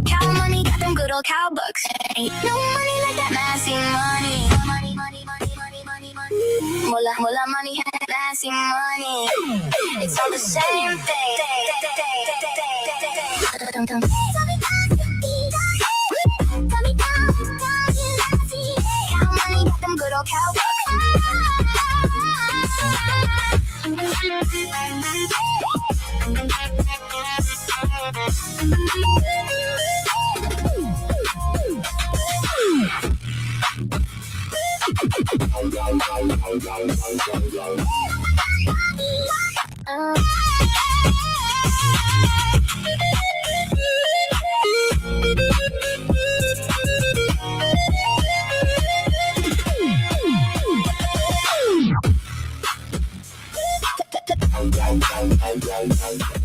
Cow money got them good old cow bucks. Ain't no money like that massy money. Mola money, massy money. It's all the same thing. Cow money got them good old cow bucks.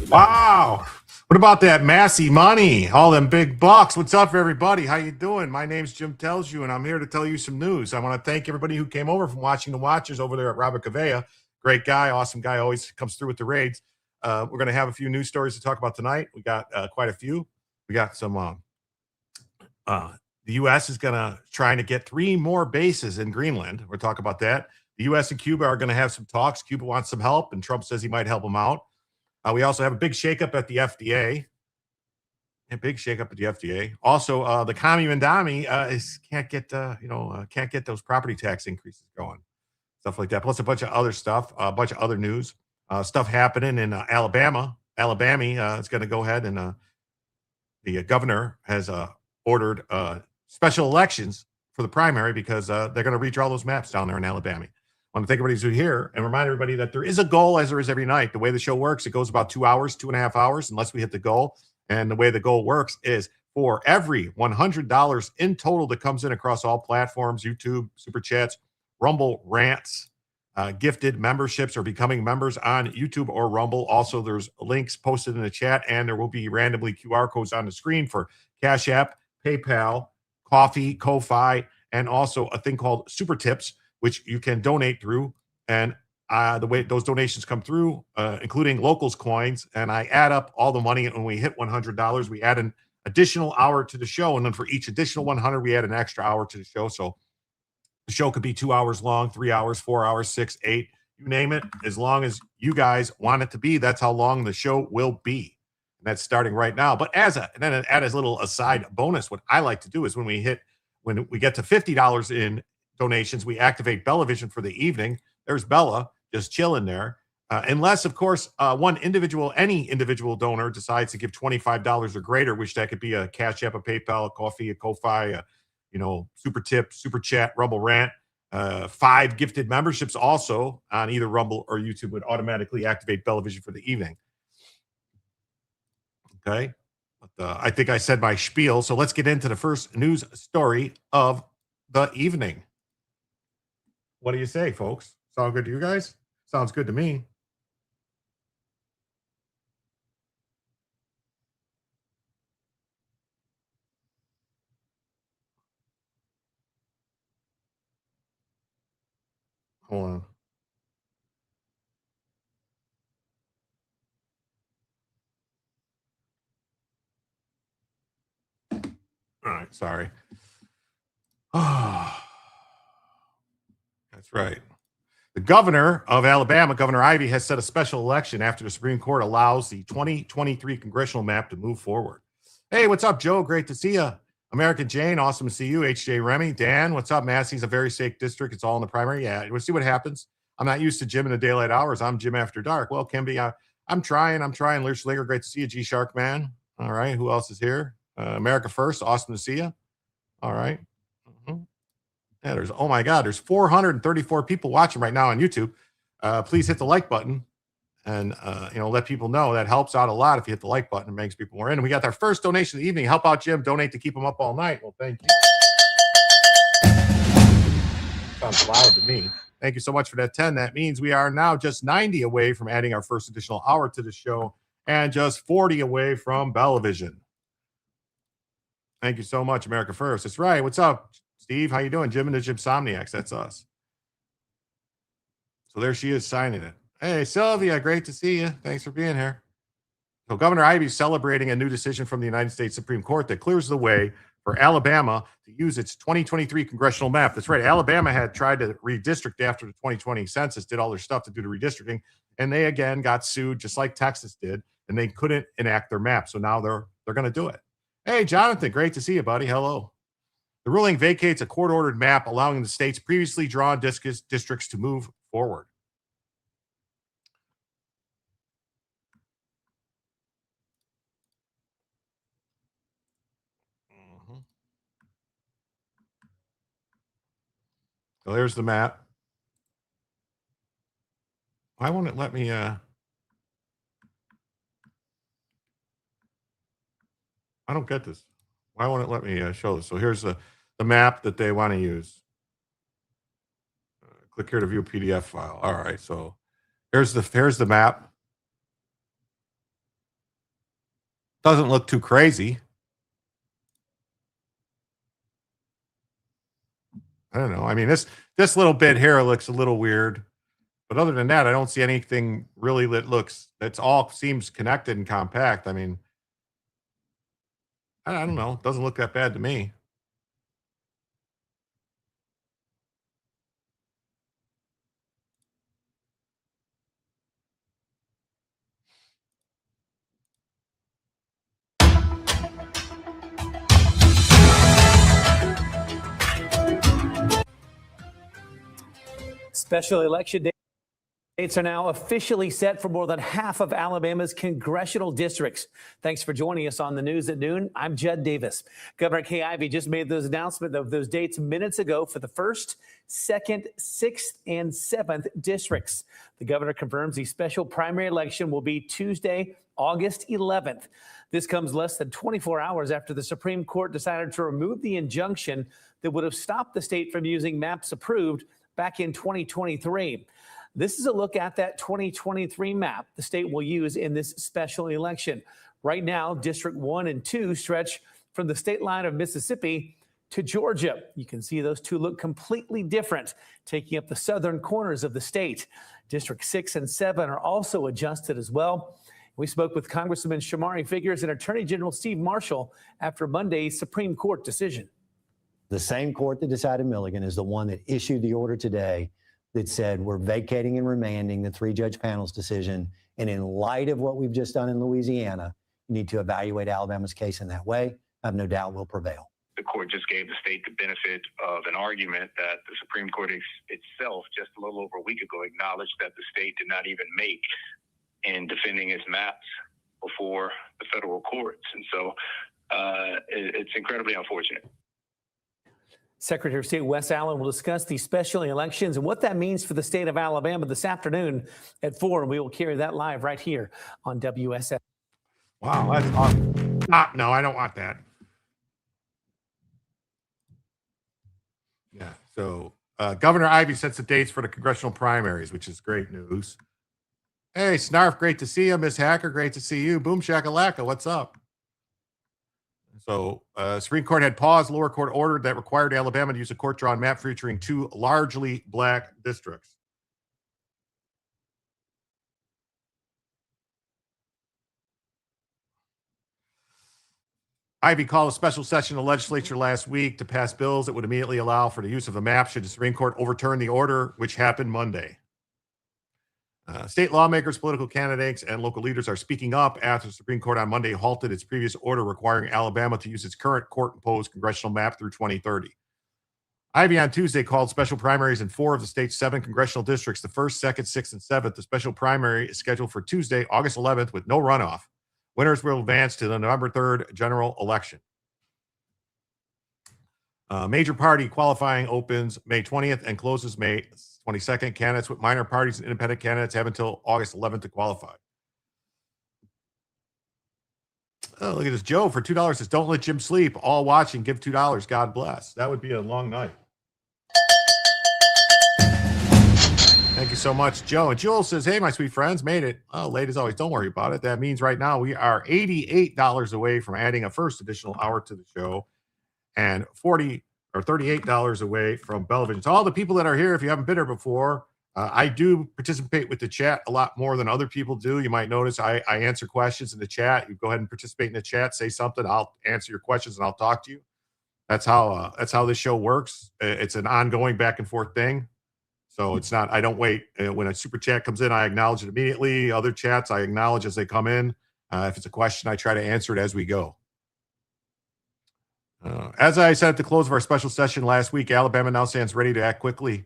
Wow. What about that massy money? All them big bucks. What's up, everybody? How you doing? My name's Jim Tells You, and I'm here to tell you some news. I want to thank everybody who came over from Watching the Watchers over there at Robert Cavea. Great guy, awesome guy, always comes through with the raids. We're going to have a few news stories to talk about tonight. We got quite a few. We got some. The U.S. is trying to get 3 more bases in Greenland. We'll talk about that. The U.S. and Cuba are going to have some talks. Cuba wants some help, and Trump says he might help them out. We also have a big shakeup at the FDA. A big shakeup at the FDA. Also, the Commie Mamdani can't get those property tax increases going. Stuff like that. Plus a bunch of other stuff, a bunch of other news. Stuff happening in Alabama. Alabama is going to go ahead and the governor has ordered special elections for the primary because they're going to redraw those maps down there in Alabama. I want to thank everybody who's here and remind everybody that there is a goal, as there is every night. The way the show works, it goes about 2 hours, 2.5 hours, unless we hit the goal. And the way the goal works is for every $100 in total that comes in across all platforms, YouTube, Super Chats, Rumble, Rants, gifted memberships or becoming members on YouTube or Rumble. Also, there's links posted in the chat, and there will be randomly QR codes on the screen for Cash App, PayPal, Coffee, Ko-Fi, and also a thing called Super Tips, which you can donate through. And the way those donations come through, including locals coins, and I add up all the money. And when we hit $100, we add an additional hour to the show. And then for each additional 100, we add an extra hour to the show. So the show could be 2 hours long, 3 hours, 4 hours, 6, 8, you name it. As long as you guys want it to be, that's how long the show will be. And that's starting right now. But add a little aside bonus, what I like to do is when we get to $50 in donations, we activate Bellavision for the evening. There's Bella just chilling there. Unless, of course, any individual donor decides to give $25 or greater, which that could be a Cash App, a PayPal, a Coffee, a Ko-Fi, Super Tip, Super Chat, Rumble Rant. 5 gifted memberships also on either Rumble or YouTube would automatically activate Bellavision for the evening. Okay. But, I think I said my spiel. So let's get into the first news story of the evening. What do you say, folks? Sound good to you guys? Sounds good to me. Hold on. All right, sorry. Oh, that's right. The governor of Alabama, Governor Ivey, has set a special election after the Supreme Court allows the 2023 congressional map to move forward. Hey, what's up, Joe? Great to see you. American Jane, awesome to see you. HJ Remy, Dan, what's up? Massey's a very safe district. It's all in the primary. Yeah, we'll see what happens. I'm not used to Jim in the daylight hours. I'm Jim after dark. Well, Kimby, I'm trying. Lurch great to see you. G Shark Man. All right. Who else is here? America First, awesome to see you. All right. Yeah, oh my God, there's 434 people watching right now on YouTube. Please hit the like button and, let people know. That helps out a lot if you hit the like button. It makes people more in. And we got our first donation of the evening. Help out Jim. Donate to keep him up all night. Well, thank you. Sounds loud to me. Thank you so much for that 10. That means we are now just 90 away from adding our first additional hour to the show and just 40 away from Bellavision. Thank you so much, America First. That's right. What's up, Steve? How you doing? Jim and the Gymsomniacs. That's us. So there she is signing it. Hey, Sylvia, great to see you. Thanks for being here. So Governor Ivey is celebrating a new decision from the United States Supreme Court that clears the way for Alabama to use its 2023 congressional map. That's right. Alabama had tried to redistrict after the 2020 census, did all their stuff to do the redistricting, and they again got sued just like Texas did, and they couldn't enact their map. So now they're going to do it. Hey, Jonathan, great to see you, buddy. Hello. The ruling vacates a court-ordered map allowing the state's previously drawn districts to move forward. So there's the map. Why won't it let me... I don't get this. Why won't it let me show this? So here's the map that they want to use. Click here to view PDF file. All right, so here's the map. Doesn't look too crazy. I don't know. I mean, this little bit here looks a little weird, but other than that, I don't see anything really that's all seems connected and compact. I mean, I don't know. It doesn't look that bad to me. Special election dates are now officially set for more than half of Alabama's congressional districts. Thanks for joining us on the news at noon. I'm Judd Davis. Governor Ivey just made those announcements of those dates minutes ago for the 1st, 2nd, 6th, and 7th districts. The governor confirms the special primary election will be Tuesday, August 11th. This comes less than 24 hours after the Supreme Court decided to remove the injunction that would have stopped the state from using maps approved back in 2023. This is a look at that 2023 map the state will use in this special election. Right now, District 1 and 2 stretch from the state line of Mississippi to Georgia. You can see those two look completely different, taking up the southern corners of the state. District 6 and 7 are also adjusted as well. We spoke with Congressman Shamari Figures and Attorney General Steve Marshall after Monday's Supreme Court decision. The same court that decided Milligan is the one that issued the order today that said we're vacating and remanding the 3-judge panel's decision. And in light of what we've just done in Louisiana, you need to evaluate Alabama's case in that way. I have no doubt we'll prevail. The court just gave the state the benefit of an argument that the Supreme Court itself just a little over a week ago acknowledged that the state did not even make in defending its maps before the federal courts. And so it's incredibly unfortunate. Secretary of State Wes Allen will discuss these special elections and what that means for the state of Alabama this afternoon at 4. And we will carry that live right here on WSS. Wow, that's awesome. No, I don't want that. Yeah, so Governor Ivey sets the dates for the congressional primaries, which is great news. Hey, Snarf, great to see you. Miss Hacker, great to see you. Boom Shakalaka, what's up? So Supreme Court had paused lower court order that required Alabama to use a court-drawn map featuring 2 largely black districts. Ivey called a special session of the legislature last week to pass bills that would immediately allow for the use of a map should the Supreme Court overturn the order, which happened Monday. State lawmakers, political candidates, and local leaders are speaking up after the Supreme Court on Monday halted its previous order requiring Alabama to use its current court-imposed congressional map through 2030. Ivey on Tuesday called special primaries in 4 of the state's 7 congressional districts, the 1st, 2nd, 6th, and 7th. The special primary is scheduled for Tuesday, August 11th, with no runoff. Winners will advance to the November 3rd general election. Major party qualifying opens May 20th and closes May 22nd. Candidates with minor parties and independent candidates have until August 11th to qualify. Oh, look at this. Joe for $2 says, don't let Jim sleep. All watching, give $2. God bless. That would be a long night. Thank you so much, Joe. And Jules says, hey, my sweet friends, made it. Oh, late as always. Don't worry about it. That means right now we are $88 away from adding a first additional hour to the show and $38 away from Bellvision. So all the people that are here, if you haven't been here before, I do participate with the chat a lot more than other people do. You might notice I answer questions in the chat. You go ahead and participate in the chat, say something. I'll answer your questions and I'll talk to you. That's how this show works. It's an ongoing back and forth thing. So it's not, I don't wait. When a super chat comes in, I acknowledge it immediately. Other chats, I acknowledge as they come in. If it's a question, I try to answer it as we go. As I said at the close of our special session last week, Alabama now stands ready to act quickly.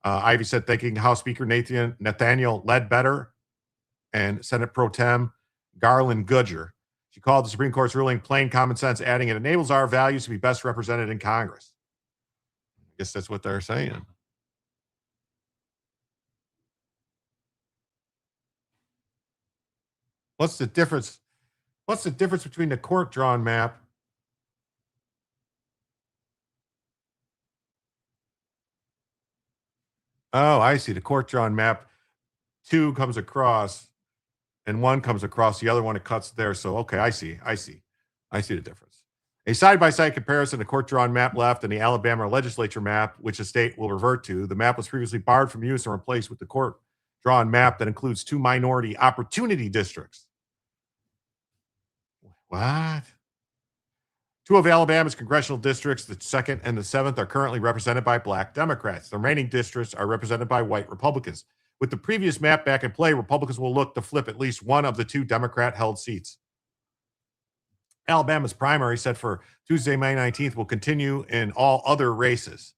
Ivey said, thanking House Speaker Nathaniel Ledbetter and Senate Pro Tem Garland Goodger. She called the Supreme Court's ruling plain common sense, adding it enables our values to be best represented in Congress. I guess that's what they're saying. What's the difference? What's the difference between the court-drawn map Oh, I see. The court-drawn map, 2 comes across, and 1 comes across. The other one, it cuts there. So, okay, I see the difference. A side-by-side comparison, the court-drawn map left and the Alabama legislature map, which the state will revert to. The map was previously barred from use and replaced with the court-drawn map that includes 2 minority opportunity districts. What? 2 of Alabama's congressional districts, the 2nd and the 7th, are currently represented by black Democrats. The remaining districts are represented by white Republicans. With the previous map back in play, Republicans will look to flip at least one of the 2 Democrat-held seats. Alabama's primary, set for Tuesday, May 19th, will continue in all other races.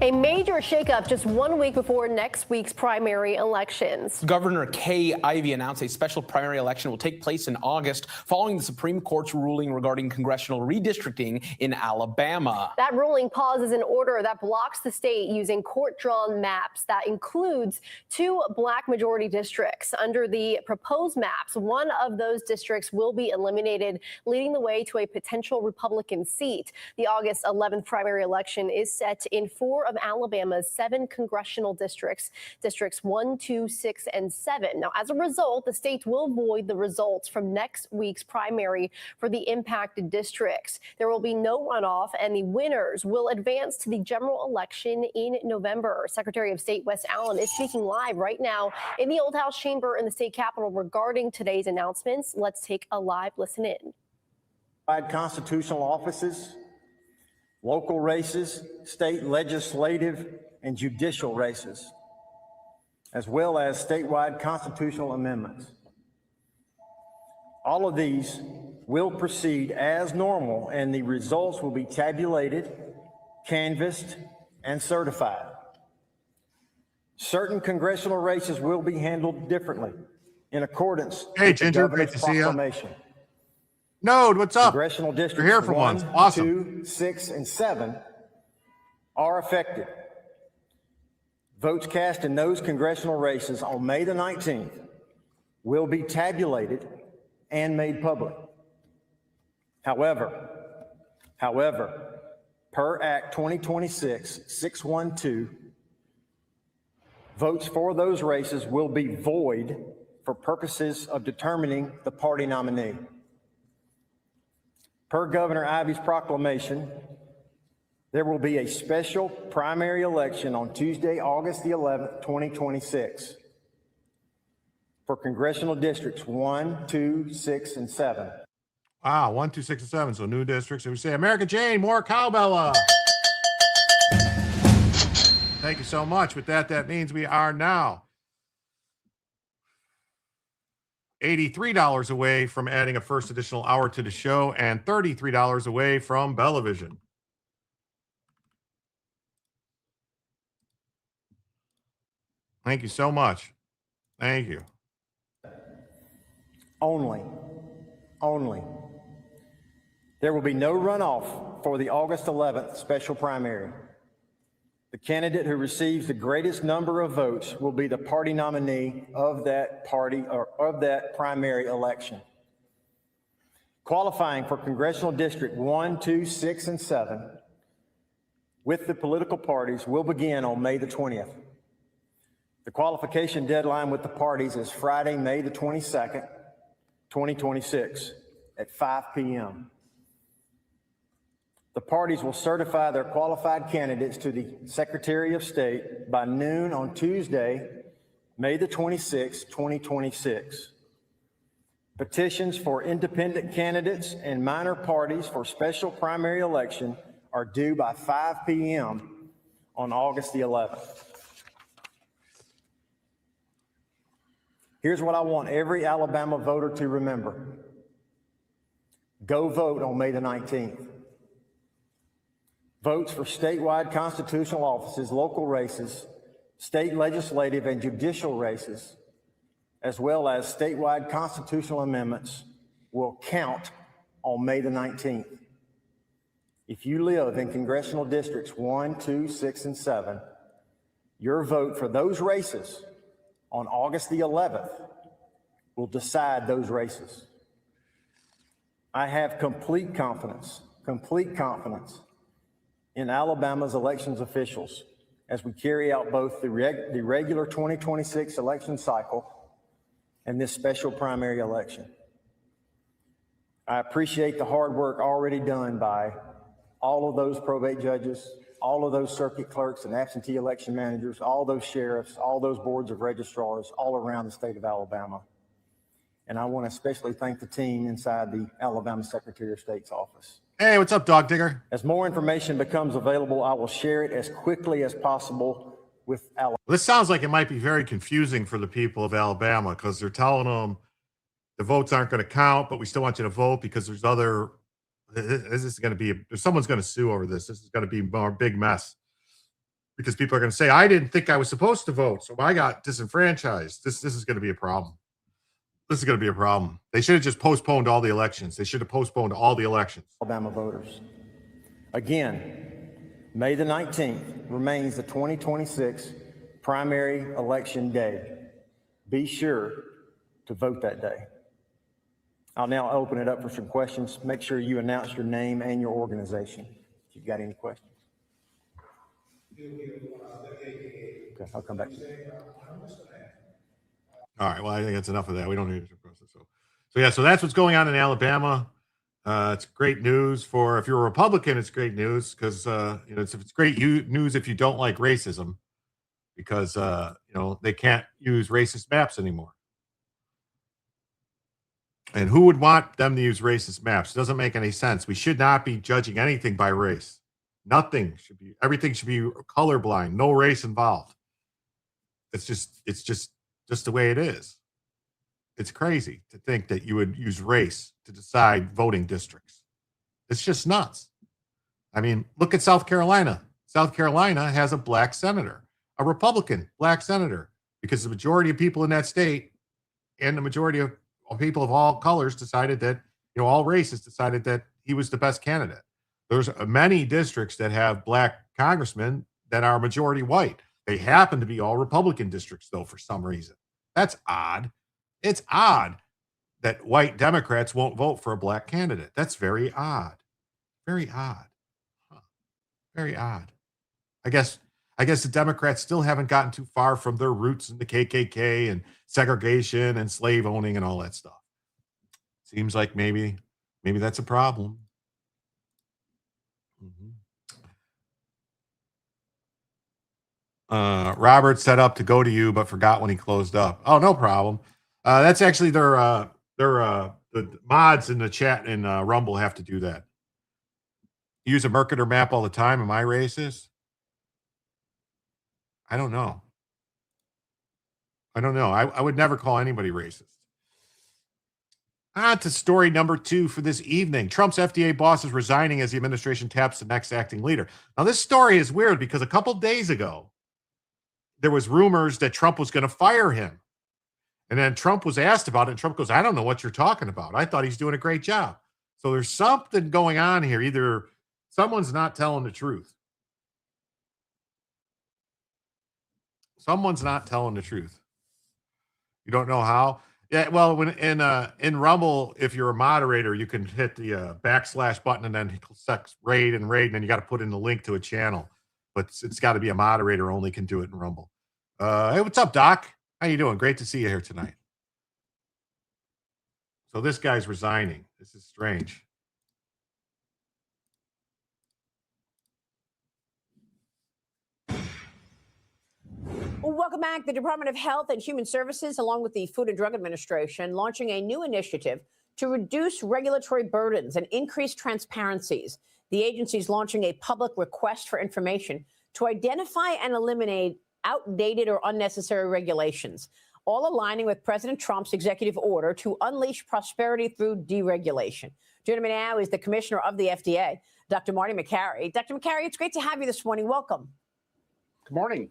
A major shakeup just 1 week before next week's primary elections. Governor Ivey announced a special primary election will take place in August following the Supreme Court's ruling regarding congressional redistricting in Alabama. That ruling pauses an order that blocks the state using court-drawn maps that includes 2 black majority districts. Under the proposed maps, one of those districts will be eliminated, leading the way to a potential Republican seat. The August 11th primary election is set in 4 of Alabama's 7 congressional districts, districts 1, 2, 6, and 7. Now, as a result, the states will void the results from next week's primary for the impacted districts. There will be no runoff, and the winners will advance to the general election in November. Secretary of State Wes Allen is speaking live right now in the Old House chamber in the state capitol regarding today's announcements. Let's take a live listen in. Constitutional offices, local races, state legislative and judicial races, as well as statewide constitutional amendments. All of these will proceed as normal, and the results will be tabulated, canvassed, and certified. Certain congressional races will be handled differently in accordance Hey, with the Ginger, great governor's to see you. proclamation. Node, what's up? Congressional You're districts here for 1, once. Awesome. 2, 6, and 7 are affected. Votes cast in those congressional races on May the 19th will be tabulated and made public. However, per Act 2026-612, votes for those races will be void for purposes of determining the party nominee. Per Governor Ivey's proclamation, there will be a special primary election on Tuesday, August the 11th, 2026 for congressional districts 1, 2, 6, and 7. Wow, 1, 2, 6, and 7. So new districts. And we say, America Jane, more cowbella. Thank you so much. With that, that means we are now $83 away from adding a first additional hour to the show and $33 away from Bellavision. Thank you so much. Thank you. Only. There will be no runoff for the August 11th special primary. The candidate who receives the greatest number of votes will be the party nominee of that party or of that primary election. Qualifying for congressional district 1, 2, 6, and 7 with the political parties will begin on May the 20th. The qualification deadline with the parties is Friday, May the 22nd, 2026 at 5 p.m. The parties will certify their qualified candidates to the Secretary of State by noon on Tuesday, May the 26th, 2026. Petitions for independent candidates and minor parties for special primary election are due by 5 p.m. on August the 11th. Here's what I want every Alabama voter to remember. Go vote on May the 19th. Votes for statewide constitutional offices, local races, state legislative and judicial races, as well as statewide constitutional amendments will count on May the 19th. If you live in congressional districts 1, 2, 6, and 7, your vote for those races on August the 11th will decide those races. I have complete confidence in Alabama's elections officials as we carry out both the regular 2026 election cycle and this special primary election. I appreciate the hard work already done by all of those probate judges, all of those circuit clerks and absentee election managers, all those sheriffs, all those boards of registrars all around the state of Alabama. And I want to especially thank the team inside the Alabama Secretary of State's office. Hey, what's up, Dog Digger? As more information becomes available, I will share it as quickly as possible with Alabama. This sounds like it might be very confusing for the people of Alabama because they're telling them the votes aren't going to count, but we still want you to vote because there's other. This is going to be, someone's going to sue over this. This is going to be a big mess because people are going to say, I didn't think I was supposed to vote, so I got disenfranchised. This is going to be a problem. This is going to be a problem. They should have just postponed all the elections. They should have postponed all the elections. Alabama voters. Again, May the 19th remains the 2026 primary election day. Be sure to vote that day. I'll now open it up for some questions. Make sure you announce your name and your organization if you've got any questions. Okay, I'll come back to you. All right. Well, I think that's enough of that. We don't need to process. So that's what's going on in Alabama. It's great news for if you're a Republican. It's great news because it's great news if you don't like racism, because they can't use racist maps anymore. And who would want them to use racist maps? It doesn't make any sense. We should not be judging anything by race. Everything should be colorblind. No race involved. It's just the way it is. It's crazy to think that you would use race to decide voting districts. It's just nuts. I mean, look at South Carolina. South Carolina has a black senator, a Republican black senator, because the majority of people in that state and the majority of people of all colors decided that, all races decided that he was the best candidate. There's many districts that have black congressmen that are majority white. They happen to be all Republican districts, though, for some reason. That's odd. It's odd that white Democrats won't vote for a black candidate. That's very odd. Very odd. Huh. Very odd. I guess the Democrats still haven't gotten too far from their roots in the KKK and segregation and slave owning and all that stuff. Seems like maybe that's a problem. Robert set up to go to you, but forgot when he closed up. Oh, no problem. That's actually the mods in the chat in Rumble have to do that. Use a Mercator map all the time. Am I racist? I don't know. I would never call anybody racist. On to story number 2 for this evening. Trump's FDA boss is resigning as the administration taps the next acting leader. Now, this story is weird because a couple days ago, there was rumors that Trump was going to fire him. And then Trump was asked about it, and Trump goes, I don't know what you're talking about. I thought he's doing a great job. So there's something going on here. Either someone's not telling the truth. Someone's not telling the truth. You don't know how? Yeah, well, when in Rumble, if you're a moderator, you can hit the / button and then select raid, and then you got to put in the link to a channel. But it's got to be a moderator only can do it in Rumble. Hey, what's up, Doc? How you doing? Great to see you here tonight. So this guy's resigning. This is strange. Well, welcome back. The Department of Health and Human Services, along with the Food and Drug Administration, launching a new initiative to reduce regulatory burdens and increase transparencies. The agency is launching a public request for information to identify and eliminate outdated or unnecessary regulations, all aligning with President Trump's executive order to unleash prosperity through deregulation. Joining me now is the commissioner of the FDA, Dr. Marty Makary. Dr. Makary, it's great to have you this morning. Welcome. Good morning.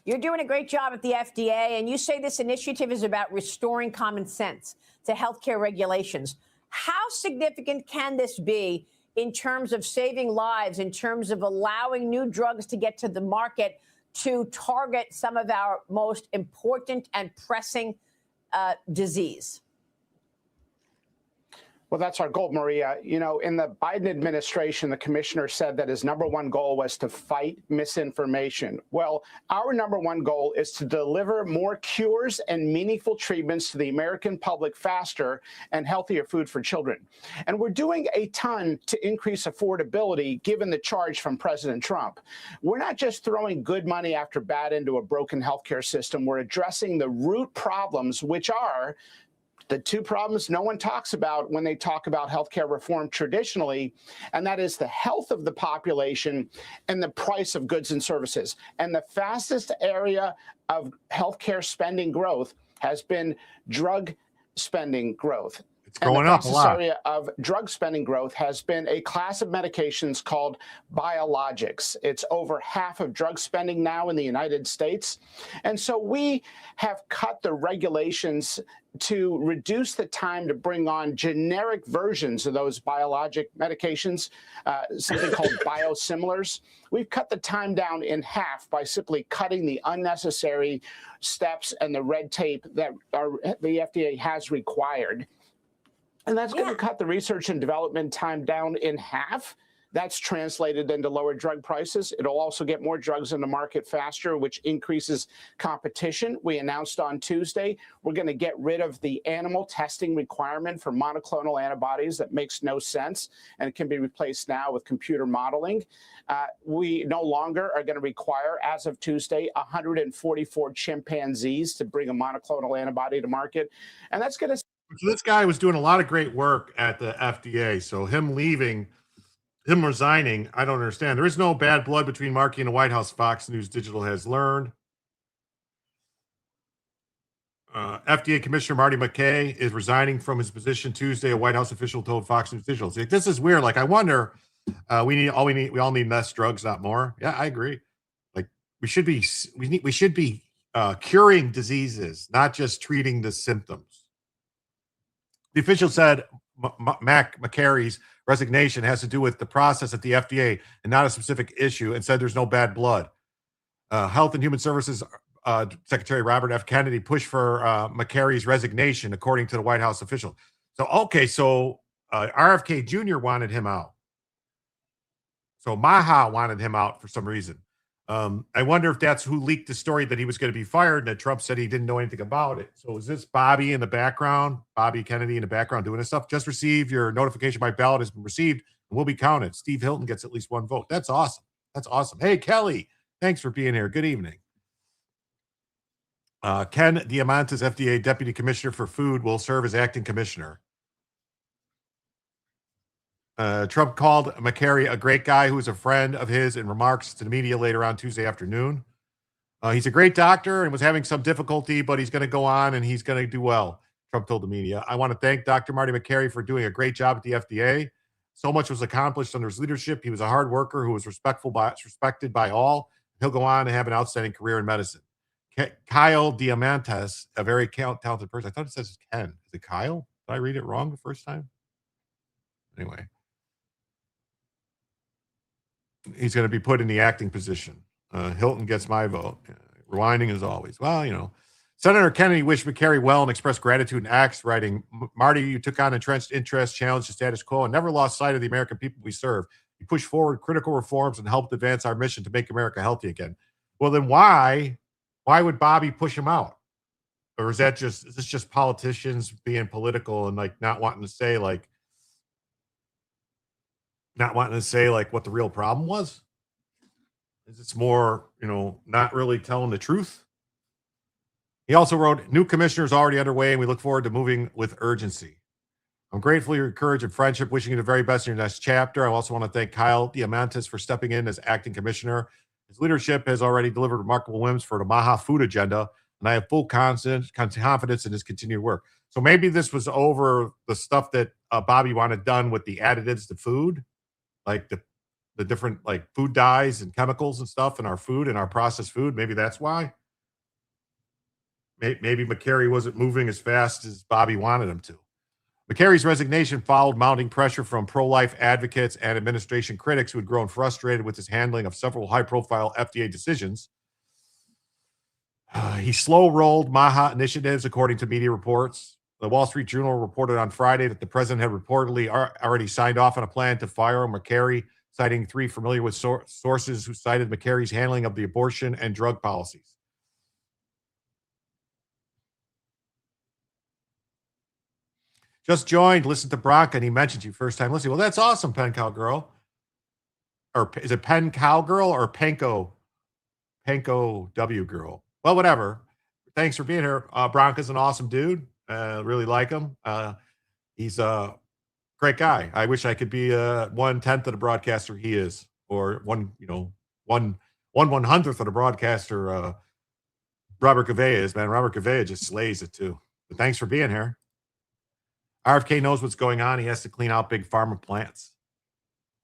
You're doing a great job at the FDA, and you say this initiative is about restoring common sense to healthcare regulations. How significant can this be in terms of saving lives, in terms of allowing new drugs to get to the market to target some of our most important and pressing disease? Well, that's our goal, Maria. You know, in the Biden administration, the commissioner said that his #1 goal was to fight misinformation. Well, our #1 goal is to deliver more cures and meaningful treatments to the American public faster and healthier food for children. And we're doing a ton to increase affordability, given the charge from President Trump. We're not just throwing good money after bad into a broken healthcare system. We're addressing the root problems, which are the two problems no one talks about when they talk about healthcare reform traditionally, and that is the health of the population and the price of goods and services. And the fastest area of healthcare spending growth has been drug spending growth. It's going up a lot. The fastest area of drug spending growth has been a class of medications called biologics. It's over half of drug spending now in the United States. And so we have cut the regulations to reduce the time to bring on generic versions of those biologic medications, something called biosimilars. We've cut the time down in half by simply cutting the unnecessary steps and the red tape that the FDA has required. And that's going to cut the research and development time down in half. That's translated into lower drug prices. It'll also get more drugs in the market faster, which increases competition. We announced on Tuesday we're going to get rid of the animal testing requirement for monoclonal antibodies. That makes no sense, and it can be replaced now with computer modeling. We no longer are going to require, as of Tuesday, 144 chimpanzees to bring a monoclonal antibody to market. And that's going to... So this guy was doing a lot of great work at the FDA. So him resigning, I don't understand. There is no bad blood between Markey and the White House, Fox News Digital has learned. FDA Commissioner Marty Makary is resigning from his position Tuesday, a White House official told Fox News Digital. See, this is weird. Like, I wonder, we all need less drugs, not more. Yeah, I agree. Like, we should be curing diseases, not just treating the symptoms. The official said Makary's resignation has to do with the process at the FDA and not a specific issue, and said there's no bad blood. Health and Human Services Secretary Robert F. Kennedy pushed for Makary's resignation, according to the White House official. So, okay, so RFK Jr. wanted him out. So Maha wanted him out for some reason. I wonder if that's who leaked the story that he was going to be fired and that Trump said he didn't know anything about it. So is this Bobby in the background, Bobby Kennedy in the background doing this stuff? Just received your notification by ballot has been received and will be counted. Steve Hilton gets at least one vote. That's awesome. That's awesome. Hey, Kelly, thanks for being here. Good evening. Ken Diamantis, FDA Deputy Commissioner for Food, will serve as acting commissioner. Trump called Makary a great guy who is a friend of his in remarks to the media later on Tuesday afternoon. He's a great doctor and was having some difficulty, but he's going to go on and he's going to do well, Trump told the media. I want to thank Dr. Marty Makary for doing a great job at the FDA. So much was accomplished under his leadership. He was a hard worker who was respected by all. He'll go on and have an outstanding career in medicine. Kyle Diamantis, a very talented person. I thought it says Ken. Is it Kyle? Did I read it wrong the first time? Anyway. He's going to be put in the acting position. Hilton gets my vote. Rewinding as always. Well, you know. Senator Kennedy wished Makary well and expressed gratitude in acts, writing, Marty, you took on entrenched interests, challenged the status quo, and never lost sight of the American people we serve. You pushed forward critical reforms and helped advance our mission to make America healthy again. Well, then why would Bobby push him out? Or is this just politicians being political and like not wanting to say like what the real problem was? Is this more, not really telling the truth? He also wrote, new commissioner is already underway and we look forward to moving with urgency. I'm grateful for your courage and friendship, wishing you the very best in your next chapter. I also want to thank Kyle Diamantis for stepping in as acting commissioner. His leadership has already delivered remarkable wins for the Maha food agenda, and I have full confidence in his continued work. So maybe this was over the stuff that Bobby wanted done with the additives to food, like the different like food dyes and chemicals and stuff in our food and our processed food. Maybe that's why. Maybe Makary wasn't moving as fast as Bobby wanted him to. Makary's resignation followed mounting pressure from pro-life advocates and administration critics who had grown frustrated with his handling of several high-profile FDA decisions. He slow-rolled Maha initiatives, according to media reports. The Wall Street Journal reported on Friday that the president had reportedly already signed off on a plan to fire Makary, citing three familiar with sources who cited Makary's handling of the abortion and drug policies. Just joined, listen to Bronca, and he mentioned you first time listening. Well, that's awesome, Pen Cow Girl. Or is it Pen Cow Girl or Panko W Girl? Well, whatever. Thanks for being here. Bronca's an awesome dude. Really like him. He's a great guy. I wish I could be 1/10 of the broadcaster he is, or one 1/100th of the broadcaster Robert Gouveia is. Man, Robert Gouveia just slays it too. But thanks for being here. RFK knows what's going on. He has to clean out big pharma plants.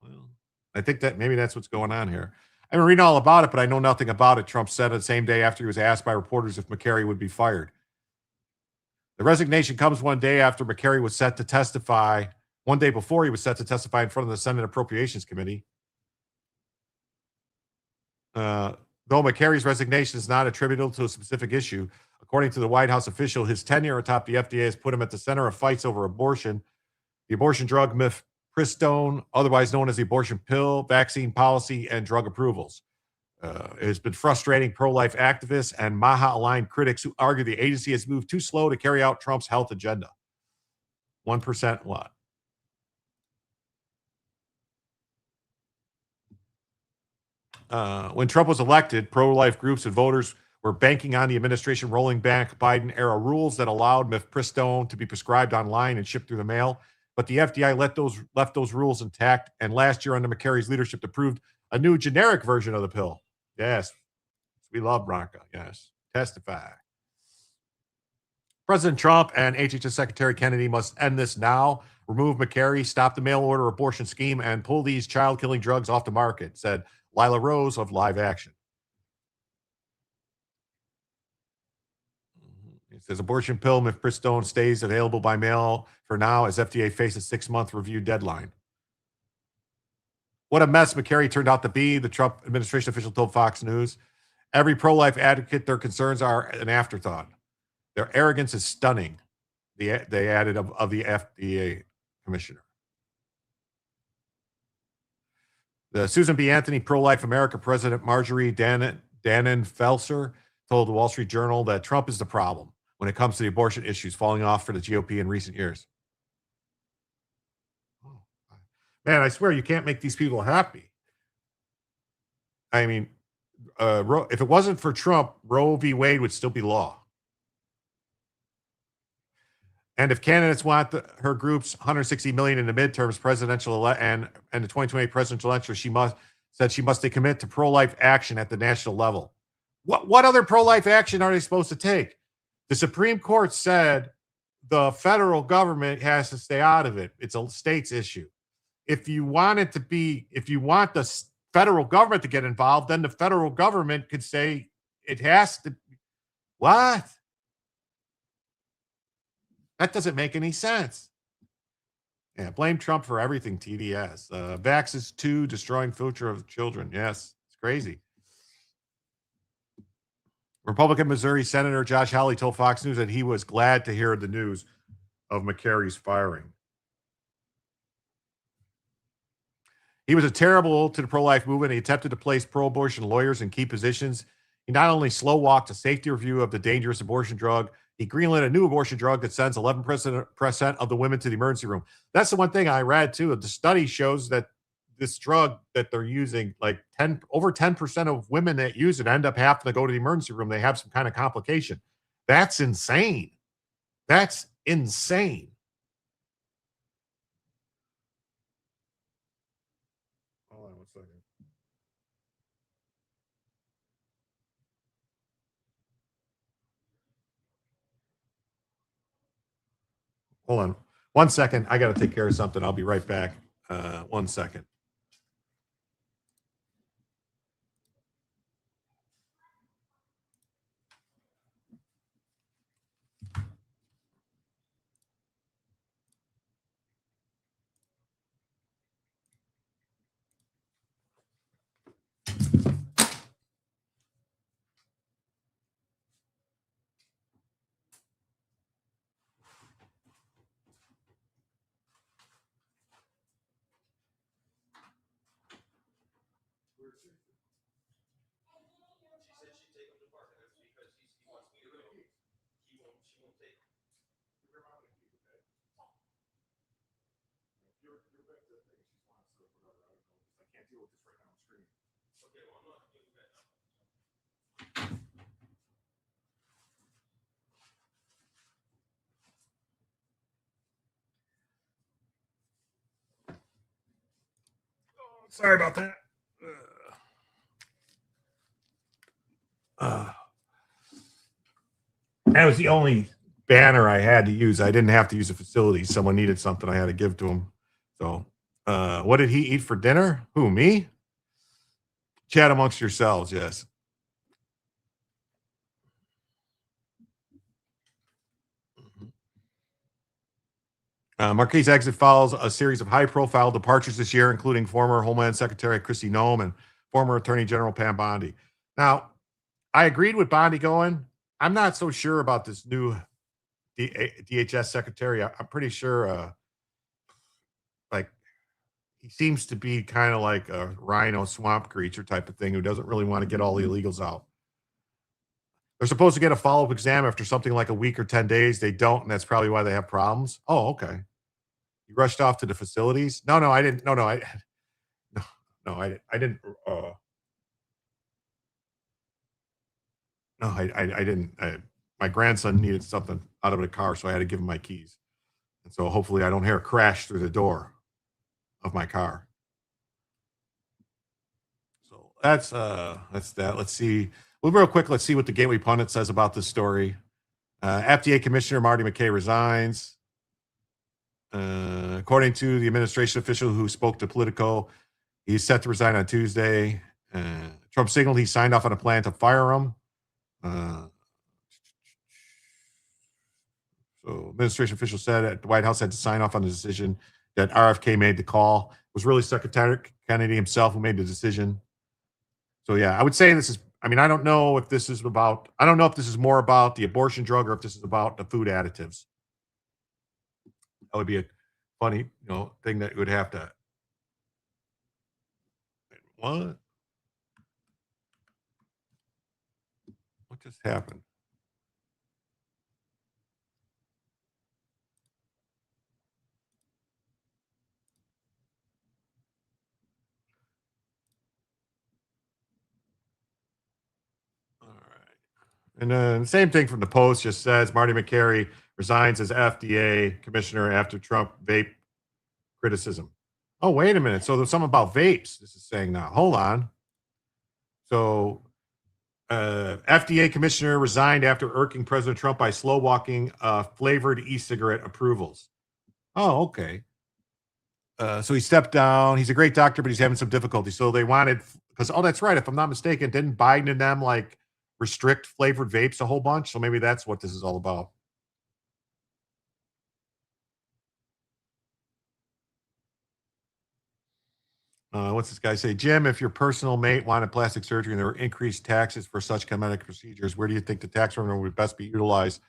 Well, I think that maybe that's what's going on here. I've been reading all about it, but I know nothing about it, Trump said the same day after he was asked by reporters if Makary would be fired. The resignation comes one day after Makary was set to testify, one day before he was set to testify in front of the Senate Appropriations Committee. Though Makary's resignation is not attributable to a specific issue, according to the White House official, his tenure atop the FDA has put him at the center of fights over abortion, the abortion drug mifepristone, otherwise known as the abortion pill, vaccine policy, and drug approvals. It has been frustrating pro-life activists and MAHA-aligned critics who argue the agency has moved too slow to carry out Trump's health agenda. 1% what? When Trump was elected, pro-life groups and voters were banking on the administration rolling back Biden-era rules that allowed mifepristone to be prescribed online and shipped through the mail. But the FDA left those rules intact, and last year under Makary's leadership approved a new generic version of the pill. Yes, we love Bronca. Yes, testify. President Trump and HHS Secretary Kennedy must end this now, remove Makary, stop the mail order abortion scheme, and pull these child-killing drugs off the market, said Lila Rose of Live Action. It says abortion pill mifepristone stays available by mail for now as FDA faces 6-month review deadline. What a mess Makary turned out to be, the Trump administration official told Fox News. Every pro-life advocate, their concerns are an afterthought. Their arrogance is stunning, they added of the FDA commissioner. The Susan B. Anthony Pro-Life America President Marjorie Dannenfelser told the Wall Street Journal that Trump is the problem when it comes to the abortion issues falling off for the GOP in recent years. Man, I swear you can't make these people happy. I mean, if it wasn't for Trump, Roe v. Wade would still be law. And if candidates want her group's $160 million in the midterms presidential and the 2028 presidential election, she must commit to pro-life action at the national level. What other pro-life action are they supposed to take? The Supreme Court said the federal government has to stay out of it. It's a state's issue. If you want the federal government to get involved, then the federal government could say it has to. What? That doesn't make any sense. Yeah, blame Trump for everything, TDS. Vaxxes 2, destroying future of children. Yes, it's crazy. Republican Missouri Senator Josh Hawley told Fox News that he was glad to hear the news of Makary's firing. He was a terrible to the pro-life movement. He attempted to place pro-abortion lawyers in key positions. He not only slow-walked a safety review of the dangerous abortion drug, he greenlit a new abortion drug that sends 11% of the women to the emergency room. That's the one thing I read, too. The study shows that this drug that they're using, like over 10% of women that use it end up having to go to the emergency room. They have some kind of complication. That's insane. That's insane. Hold on one second. Hold on 1 second. I got to take care of something. I'll be right back. 1 second. Sorry about that. That was the only banner I had to use. I didn't have to use a facility. Someone needed something I had to give to him. So, what did he eat for dinner? Who, me? Chat amongst yourselves, yes. Marquis' exit follows a series of high-profile departures this year, including former Homeland Secretary Kristi Noem and former Attorney General Pam Bondi. Now, I agreed with Bondi going. I'm not so sure about this new DHS secretary. I'm pretty sure, he seems to be kind of like a rhino swamp creature type of thing who doesn't really want to get all the illegals out. They're supposed to get a follow-up exam after something like a week or 10 days. They don't, and that's probably why they have problems. Oh, okay. You rushed off to the facilities? No, I didn't. No, I didn't. No, I didn't. My grandson needed something out of the car, so I had to give him my keys. And so hopefully I don't hear a crash through the door of my car. So that's that. Let's see. Well, real quick, let's see what the Gateway Pundit says about this story. FDA Commissioner Marty Makary resigns. According to the administration official who spoke to Politico, he's set to resign on Tuesday. Trump signaled he signed off on a plan to fire him. So administration officials said that the White House had to sign off on the decision that RFK made the call. It was really Secretary Kennedy himself who made the decision. So yeah, I would say this is, I mean, I don't know if this is more about the abortion drug or if this is about the food additives. That would be a funny, thing that would have to. What just happened? All right. And then same thing from the Post just says Marty Makary resigns as FDA commissioner after Trump vape criticism. Oh, wait a minute. So there's something about vapes. This is saying now. Hold on. So FDA commissioner resigned after irking President Trump by slow walking flavored e-cigarette approvals. Oh, okay. So he stepped down. He's a great doctor, but he's having some difficulty. So they wanted, because, that's right. If I'm not mistaken, didn't Biden and them restrict flavored vapes a whole bunch? So maybe that's what this is all about. What's this guy say? Jim, if your personal mate wanted plastic surgery and there were increased taxes for such cosmetic procedures, where do you think the tax revenue would best be utilized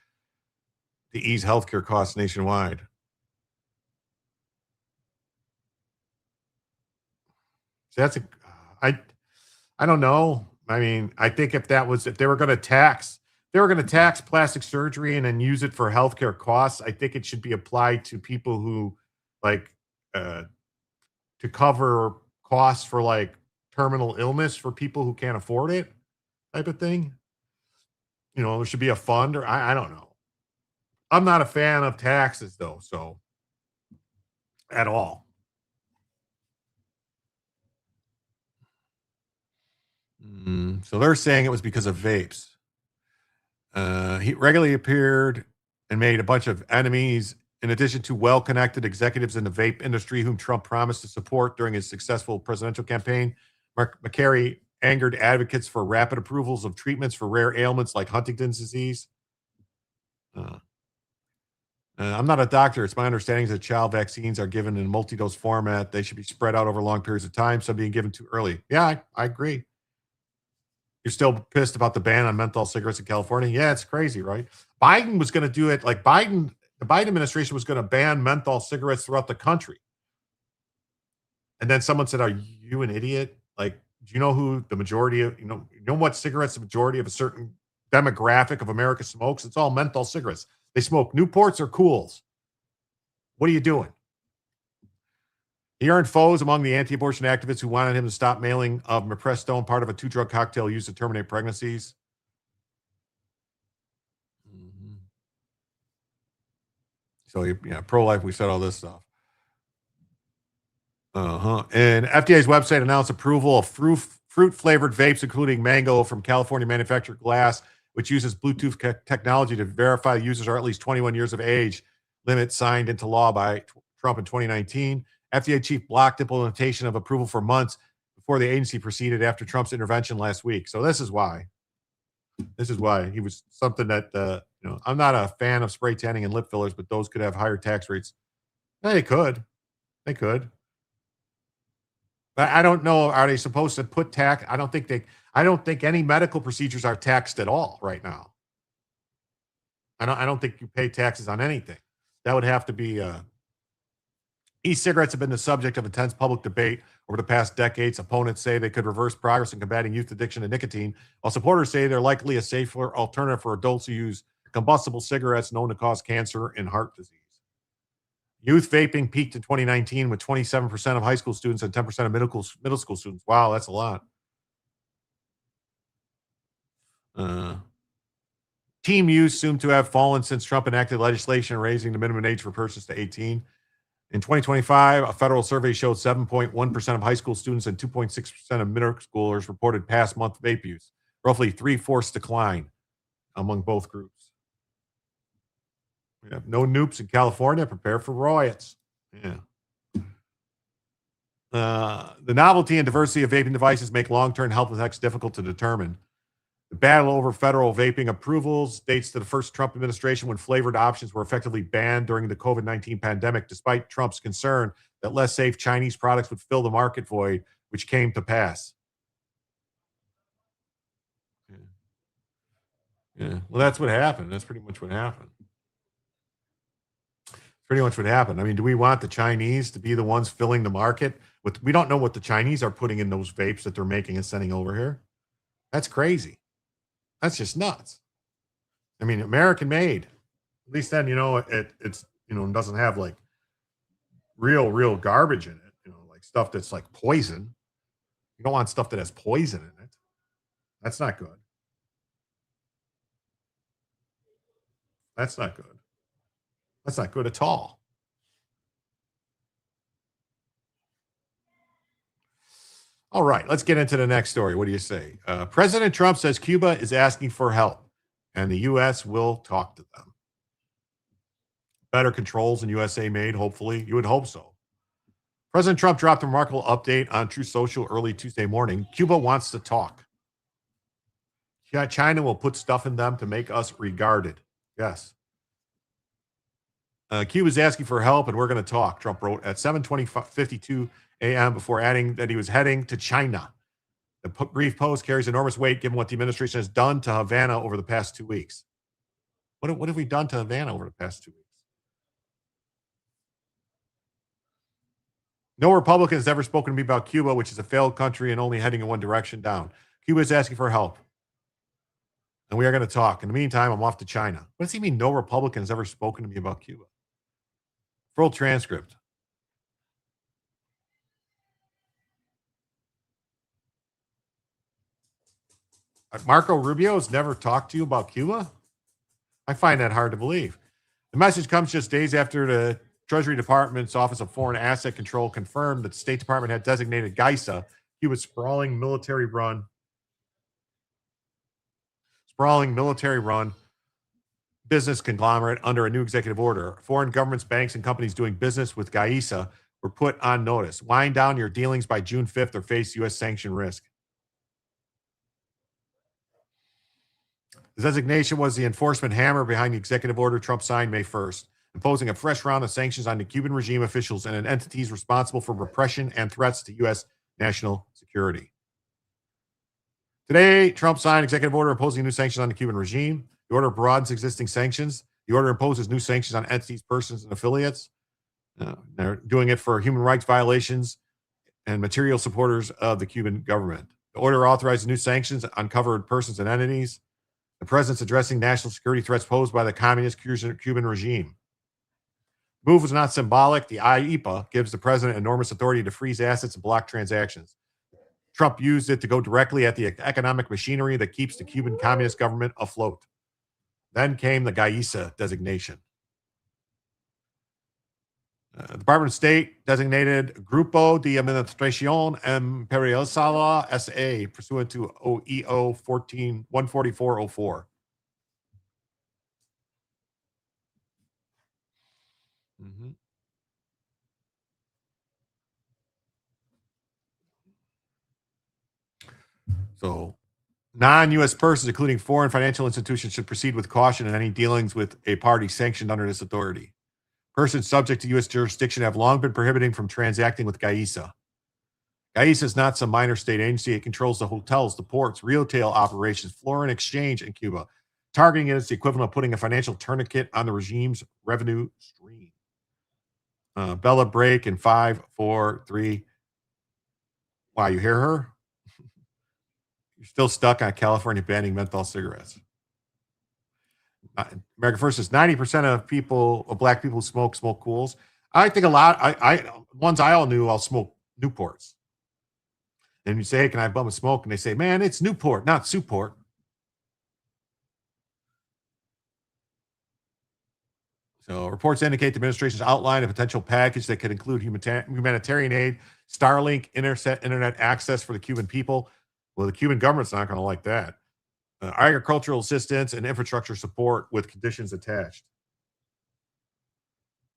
to ease healthcare costs nationwide? So I don't know. I mean, I think if they were going to tax plastic surgery and then use it for healthcare costs, I think it should be applied to people who to cover costs for terminal illness for people who can't afford it, type of thing. There should be a fund, or I don't know. I'm not a fan of taxes though, so at all. So they're saying it was because of vapes. He regularly appeared and made a bunch of enemies, in addition to well-connected executives in the vape industry whom Trump promised to support during his successful presidential campaign. Makary angered advocates for rapid approvals of treatments for rare ailments like Huntington's disease. I'm not a doctor. It's my understanding that child vaccines are given in a multi-dose format. They should be spread out over long periods of time. Some being given too early. Yeah, I agree. You're still pissed about the ban on menthol cigarettes in California? Yeah, it's crazy, right? Biden was going to do it the Biden administration was going to ban menthol cigarettes throughout the country. And then someone said, are you an idiot? Do you know who the majority of, you know what cigarettes the majority of a certain demographic of America smokes? It's all menthol cigarettes. They smoke Newports or Cools. What are you doing? He earned foes among the anti-abortion activists who wanted him to stop mailing of Miprestone, part of a 2-drug cocktail used to terminate pregnancies. So, pro-life, we said all this stuff. And FDA's website announced approval of fruit-flavored vapes, including mango, from California manufacturer Glass, which uses Bluetooth technology to verify users are at least 21 years of age, limit signed into law by Trump in 2019. FDA chief blocked implementation of approval for months before the agency proceeded after Trump's intervention last week. So this is why. He was something that, I'm not a fan of spray tanning and lip fillers, but those could have higher tax rates. They could. But I don't know. Are they supposed to put tax? I don't think any medical procedures are taxed at all right now. I don't think you pay taxes on anything. That would have to be E-cigarettes have been the subject of intense public debate over the past decades. Opponents say they could reverse progress in combating youth addiction to nicotine, while supporters say they're likely a safer alternative for adults who use combustible cigarettes known to cause cancer and heart disease. Youth vaping peaked in 2019 with 27% of high school students and 10% of middle school students. Wow, that's a lot. Teen use seem to have fallen since Trump enacted legislation raising the minimum age for purchase to 18. In 2025, a federal survey showed 7.1% of high school students and 2.6% of middle schoolers reported past month vape use, roughly 3/4 decline among both groups. We have no nukes in California. Prepare for riots. Yeah. The novelty and diversity of vaping devices make long-term health effects difficult to determine. The battle over federal vaping approvals dates to the first Trump administration when flavored options were effectively banned during the COVID-19 pandemic, despite Trump's concern that less safe Chinese products would fill the market void, which came to pass. Yeah. Well, that's what happened. That's pretty much what happened. Pretty much what happened. I mean, do we want the Chinese to be the ones filling the market? We don't know what the Chinese are putting in those vapes that they're making and sending over here. That's crazy. That's just nuts. I mean, American made. At least then, it's it doesn't have like real garbage in it. Like stuff that's like poison. You don't want stuff that has poison in it. That's not good. That's not good. That's not good at all. All right, let's get into the next story. What do you say? President Trump says Cuba is asking for help, and the U.S. will talk to them. Better controls than USA made, hopefully. You would hope so. President Trump dropped a remarkable update on Truth Social early Tuesday morning. Cuba wants to talk. China will put stuff in them to make us regarded. Yes. Cuba's asking for help, and we're going to talk, Trump wrote at 7:52 a.m. before adding that he was heading to China. The brief post carries enormous weight given what the administration has done to Havana over the past 2 weeks. What have we done to Havana over the past 2 weeks? No Republican has ever spoken to me about Cuba, which is a failed country and only heading in one direction down. Cuba is asking for help, and we are going to talk. In the meantime, I'm off to China. What does he mean no Republican has ever spoken to me about Cuba? Full transcript. Marco Rubio has never talked to you about Cuba? I find that hard to believe. The message comes just days after the Treasury Department's Office of Foreign Asset Control confirmed that the State Department had designated GISA, Cuba's sprawling military-run business conglomerate, under a new executive order. Foreign governments, banks, and companies doing business with GISA were put on notice. Wind down your dealings by June 5th or face U.S. sanction risk. The designation was the enforcement hammer behind the executive order Trump signed May 1st, imposing a fresh round of sanctions on the Cuban regime officials and entities responsible for repression and threats to U.S. national security. Today, Trump signed executive order imposing new sanctions on the Cuban regime. The order broadens existing sanctions. The order imposes new sanctions on entities, persons, and affiliates. They're doing it for human rights violations and material supporters of the Cuban government. The order authorizes new sanctions on covered persons and entities. The president's addressing national security threats posed by the communist Cuban regime. The move was not symbolic. The IEPA gives the president enormous authority to freeze assets and block transactions. Trump used it to go directly at the economic machinery that keeps the Cuban communist government afloat. Then came the GISA designation. The Department of State designated Grupo de Administración Empresarial S.A. pursuant to OEO 14404. So, non-U.S. persons, including foreign financial institutions, should proceed with caution in any dealings with a party sanctioned under this authority. Persons subject to U.S. jurisdiction have long been prohibited from transacting with GISA. GISA is not some minor state agency. It controls the hotels, the ports, retail operations, foreign exchange in Cuba. Targeting it is the equivalent of putting a financial tourniquet on the regime's revenue stream. Bella break in 5, 4, 3. Wow, you hear her? You're still stuck on California banning menthol cigarettes. America First says 90% of black people who smoke cools. I think a lot. Ones I all knew, I'll smoke Newports. And you say, hey, can I bum a smoke? And they say, man, it's Newport, not Suport. So reports indicate the administration's outlined a potential package that could include humanitarian aid, Starlink, internet access for the Cuban people. Well, the Cuban government's not going to like that. Agricultural assistance and infrastructure support with conditions attached.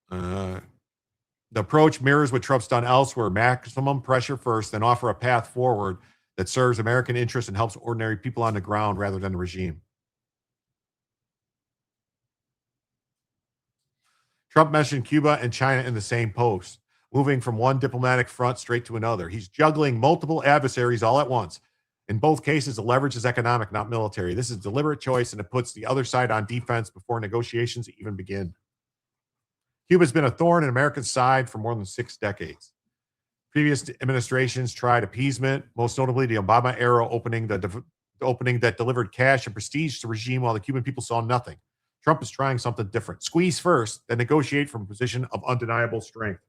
The approach mirrors what Trump's done elsewhere: maximum pressure first, then offer a path forward that serves American interests and helps ordinary people on the ground rather than the regime. Trump mentioned Cuba and China in the same post, moving from one diplomatic front straight to another. He's juggling multiple adversaries all at once. In both cases, the leverage is economic, not military. This is a deliberate choice, and it puts the other side on defense before negotiations even begin. Cuba's been a thorn in America's side for more than 6 decades. Previous administrations tried appeasement, most notably the Obama era opening that delivered cash and prestige to the regime while the Cuban people saw nothing. Trump is trying something different. Squeeze first, then negotiate from a position of undeniable strength.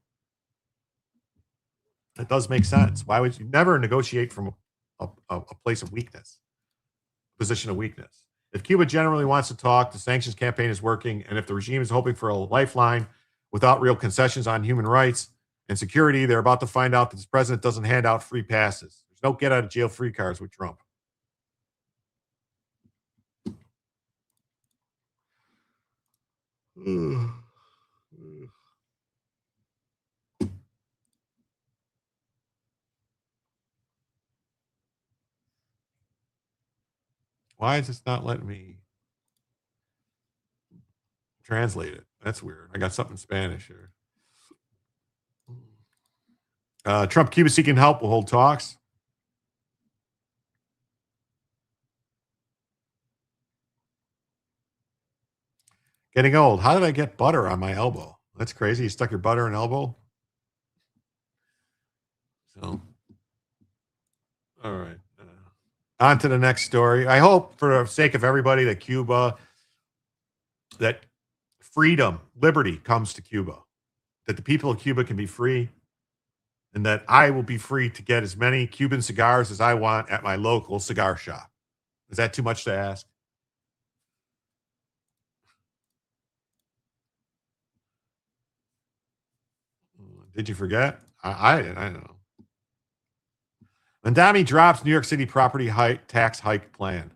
It does make sense. Why would you never negotiate from a place of weakness, position of weakness? If Cuba generally wants to talk, the sanctions campaign is working, and if the regime is hoping for a lifeline without real concessions on human rights and security, they're about to find out that this president doesn't hand out free passes. There's no get-out-of-jail-free cards with Trump. Why is this not letting me translate it? That's weird. I got something in Spanish here. Trump, Cuba seeking help will hold talks. Getting old. How did I get butter on my elbow? That's crazy. You stuck your butter in elbow? So, all right. On to the next story. I hope, for the sake of everybody, that that freedom, liberty comes to Cuba, that the people of Cuba can be free, and that I will be free to get as many Cuban cigars as I want at my local cigar shop. Is that too much to ask? Did you forget? I don't know. Mamdani drops New York City property tax hike plan.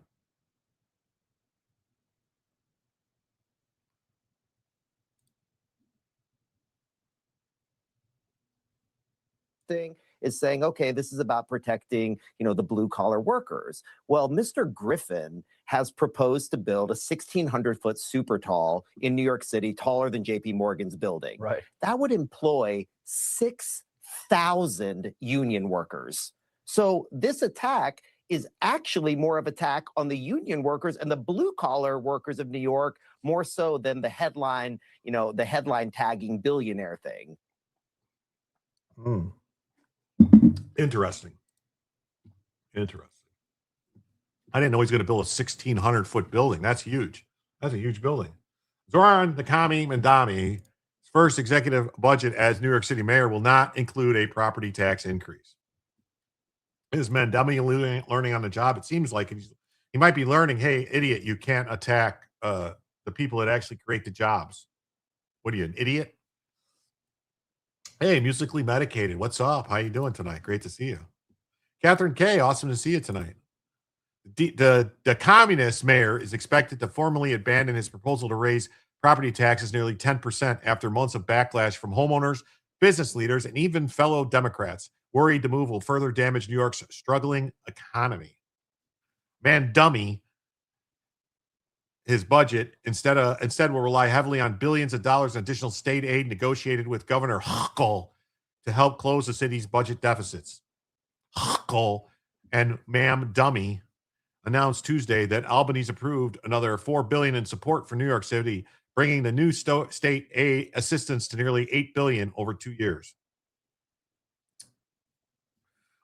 Thing is saying, okay, this is about protecting, the blue collar workers. Well, Mr. Griffin has proposed to build a 1,600-foot super tall in New York City, taller than JP Morgan's building. Right. That would employ 6,000 union workers. So this attack is actually more of an attack on the union workers and the blue collar workers of New York, more so than the headline, the headline tagging billionaire thing. Interesting. I didn't know he's going to build a 1,600-foot building. That's huge. That's a huge building. Zoran the Commie Mamdani's first executive budget as New York City mayor will not include a property tax increase. Is Mamdani learning on the job? It seems like he might be learning, hey, idiot, you can't attack the people that actually create the jobs. What are you, an idiot? Hey, musically medicated. What's up? How you doing tonight? Great to see you. Catherine K., awesome to see you tonight. The communist mayor is expected to formally abandon his proposal to raise property taxes nearly 10% after months of backlash from homeowners, business leaders, and even fellow Democrats, worried the move will further damage New York's struggling economy. Mamdani, his budget instead will rely heavily on billions of dollars in additional state aid negotiated with Governor Huckle to help close the city's budget deficits. Huckle and Mamdani announced Tuesday that Albany's approved another $4 billion in support for New York City, bringing the new state aid assistance to nearly $8 billion over 2 years.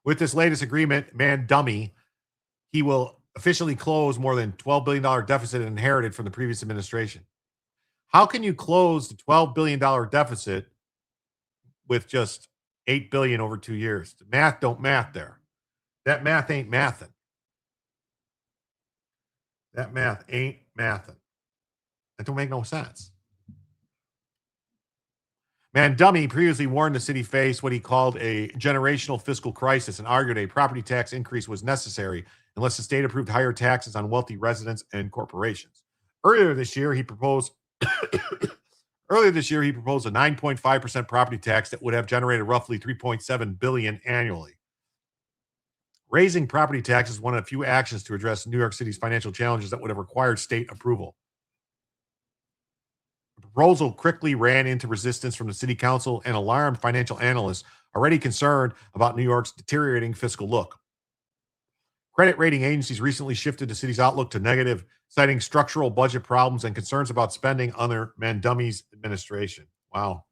With this latest agreement, Mamdani, he will officially close more than $12 billion deficit inherited from the previous administration. How can you close the $12 billion deficit with just $8 billion over 2 years? The math don't math there. That math ain't mathin'. That math ain't mathin'. That don't make no sense. Mamdani previously warned the city faced what he called a generational fiscal crisis and argued a property tax increase was necessary unless the state approved higher taxes on wealthy residents and corporations. Earlier this year, he proposed a 9.5% property tax that would have generated roughly $3.7 billion annually. Raising property taxes is one of the few actions to address New York City's financial challenges that would have required state approval. The proposal quickly ran into resistance from the city council and alarmed financial analysts already concerned about New York's deteriorating fiscal look. Credit rating agencies recently shifted the city's outlook to negative, citing structural budget problems and concerns about spending under Mamdani's administration. Wow.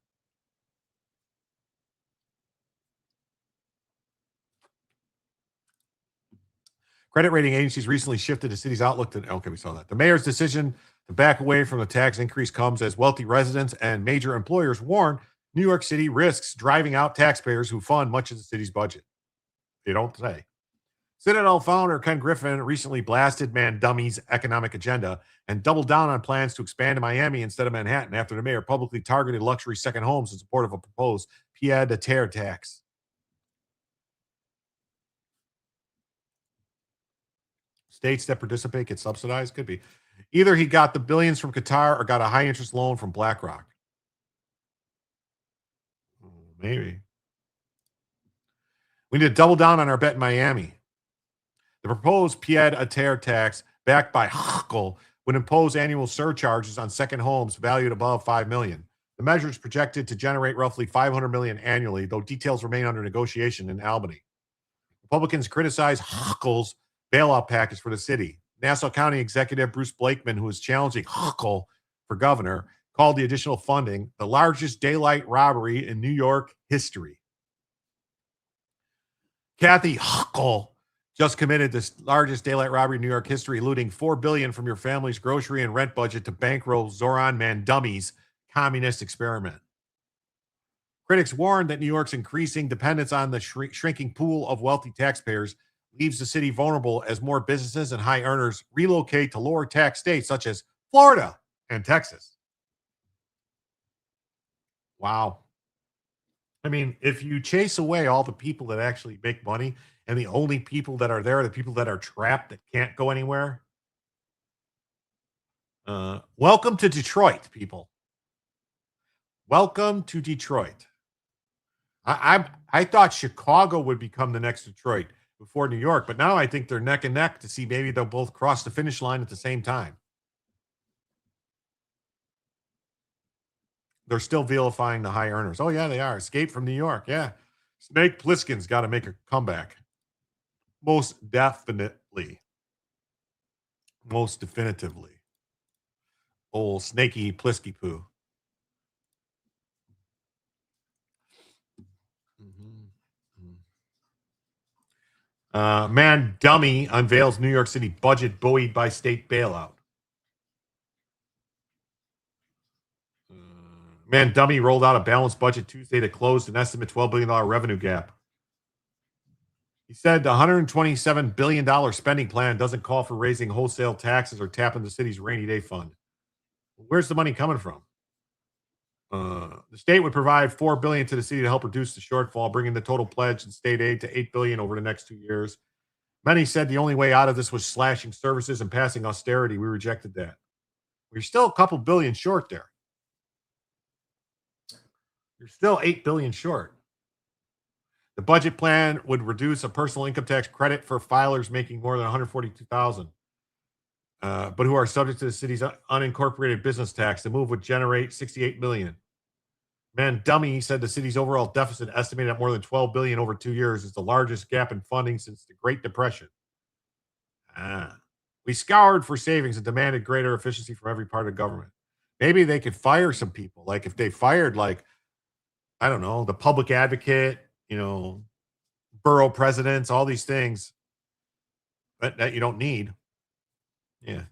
Credit rating agencies recently shifted the city's outlook to, okay, we saw that. The mayor's decision to back away from the tax increase comes as wealthy residents and major employers warn New York City risks driving out taxpayers who fund much of the city's budget. They don't say. Citadel founder Ken Griffin recently blasted Mamdani's economic agenda and doubled down on plans to expand to Miami instead of Manhattan after the mayor publicly targeted luxury second homes in support of a proposed pied-à-terre tax. States that participate get subsidized? Could be. Either he got the billions from Qatar or got a high-interest loan from BlackRock. Maybe. We need to double down on our bet in Miami. The proposed pied-à-terre tax, backed by Huckle, would impose annual surcharges on second homes valued above $5 million. The measure is projected to generate roughly $500 million annually, though details remain under negotiation in Albany. Republicans criticize Huckle's bailout package for the city. Nassau County Executive Bruce Blakeman, who is challenging Huckle for governor, called the additional funding the largest daylight robbery in New York history. Kathy Huckle just committed the largest daylight robbery in New York history, looting $4 billion from your family's grocery and rent budget to bankroll Zoran Mamdani's communist experiment. Critics warned that New York's increasing dependence on the shrinking pool of wealthy taxpayers leaves the city vulnerable as more businesses and high earners relocate to lower tax states such as Florida and Texas. Wow. I mean, if you chase away all the people that actually make money and the only people that are there are the people that are trapped that can't go anywhere. Welcome to Detroit, people. Welcome to Detroit. I thought Chicago would become the next Detroit before New York, but now I think they're neck and neck to see maybe they'll both cross the finish line at the same time. They're still vilifying the high earners. Oh, yeah, they are. Escape from New York. Yeah. Snake Plissken's got to make a comeback. Most definitely. Most definitively. Old snaky Plisky poo. Mamdani unveils New York City budget buoyed by state bailout. Mamdani rolled out a balanced budget Tuesday that closed an estimated $12 billion revenue gap. He said the $127 billion spending plan doesn't call for raising wholesale taxes or tapping the city's rainy day fund. Where's the money coming from? The state would provide $4 billion to the city to help reduce the shortfall, bringing the total pledge in state aid to $8 billion over the next 2 years. Many said the only way out of this was slashing services and passing austerity. We rejected that. We're still a couple billion short there. You're still $8 billion short. The budget plan would reduce a personal income tax credit for filers making more than $142,000, but who are subject to the city's unincorporated business tax. The move would generate $68 million. Mamdani said the city's overall deficit, estimated at more than $12 billion over 2 years, is the largest gap in funding since the Great Depression. We scoured for savings and demanded greater efficiency from every part of government. Maybe they could fire some people. Like if they fired, like, I don't know, the public advocate, borough presidents, all these things that you don't need. Yeah.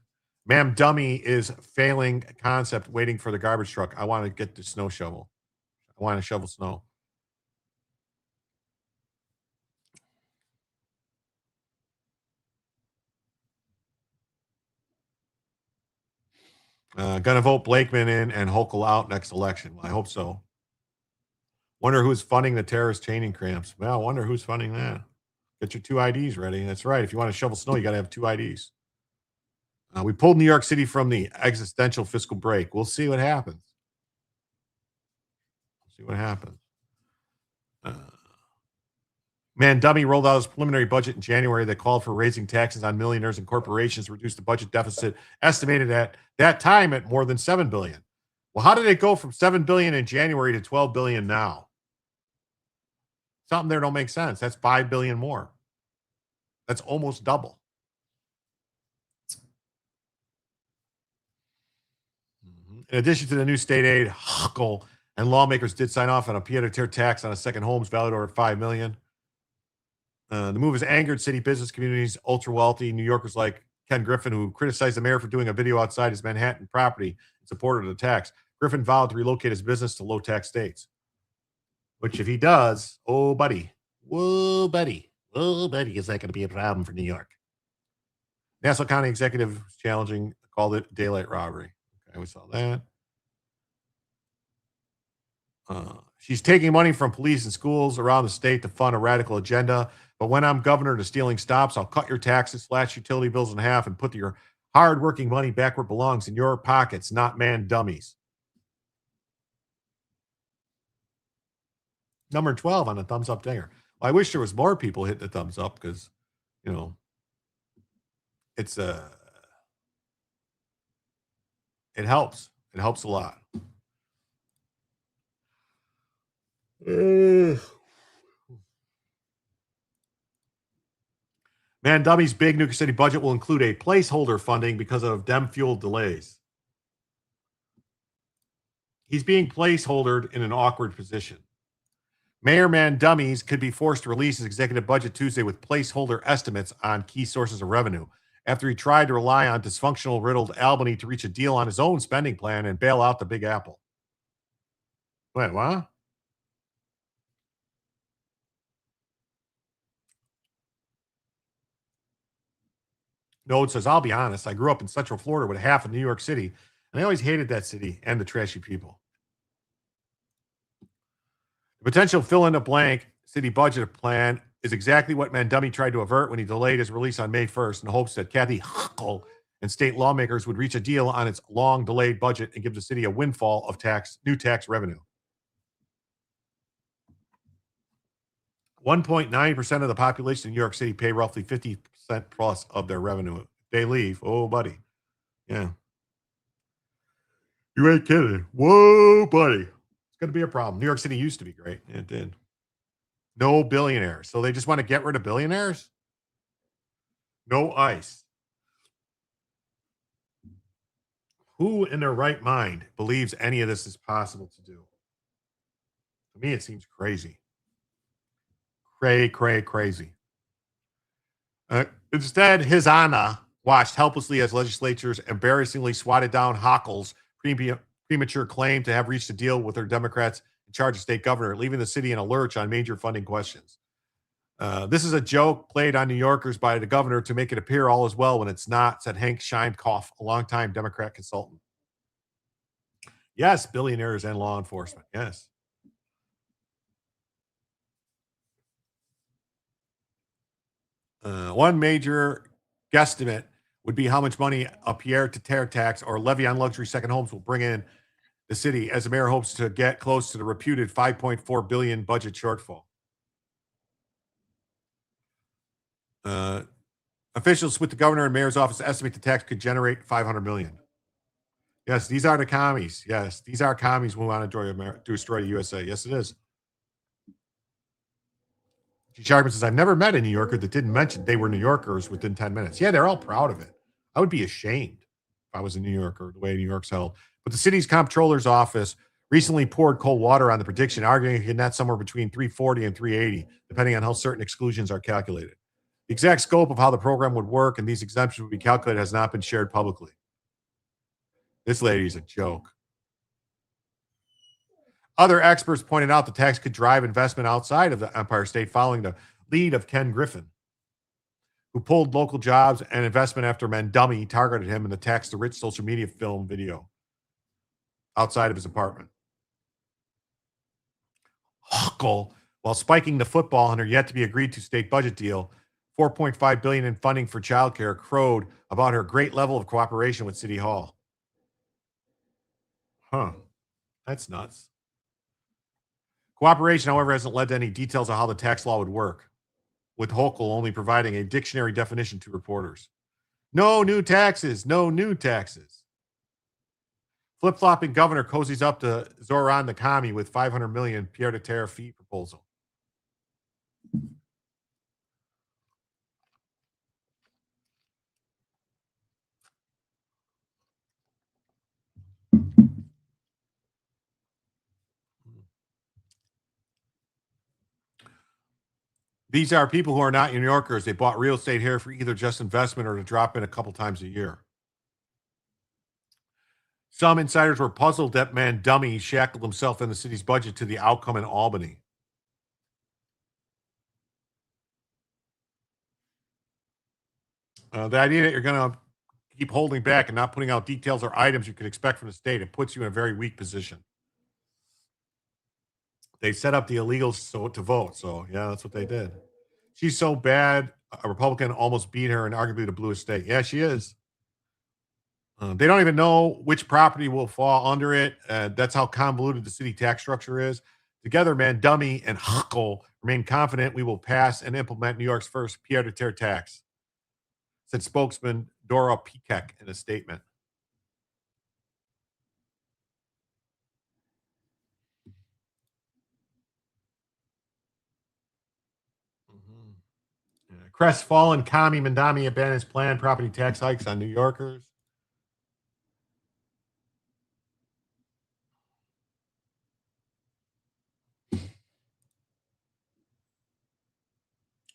Mamdani is failing concept, waiting for the garbage truck. I want to get the snow shovel. I want to shovel snow. Gonna vote Blakeman in and Hochul out next election. Well, I hope so. Wonder who's funding the terrorist chaining cramps. Well, I wonder who's funding that. Get your 2 IDs ready. That's right. If you want to shovel snow, you got to have 2 IDs. We pulled New York City from the existential fiscal break. We'll see what happens. Mamdani rolled out his preliminary budget in January that called for raising taxes on millionaires and corporations to reduce the budget deficit, estimated at that time at more than $7 billion. Well, how did it go from $7 billion in January to $12 billion now? Something there don't make sense. That's $5 billion more. That's almost double. In addition to the new state aid, Huckle and lawmakers did sign off on a pied-à-terre tax on a second homes valued over $5 million. The move has angered city business communities, ultra-wealthy New Yorkers like Ken Griffin, who criticized the mayor for doing a video outside his Manhattan property in support of the tax. Griffin vowed to relocate his business to low-tax states. Which, if he does, oh, buddy, is that going to be a problem for New York? Nassau County executive challenging, called it daylight robbery. Okay, we saw that. She's taking money from police and schools around the state to fund a radical agenda. But when I'm governor, the stealing stops. I'll cut your taxes, slash utility bills in half, and put your hard-working money back where it belongs, in your pockets, not man dummies. Number 12 on the thumbs up dinger. Well, I wish there was more people hitting the thumbs up because, it's it helps. It helps a lot. Mamdani's big New York City budget will include a placeholder funding because of Dem fuel delays. He's being placeholdered in an awkward position. Mayor Mamdani could be forced to release his executive budget Tuesday with placeholder estimates on key sources of revenue after he tried to rely on dysfunctional, riddled Albany to reach a deal on his own spending plan and bail out the Big Apple. Wait, what? Node says, I'll be honest, I grew up in Central Florida with half of New York City, and I always hated that city and the trashy people. The potential fill-in-the-blank city budget plan is exactly what Mamdani tried to avert when he delayed his release on May 1st in hopes that Kathy Huckle and state lawmakers would reach a deal on its long-delayed budget and give the city a windfall of new tax revenue. 1.9% of the population in New York City pay roughly 50% plus of their revenue. If they leave, oh, buddy. Yeah. You ain't kidding. Whoa, buddy. It's going to be a problem. New York City used to be great. It did. No billionaires. So they just want to get rid of billionaires? No ICE. Who in their right mind believes any of this is possible to do? To me, it seems crazy. Crazy. Instead, his Anna watched helplessly as legislatures embarrassingly swatted down Hochul's premature claim to have reached a deal with their Democrats in charge of state governor, leaving the city in a lurch on major funding questions. This is a joke played on New Yorkers by the governor to make it appear all is well when it's not, said Hank Scheinkoff, a longtime Democrat consultant. Yes, billionaires and law enforcement. Yes. One major guesstimate would be how much money a pied-à-terre tax or levy on luxury second homes will bring in the city, as the mayor hopes to get close to the reputed $5.4 billion budget shortfall. Officials with the governor and mayor's office estimate the tax could generate $500 million. Yes, these are the commies. Yes, these are commies who want to destroy the USA. Yes, it is. G. Sharpman says, I've never met a New Yorker that didn't mention they were New Yorkers within 10 minutes. Yeah, they're all proud of it. I would be ashamed if I was a New Yorker, the way New York's held. But the city's comptroller's office recently poured cold water on the prediction, arguing it could net somewhere between 340 and 380, depending on how certain exclusions are calculated. The exact scope of how the program would work and these exemptions would be calculated has not been shared publicly. This lady's a joke. Other experts pointed out the tax could drive investment outside of the Empire State, following the lead of Ken Griffin, who pulled local jobs and investment after Mamdani targeted him in the Tax the Rich social media film video outside of his apartment. Huckle, while spiking the football on her yet to be agreed to state budget deal, $4.5 billion in funding for childcare, crowed about her great level of cooperation with City Hall. That's nuts. Cooperation, however, hasn't led to any details of how the tax law would work, with Hochul only providing a dictionary definition to reporters. No new taxes, no new taxes. Flip-flopping governor cozies up to Zoran the Commie with $500 million pied-à-terre fee proposal. These are people who are not New Yorkers. They bought real estate here for either just investment or to drop in a couple times a year. Some insiders were puzzled that Mamdani shackled himself in the city's budget to the outcome in Albany. The idea that you're going to keep holding back and not putting out details or items you could expect from the state, it puts you in a very weak position. They set up the illegals to vote. So, yeah, that's what they did. She's so bad, a Republican almost beat her in arguably the bluest state. Yeah, she is. They don't even know which property will fall under it. That's how convoluted the city tax structure is. Together, Mamdani and Huckle remain confident we will pass and implement New York's first pied-à-terre tax, said spokesman Dora Peacock in a statement. Crestfallen Commie Mamdani abandons planned property tax hikes on New Yorkers.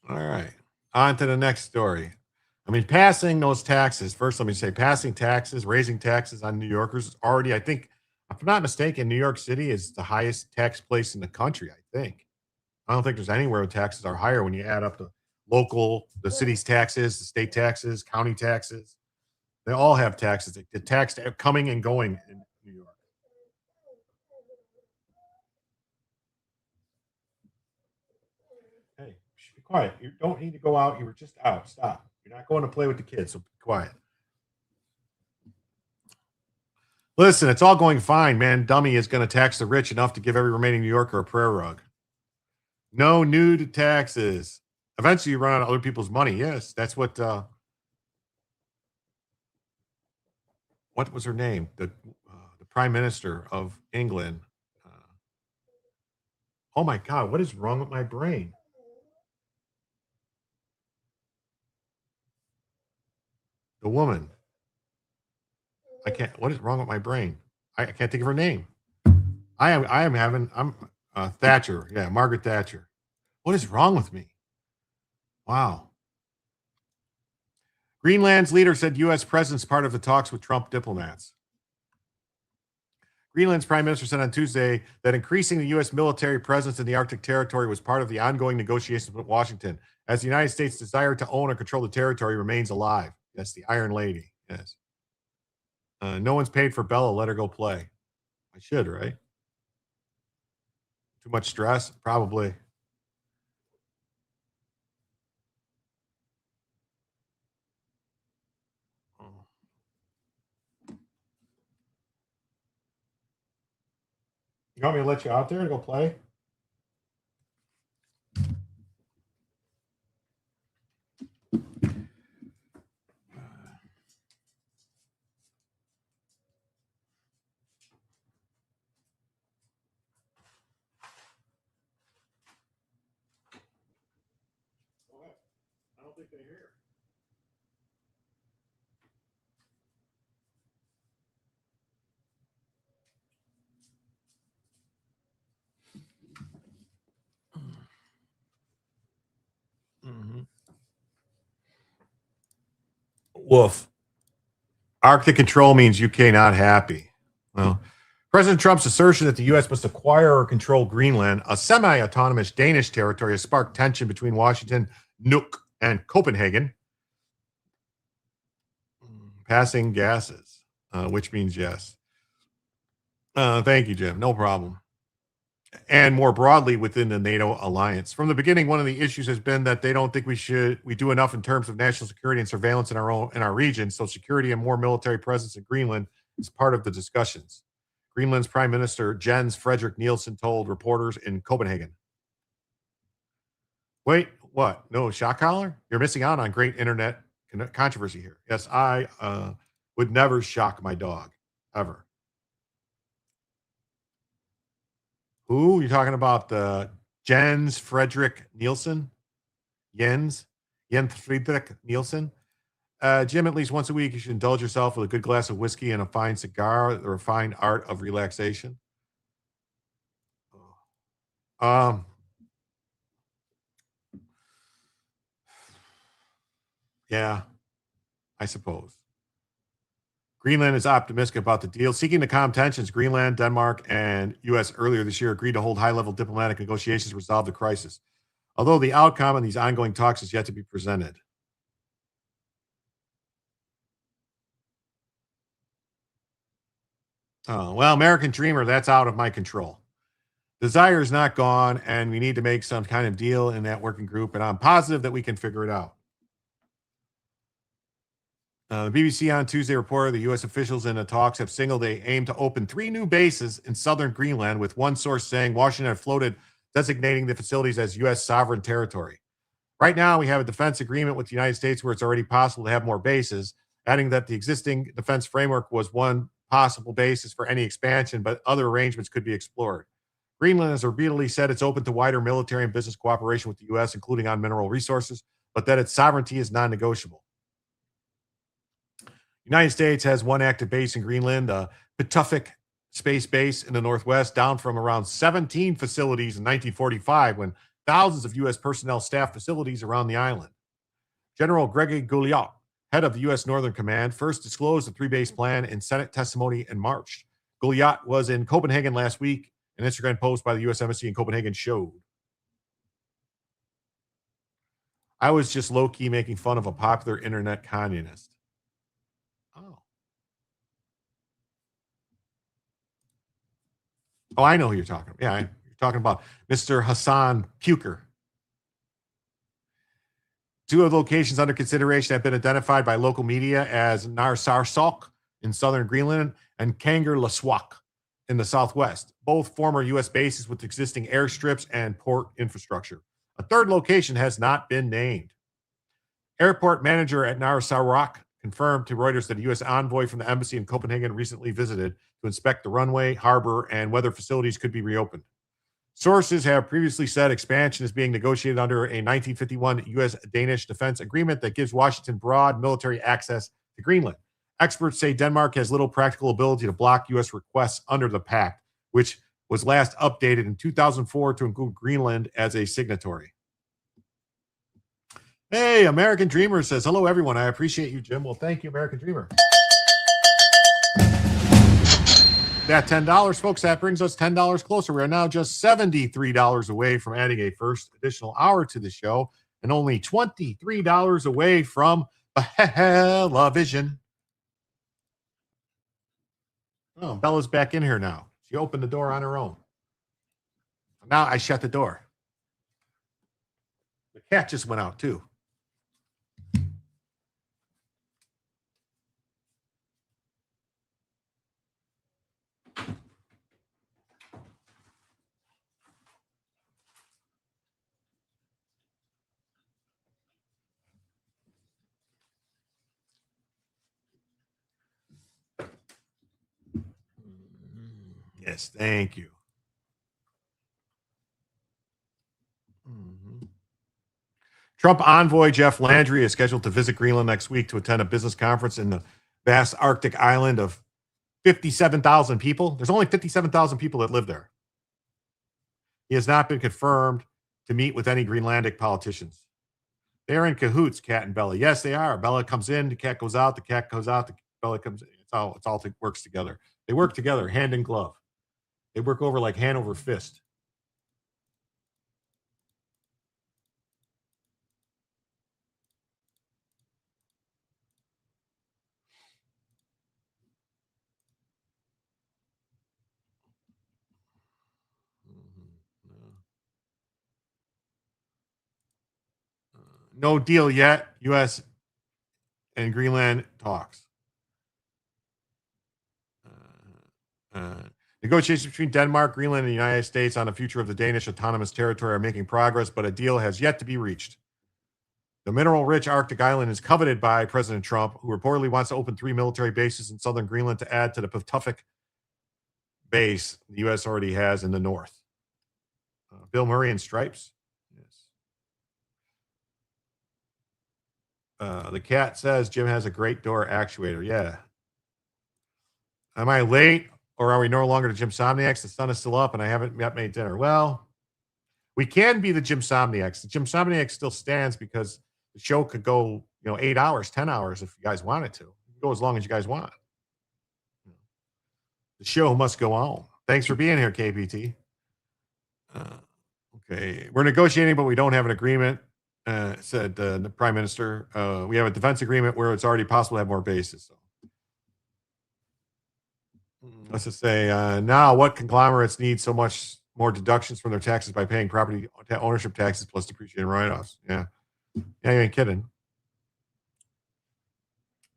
All right. On to the next story. I mean, passing those taxes, first, let me say, passing taxes, raising taxes on New Yorkers is already, I think, if I'm not mistaken, New York City is the highest tax place in the country, I think. I don't think there's anywhere where taxes are higher when you add up the local, the city's taxes, the state taxes, county taxes. They all have taxes. The tax coming and going in New York. Hey, be quiet. You don't need to go out. You were just out. Stop. You're not going to play with the kids, so be quiet. Listen, it's all going fine, man. Dummy is going to tax the rich enough to give every remaining New Yorker a prayer rug. No new taxes. Eventually, you run out of other people's money. Yes, that's what was her name? The Prime Minister of England. Oh my God, what is wrong with my brain? The woman. I can't. What is wrong with my brain? I can't think of her name. I'm Thatcher. Yeah, Margaret Thatcher. What is wrong with me? Wow. Greenland's leader said U.S. presence part of the talks with Trump diplomats. Greenland's prime minister said on Tuesday that increasing the U.S. military presence in the Arctic territory was part of the ongoing negotiations with Washington, as the United States' desire to own or control the territory remains alive. Yes, the Iron Lady. Yes. No one's paid for Bella. Let her go play. I should, right? Too much stress? Probably. You want me to let you out there to go play? I don't think they're here. Woof. Arctic control means UK not happy. Well, President Trump's assertion that the U.S. must acquire or control Greenland, a semi-autonomous Danish territory, has sparked tension between Washington, Nuuk, and Copenhagen. Passing gases, which means yes. Thank you, Jim. No problem. And more broadly within the NATO alliance. From the beginning, one of the issues has been that they don't think we do enough in terms of national security and surveillance in our region. So security and more military presence in Greenland is part of the discussions. Greenland's Prime Minister Jens Frederik Nielsen told reporters in Copenhagen. Wait, what? No shock collar? You're missing out on great internet controversy here. Yes, I would never shock my dog, ever. Who? You're talking about the Jens Frederik Nielsen? Jens Frederik Nielsen? Jim, at least once a week, you should indulge yourself with a good glass of whiskey and a fine cigar, the refined art of relaxation. Yeah, I suppose. Greenland is optimistic about the deal. Seeking to calm tensions, Greenland, Denmark, and U.S. earlier this year agreed to hold high-level diplomatic negotiations to resolve the crisis, although the outcome of these ongoing talks is yet to be presented. Oh, well, American Dreamer, that's out of my control. Desire is not gone, and we need to make some kind of deal in that working group, and I'm positive that we can figure it out. The BBC on Tuesday reported the U.S. officials in the talks have signaled they aim to open 3 new bases in southern Greenland, with one source saying Washington had floated designating the facilities as U.S. sovereign territory. Right now, we have a defense agreement with the United States where it's already possible to have more bases, adding that the existing defense framework was one possible basis for any expansion, but other arrangements could be explored. Greenland has repeatedly said it's open to wider military and business cooperation with the U.S., including on mineral resources, but that its sovereignty is non-negotiable. The United States has one active base in Greenland, Pituffik Space Base in the Northwest, down from around 17 facilities in 1945 when thousands of U.S. personnel staffed facilities around the island. General Gregory Gouliot, head of the U.S. Northern Command, first disclosed the 3-base plan in Senate testimony in March. Gouliot was in Copenhagen last week. An Instagram post by the U.S. Embassy in Copenhagen showed. I was just low-key making fun of a popular internet communist. Oh, I know who you're talking about. Yeah, you're talking about Mr. Hassan Puker. 2 of the locations under consideration have been identified by local media as Narsarsuaq in southern Greenland and Kangerlussuaq in the southwest, both former U.S. bases with existing airstrips and port infrastructure. A 3rd location has not been named. Airport manager at Narsarsuaq confirmed to Reuters that a U.S. envoy from the embassy in Copenhagen recently visited to inspect the runway, harbor, and whether facilities could be reopened. Sources have previously said expansion is being negotiated under a 1951 U.S.-Danish defense agreement that gives Washington broad military access to Greenland. Experts say Denmark has little practical ability to block U.S. requests under the pact, which was last updated in 2004 to include Greenland as a signatory. Hey, American Dreamer says, hello, everyone. I appreciate you, Jim. Well, thank you, American Dreamer. That $10, folks, that brings us $10 closer. We are now just $73 away from adding a first additional hour to the show and only $23 away from television. Oh, Bella's back in here now. She opened the door on her own. Now I shut the door. The cat just went out, too. Yes, thank you. Trump envoy Jeff Landry is scheduled to visit Greenland next week to attend a business conference in the vast Arctic island of 57,000 people. There's only 57,000 people that live there. He has not been confirmed to meet with any Greenlandic politicians. They're in cahoots, Cat and Bella. Yes, they are. Bella comes in, the cat goes out, the cat goes out, the Bella comes in. It's all works together. They work together, hand in glove. They work over like hand over fist. No deal yet. U.S. and Greenland talks. Negotiations between Denmark, Greenland, and the United States on the future of the Danish autonomous territory are making progress, but a deal has yet to be reached. The mineral-rich Arctic island is coveted by President Trump, who reportedly wants to open 3 military bases in southern Greenland to add to the Pawtucket base the U.S. already has in the north. Bill Murray in stripes. Yes. The cat says Jim has a great door actuator. Yeah. Am I late, or are we no longer the JimSomniacs? The sun is still up, and I haven't yet made dinner. Well, we can be the JimSomniacs. The JimSomniacs still stands because the show could go, 8 hours, 10 hours if you guys wanted to. You can go as long as you guys want. The show must go on. Thanks for being here, KPT. Okay. We're negotiating, but we don't have an agreement, said the Prime Minister. We have a defense agreement where it's already possible to have more bases. So. Let's just say, now what conglomerates need so much more deductions from their taxes by paying property ownership taxes plus depreciating write-offs? Yeah. Yeah, you ain't kidding.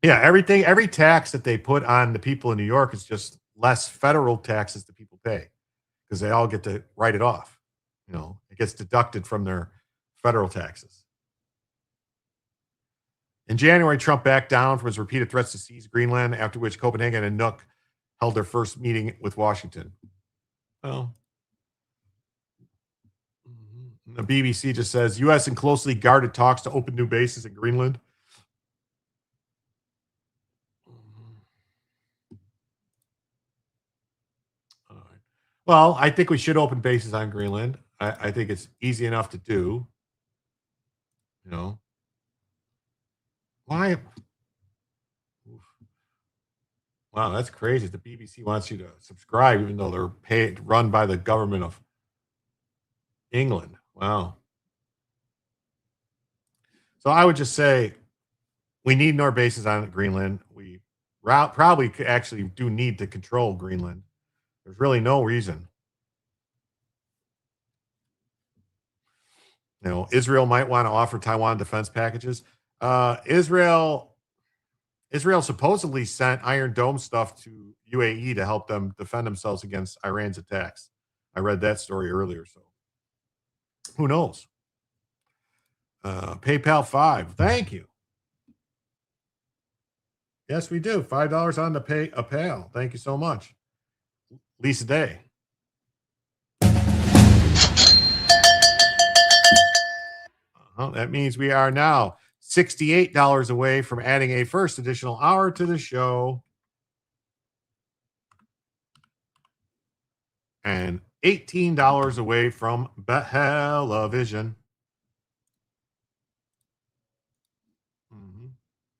Yeah, every tax that they put on the people in New York is just less federal taxes that people pay because they all get to write it off. It gets deducted from their federal taxes. In January, Trump backed down from his repeated threats to seize Greenland, after which Copenhagen and Nuuk held their first meeting with Washington. Well, the BBC just says U.S. in closely guarded talks to open new bases in Greenland. All right. Well, I think we should open bases on Greenland. I think it's easy enough to do. Why? Wow, that's crazy. The BBC wants you to subscribe, even though they're run by the government of England. Wow. So I would just say we need more bases on Greenland. We probably actually do need to control Greenland. There's really no reason. Israel might want to offer Taiwan defense packages. Israel supposedly sent Iron Dome stuff to UAE to help them defend themselves against Iran's attacks. I read that story earlier, so who knows? PayPal 5. Thank you. Yes, we do. $5 on the PayPal. Thank you so much. Lisa Day. That means we are now $68 away from adding a first additional hour to the show. And $18 away from television.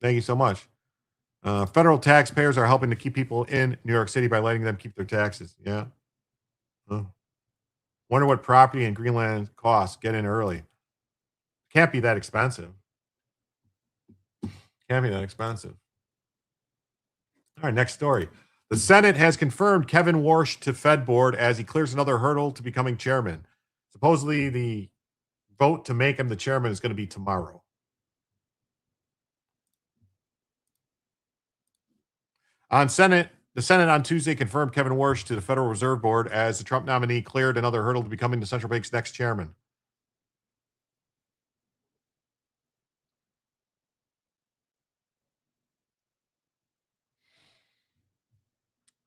Thank you so much. Federal taxpayers are helping to keep people in New York City by letting them keep their taxes. Yeah. Wonder what property in Greenland costs. Get in early. Can't be that expensive. Can't be that expensive. All right, next story. The Senate has confirmed Kevin Warsh to Fed board as he clears another hurdle to becoming chairman. Supposedly, the vote to make him the chairman is going to be tomorrow. The Senate on Tuesday confirmed Kevin Warsh to the Federal Reserve Board as the Trump nominee cleared another hurdle to becoming the central bank's next chairman.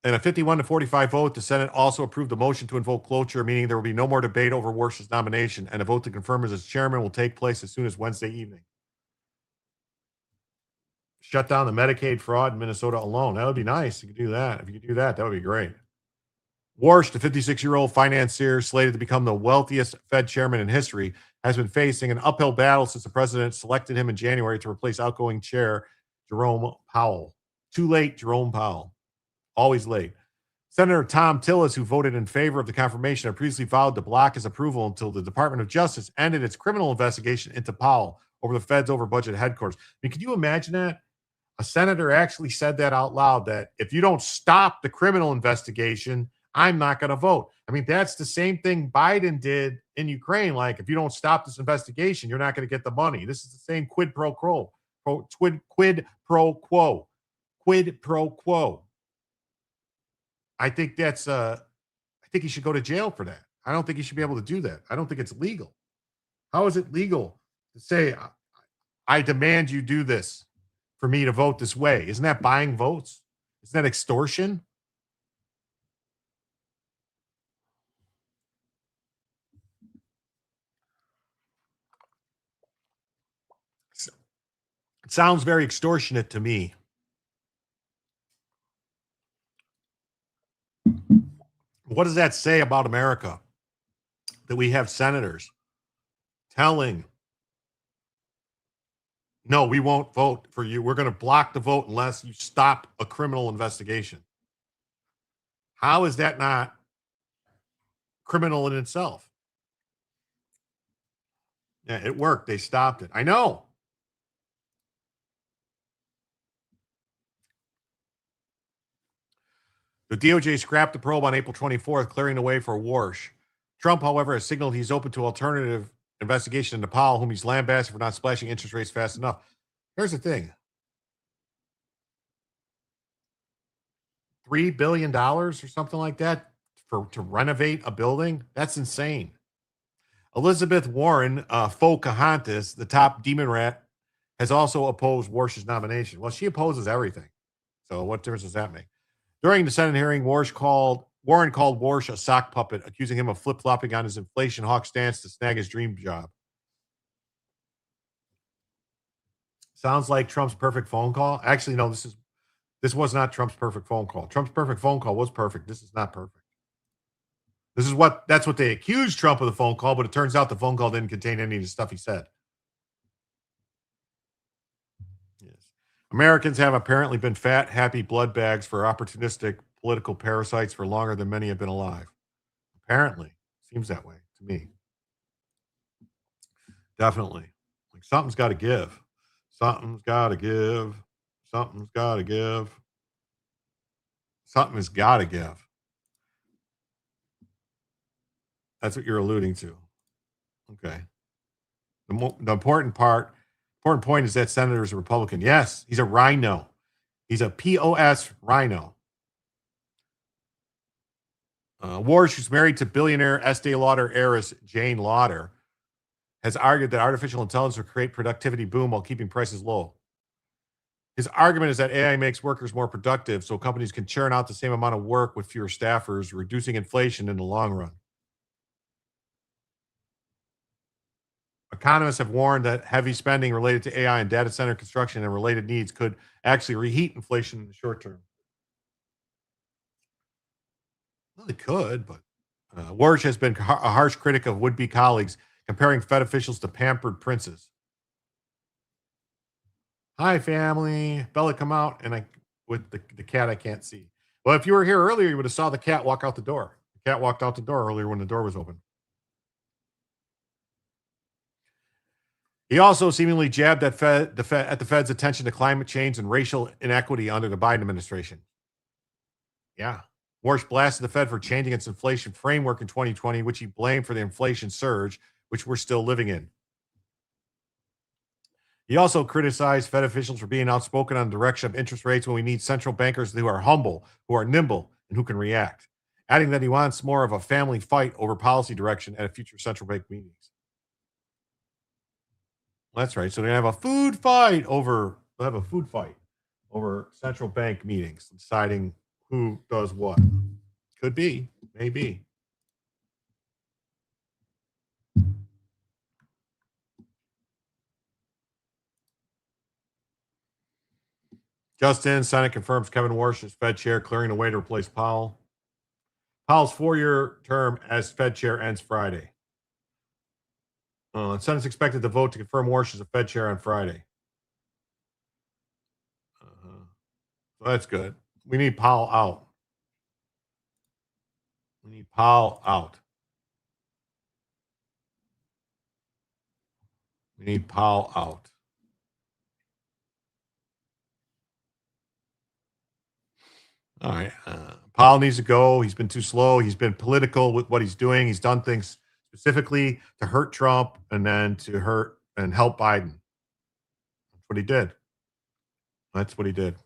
In a 51-45 vote, the Senate also approved the motion to invoke cloture, meaning there will be no more debate over Warsh's nomination, and a vote to confirm as chairman will take place as soon as Wednesday evening. Shut down the Medicaid fraud in Minnesota alone. That would be nice. You could do that. If you could do that, that would be great. Warsh, the 56-year-old financier slated to become the wealthiest Fed chairman in history, has been facing an uphill battle since the president selected him in January to replace outgoing chair Jerome Powell. Too late, Jerome Powell. Always late. Senator Tom Tillis, who voted in favor of the confirmation, had previously vowed to block his approval until the Department of Justice ended its criminal investigation into Powell over the Fed's over-budget headquarters. I mean, can you imagine that? A senator actually said that out loud, that if you don't stop the criminal investigation, I'm not going to vote. I mean, that's the same thing Biden did in Ukraine. Like, if you don't stop this investigation, you're not going to get the money. This is the same quid pro quo. Quid pro quo. Quid pro quo. I think that's I think he should go to jail for that. I don't think he should be able to do that. I don't think it's legal. How is it legal to say, I demand you do this for me to vote this way? Isn't that buying votes? Isn't that extortion? It sounds very extortionate to me. What does that say about America? That we have senators telling, no, we won't vote for you. We're going to block the vote unless you stop a criminal investigation. How is that not criminal in itself? Yeah, it worked. They stopped it. I know. The DOJ scrapped the probe on April 24th, clearing the way for Warsh. Trump, however, has signaled he's open to alternative investigation into Powell, whom he's lambasted for not splashing interest rates fast enough. Here's the thing. $3 billion or something like that to renovate a building? That's insane. Elizabeth Warren, Pocahontas, the top demon rat, has also opposed Warsh's nomination. Well, she opposes everything. So what difference does that make? During the Senate hearing, Warren called Warsh a sock puppet, accusing him of flip-flopping on his inflation hawk stance to snag his dream job. Sounds like Trump's perfect phone call. Actually, no, this was not Trump's perfect phone call. Trump's perfect phone call was perfect. This is not perfect. That's what they accused Trump of the phone call, but it turns out the phone call didn't contain any of the stuff he said. Yes. Americans have apparently been fat, happy blood bags for opportunistic political parasites for longer than many have been alive. Apparently. Seems that way to me. Definitely. Like, something's got to give. Something's got to give. Something's got to give. Something has got to give. That's what you're alluding to. Okay. The important point is that senator is a Republican. Yes, he's a rhino. He's a POS rhino. Warsh, who's married to billionaire Estee Lauder heiress Jane Lauder, has argued that artificial intelligence will create productivity boom while keeping prices low. His argument is that AI makes workers more productive, so companies can churn out the same amount of work with fewer staffers, reducing inflation in the long run. Economists have warned that heavy spending related to AI and data center construction and related needs could actually reheat inflation in the short term. Well, they could, but Warsh has been a harsh critic of would-be colleagues, comparing Fed officials to pampered princes. Hi, family. Bella, come out. And with the cat I can't see. Well, if you were here earlier, you would have saw the cat walk out the door. The cat walked out the door earlier when the door was open. He also seemingly jabbed at the Fed's attention to climate change and racial inequity under the Biden administration. Yeah. Warsh blasted the Fed for changing its inflation framework in 2020, which he blamed for the inflation surge, which we're still living in. He also criticized Fed officials for being outspoken on the direction of interest rates when we need central bankers who are humble, who are nimble, and who can react, adding that he wants more of a family fight over policy direction at future central bank meetings. That's right. So they have a food fight over central bank meetings, deciding who does what. Could be, maybe. Just in, Senate confirms Kevin Warsh as Fed chair, clearing the way to replace Powell. Powell's 4-year term as Fed chair ends Friday. The Senate's expected to vote to confirm Warsh as a Fed chair on Friday. So that's good. We need Powell out. We need Powell out. We need Powell out. All right. Powell needs to go. He's been too slow. He's been political with what he's doing. He's done things specifically to hurt Trump and then to hurt and help Biden. That's what he did. That's what he did.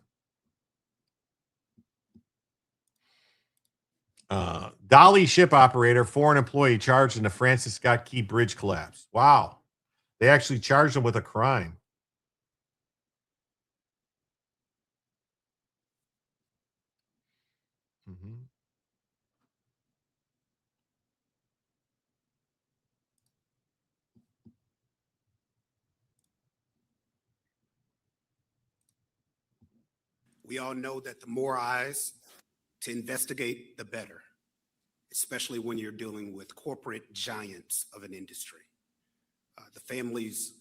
Dolly ship operator, foreign employee charged in the Francis Scott Key Bridge collapse. Wow. They actually charged him with a crime. We all know that the more eyes to investigate, the better, especially when you're dealing with corporate giants of an industry. The families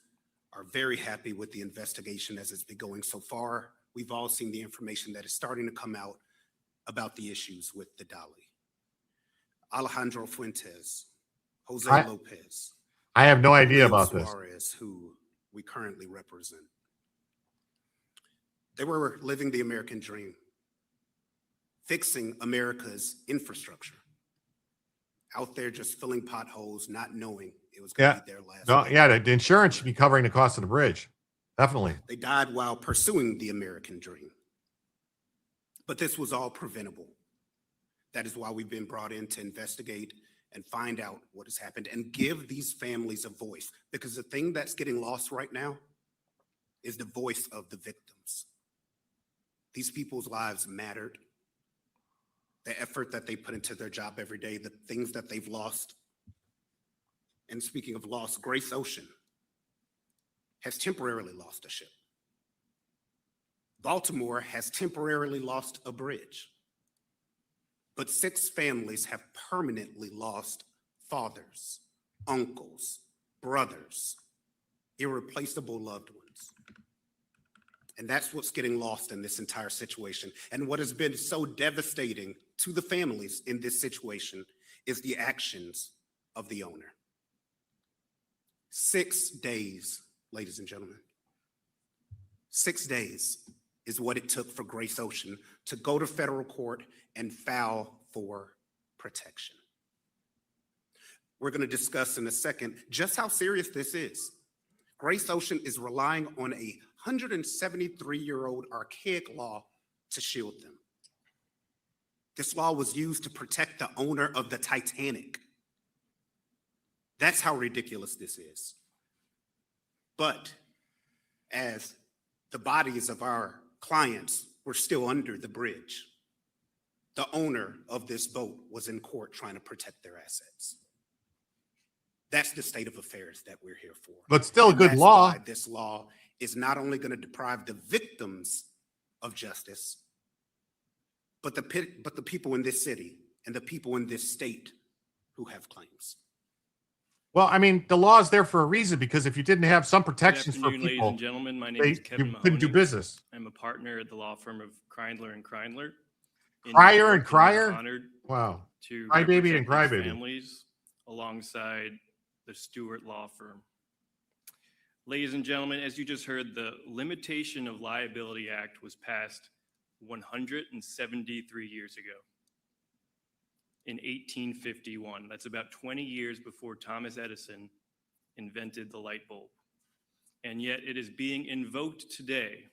are very happy with the investigation as it's been going so far. We've all seen the information that is starting to come out about the issues with the Dolly. Alejandro Fuentes, Jose Lopez. I have no idea about this. Suarez, who we currently represent. They were living the American dream, fixing America's infrastructure. Out there just filling potholes, not knowing it was going to be their last. No, yeah, the insurance should be covering the cost of the bridge. Definitely. They died while pursuing the American dream. But this was all preventable. That is why we've been brought in to investigate and find out what has happened and give these families a voice. Because the thing that's getting lost right now is the voice of the victims. These people's lives mattered. The effort that they put into their job every day, the things that they've lost. And speaking of loss, Grace Ocean has temporarily lost a ship. Baltimore has temporarily lost a bridge. But 6 families have permanently lost fathers, uncles, brothers, irreplaceable loved ones. And that's what's getting lost in this entire situation. And what has been so devastating to the families in this situation is the actions of the owner. 6 days, ladies and gentlemen. 6 days is what it took for Grace Ocean to go to federal court and file for protection. We're going to discuss in a second just how serious this is. Grace Ocean is relying on a 173-year-old archaic law to shield them. This law was used to protect the owner of the Titanic. That's how ridiculous this is. But as the bodies of our clients were still under the bridge, the owner of this boat was in court trying to protect their assets. That's the state of affairs that we're here for. But still a good law. This law is not only going to deprive the victims of justice, but the people in this city and the people in this state who have claims. Well, I mean, the law is there for a reason, because if you didn't have some protections for people, ladies and gentlemen, my name is Kevin you couldn't do business. I'm a partner at the law firm of Kreindler and Kreindler. Crier and Crier? Honored Wow. to Crybaby and represent these Crybaby. families alongside the Stewart Law Firm. Ladies and gentlemen, as you just heard, the Limitation of Liability Act was passed 173 years ago in 1851. That's about 20 years before Thomas Edison invented the light bulb. And yet it is being invoked today,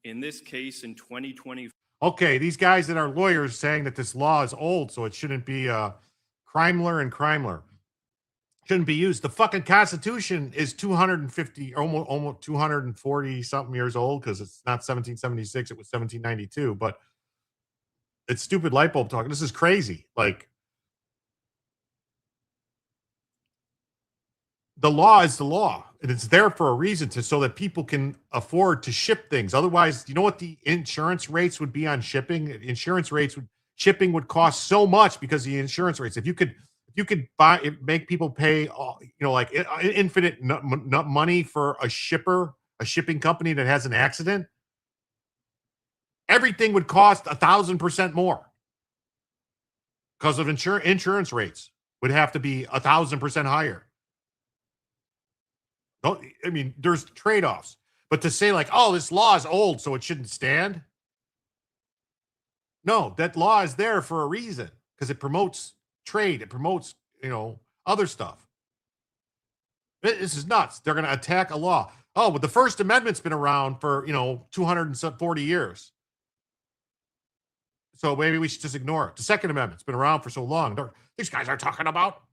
in this case in 2020. Okay, these guys that are lawyers saying that this law is old, so it shouldn't be Kreindler and Kreindler. Shouldn't be used. The fucking Constitution is 250, almost 240 something years old, because it's not 1776, it was 1792. But it's stupid light bulb talk. This is crazy. Like, the law is the law, and it's there for a reason, so that people can afford to ship things. Otherwise, you know what the insurance rates would be on shipping? Insurance rates would shipping would cost so much because of the insurance rates. If you could make people pay, like infinite money for a shipping company that has an accident, everything would cost 1,000% more because of insurance rates would have to be 1,000% higher. There's trade-offs, but to say like, oh, this law is old, so it shouldn't stand. No, that law is there for a reason because it promotes trade. It promotes, other stuff. This is nuts. They're going to attack a law. Oh, but the First Amendment's been around for, 240 years. So maybe we should just ignore it. The Second Amendment's been around for so long. These guys are talking about,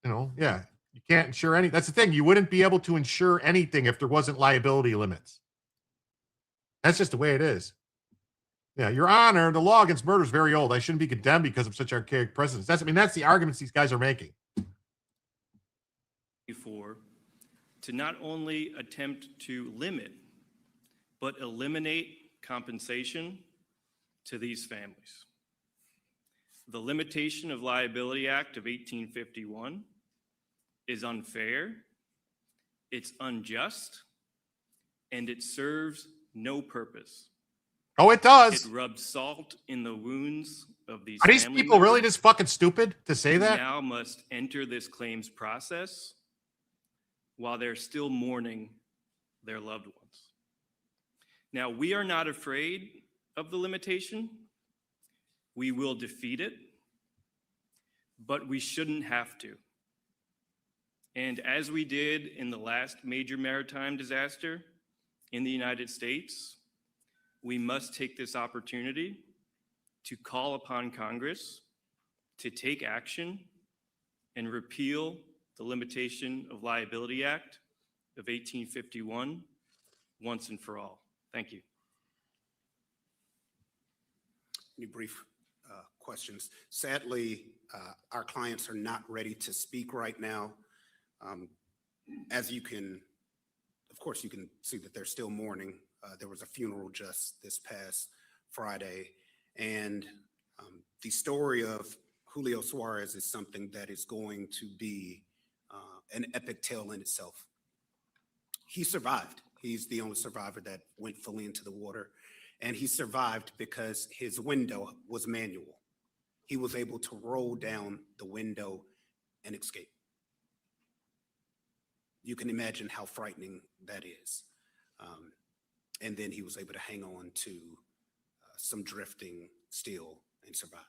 yeah, you can't insure any. That's the thing. You wouldn't be able to insure anything if there wasn't liability limits. That's just the way it is. Yeah, Your Honor, the law against murder is very old. I shouldn't be condemned because of such archaic precedents. That's the arguments these guys are making. To not only attempt to limit, but eliminate compensation to these families. The Limitation of Liability Act of 1851 is unfair, it's unjust, and it serves no purpose. Oh, it does. It rubs salt in the wounds of these. Are these people really just fucking stupid to say that? Now must enter this claims process while they're still mourning their loved ones. Now, we are not afraid of the limitation. We will defeat it, but we shouldn't have to. And as we did in the last major maritime disaster in the United States, we must take this opportunity to call upon Congress to take action and repeal the Limitation of Liability Act of 1851 once and for all. Thank you. Any brief questions? Sadly, our clients are not ready to speak right now. As you can, of course, you can see that they're still mourning. There was a funeral just this past Friday, and the story of Julio Suarez is something that is going to be an epic tale in itself. He survived. He's the only survivor that went fully into the water, and he survived because his window was manual. He was able to roll down the window and escape. You can imagine how frightening that is. And then he was able to hang on to some drifting steel and survive.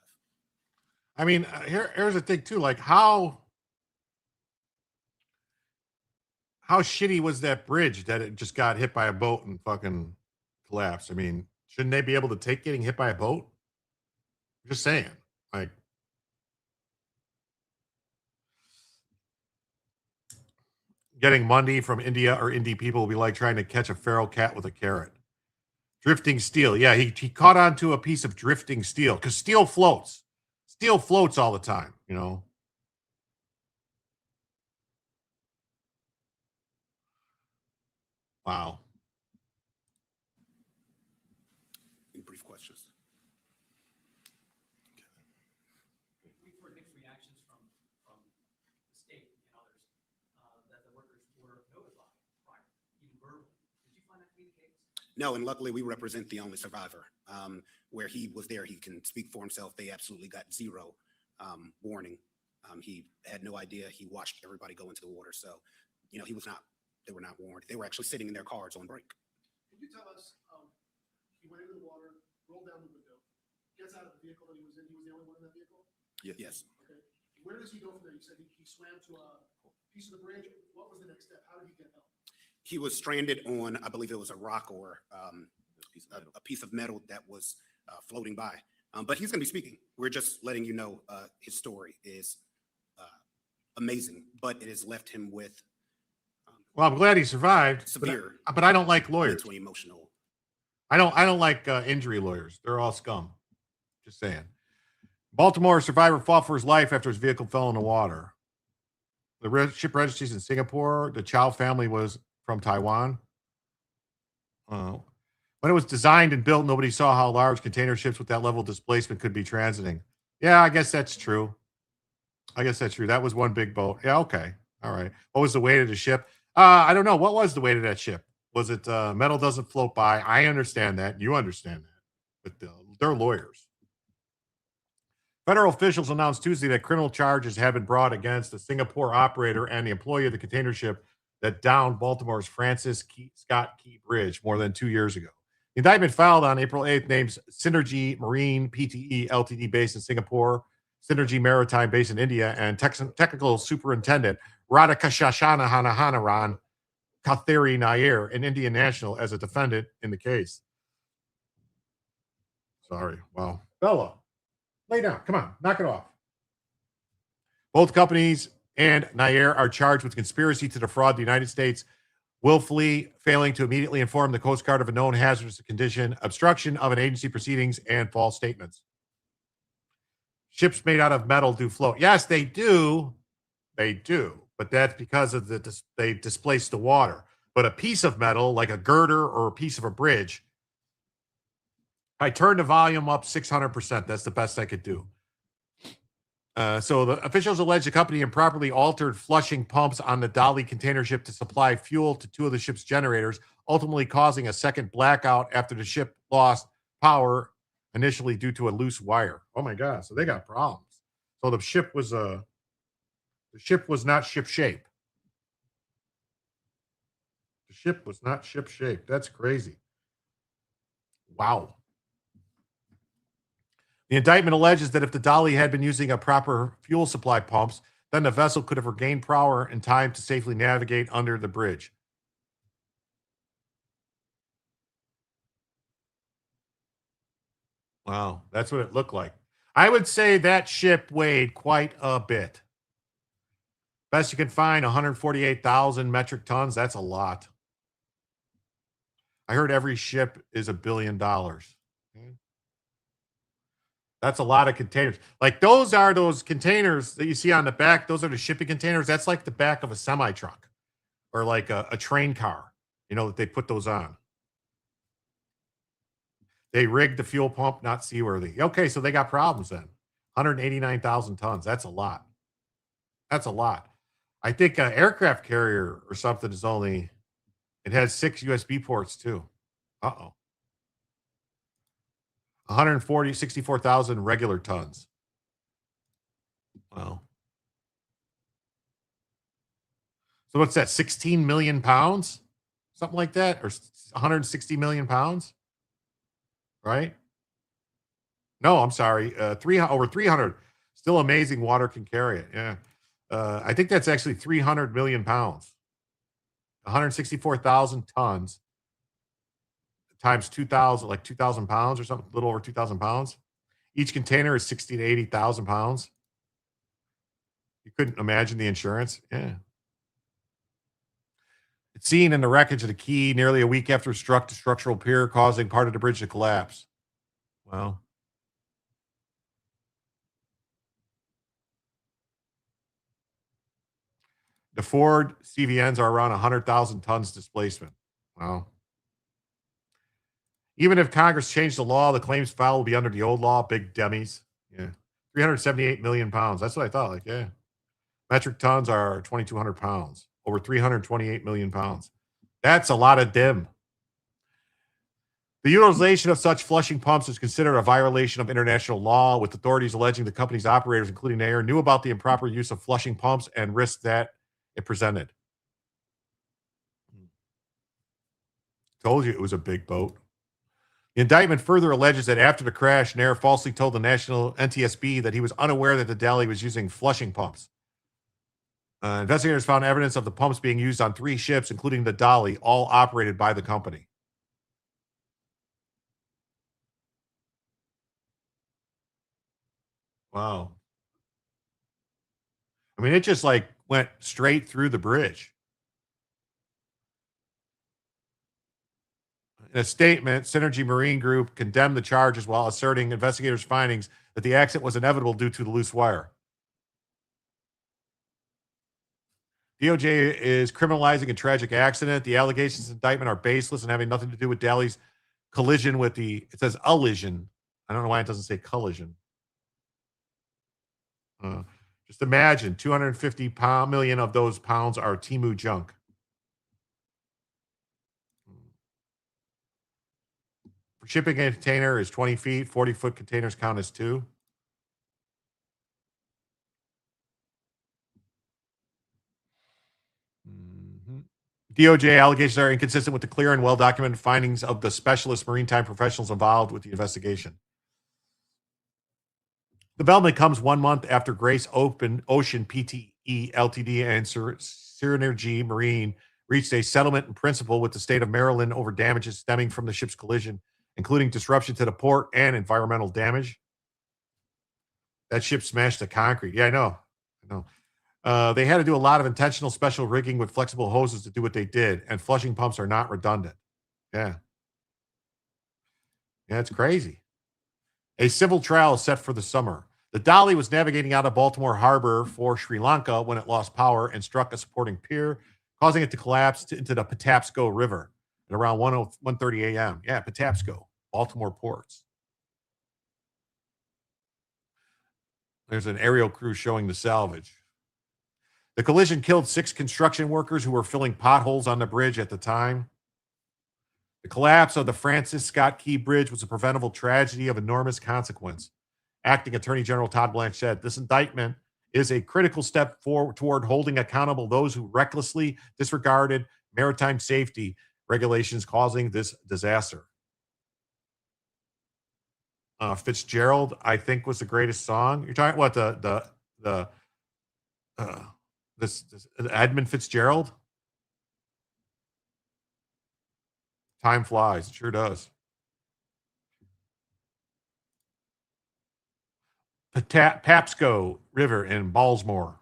Here's the thing too, like how shitty was that bridge that it just got hit by a boat and fucking collapsed? Shouldn't they be able to take getting hit by a boat? I'm just saying, like, getting money from India or indie people will be like trying to catch a feral cat with a carrot. Drifting steel. Yeah, he caught onto a piece of drifting steel because steel floats. Steel floats all the time, Wow. Any brief questions? We've heard mixed reactions from the state and others that the workers were notified prior, even verbally. Did you find that to be the case? No, and luckily we represent the only survivor. Where he was there, he can speak for himself. They absolutely got zero warning. He had no idea. He watched everybody go into the water. So, they were not warned. They were actually sitting in their cars on break. Can you tell us, he went into the water, rolled down the window, gets out of the vehicle that he was in. He was the only one in that vehicle? Yes. Okay. Where does he go from there? You said he swam to a piece of the bridge. What was the next step? How did he get help? He was stranded on, I believe it was a rock or a piece of metal that was floating by. But he's going to be speaking. We're just letting you know his story is amazing, but it has left him with well, I'm glad he survived. Severe, but I don't like lawyers. Emotional. I don't like injury lawyers. They're all scum. Just saying. Baltimore survivor fought for his life after his vehicle fell in the water. The ship registries in Singapore. The Chow family was from Taiwan. When it was designed and built, nobody saw how large container ships with that level of displacement could be transiting. Yeah, I guess that's true. That was one big boat. Yeah, okay. All right. What was the weight of the ship? I don't know. What was the weight of that ship? Was it metal doesn't float by? I understand that. You understand that. But they're lawyers. Federal officials announced Tuesday that criminal charges have been brought against the Singapore operator and the employee of the container ship that downed Baltimore's Scott Key Bridge more than 2 years ago. The indictment filed on April 8th names Synergy Marine Pte. Ltd. Based in Singapore, Synergy Maritime based in India, and technical superintendent Radhakashashana Hanahanaran Katheri Nair, an Indian national, as a defendant in the case. Sorry. Wow. Bella, lay down. Come on. Knock it off. Both companies and Nair are charged with conspiracy to defraud the United States, willfully failing to immediately inform the Coast Guard of a known hazardous condition, obstruction of an agency proceedings, and false statements. Ships made out of metal do float. Yes, they do. They do. But that's because of they displace the water. But a piece of metal, like a girder or a piece of a bridge, I turned the volume up 600%. That's the best I could do. So the officials allege the company improperly altered flushing pumps on the Dali container ship to supply fuel to two of the ship's generators, ultimately causing a second blackout after the ship lost power, initially due to a loose wire. Oh my God! So they got problems. So the ship was not ship shape. The ship was not ship shape. That's crazy. Wow. The indictment alleges that if the Dali had been using a proper fuel supply pumps, then the vessel could have regained power in time to safely navigate under the bridge. Wow, that's what it looked like. I would say that ship weighed quite a bit. Best you can find, 148,000 metric tons. That's a lot. I heard every ship is $1 billion. Okay. That's a lot of containers. Like those are those containers that you see on the back. Those are the shipping containers. That's like the back of a semi truck or like a train car, that they put those on. They rigged the fuel pump, not seaworthy. Okay, so they got problems then. 189,000 tons. That's a lot. That's a lot. I think an aircraft carrier or something it has 6 USB ports too. Uh-oh. 64,000 regular tons. Wow. So what's that, 16 million pounds? Something like that? Or 160 million pounds? Right? No, I'm sorry. Over 300. Still amazing water can carry it. Yeah. I think that's actually 300 million pounds. 164,000 tons times 2,000, like 2,000 pounds or something, a little over 2,000 pounds. Each container is 60 to 80,000 pounds. You couldn't imagine the insurance. Yeah. It's seen in the wreckage of the Key nearly a week after it struck the structural pier, causing part of the bridge to collapse. Wow. The Ford CVNs are around 100,000 tons displacement. Wow. Even if Congress changed the law, the claims filed will be under the old law. Big dummies. Yeah. 378 million pounds. That's what I thought. Like, yeah. Metric tons are 2,200 pounds. Over 328 million pounds. That's a lot of dim. The utilization of such flushing pumps is considered a violation of international law, with authorities alleging the company's operators, including Nair, knew about the improper use of flushing pumps and risks that it presented. Told you it was a big boat. The indictment further alleges that after the crash, Nair falsely told the national NTSB that he was unaware that the Dali was using flushing pumps. Investigators found evidence of the pumps being used on 3 ships, including the Dali, all operated by the company. Wow. I mean, it just went straight through the bridge. In a statement, Synergy Marine Group condemned the charges while asserting investigators' findings that the accident was inevitable due to the loose wire. DOJ is criminalizing a tragic accident. The allegations in the indictment are baseless and having nothing to do with Dali's collision with it says allision. I don't know why it doesn't say collision. Just imagine 250 million of those pounds are Temu junk. For shipping a container is 20 feet. 40-foot containers count as 2. DOJ allegations are inconsistent with the clear and well-documented findings of the specialist maritime professionals involved with the investigation. The development comes 1 month after Grace Ocean PTE Ltd and Synergy Marine reached a settlement in principle with the state of Maryland over damages stemming from the ship's collision, including disruption to the port and environmental damage. That ship smashed the concrete. Yeah, I know. They had to do a lot of intentional special rigging with flexible hoses to do what they did, and flushing pumps are not redundant. Yeah, it's crazy. A civil trial is set for the summer. The Dolly was navigating out of Baltimore Harbor for Sri Lanka when it lost power and struck a supporting pier, causing it to collapse into the Patapsco River at around 1:30 a.m. Yeah, Patapsco, Baltimore ports. There's an aerial crew showing the salvage. The collision killed 6 construction workers who were filling potholes on the bridge at the time. The collapse of the Francis Scott Key Bridge was a preventable tragedy of enormous consequence. Acting Attorney General Todd Blanche said, "This indictment is a critical step forward toward holding accountable those who recklessly disregarded maritime safety regulations causing this disaster." Fitzgerald, I think, was the greatest song. You're talking what this Edmund Fitzgerald? Time flies. It sure does. Patapsco River in Baltimore.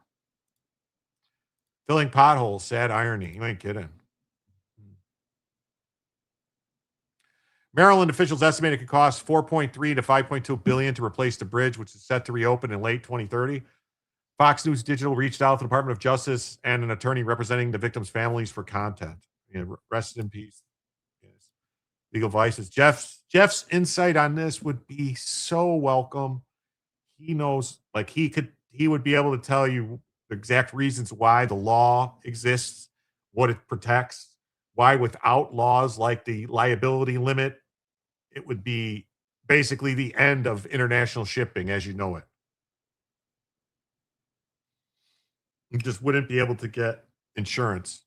Filling potholes, sad irony. You ain't kidding. Maryland officials estimate it could cost $4.3 to $5.2 billion to replace the bridge, which is set to reopen in late 2030. Fox News Digital reached out to the Department of Justice and an attorney representing the victims' families for content. Rest in peace. Yes. Legal Vices. Jeff's insight on this would be so welcome. He knows, like he would be able to tell you the exact reasons why the law exists, what it protects, why without laws like the liability limit, it would be basically the end of international shipping as you know it. You just wouldn't be able to get insurance.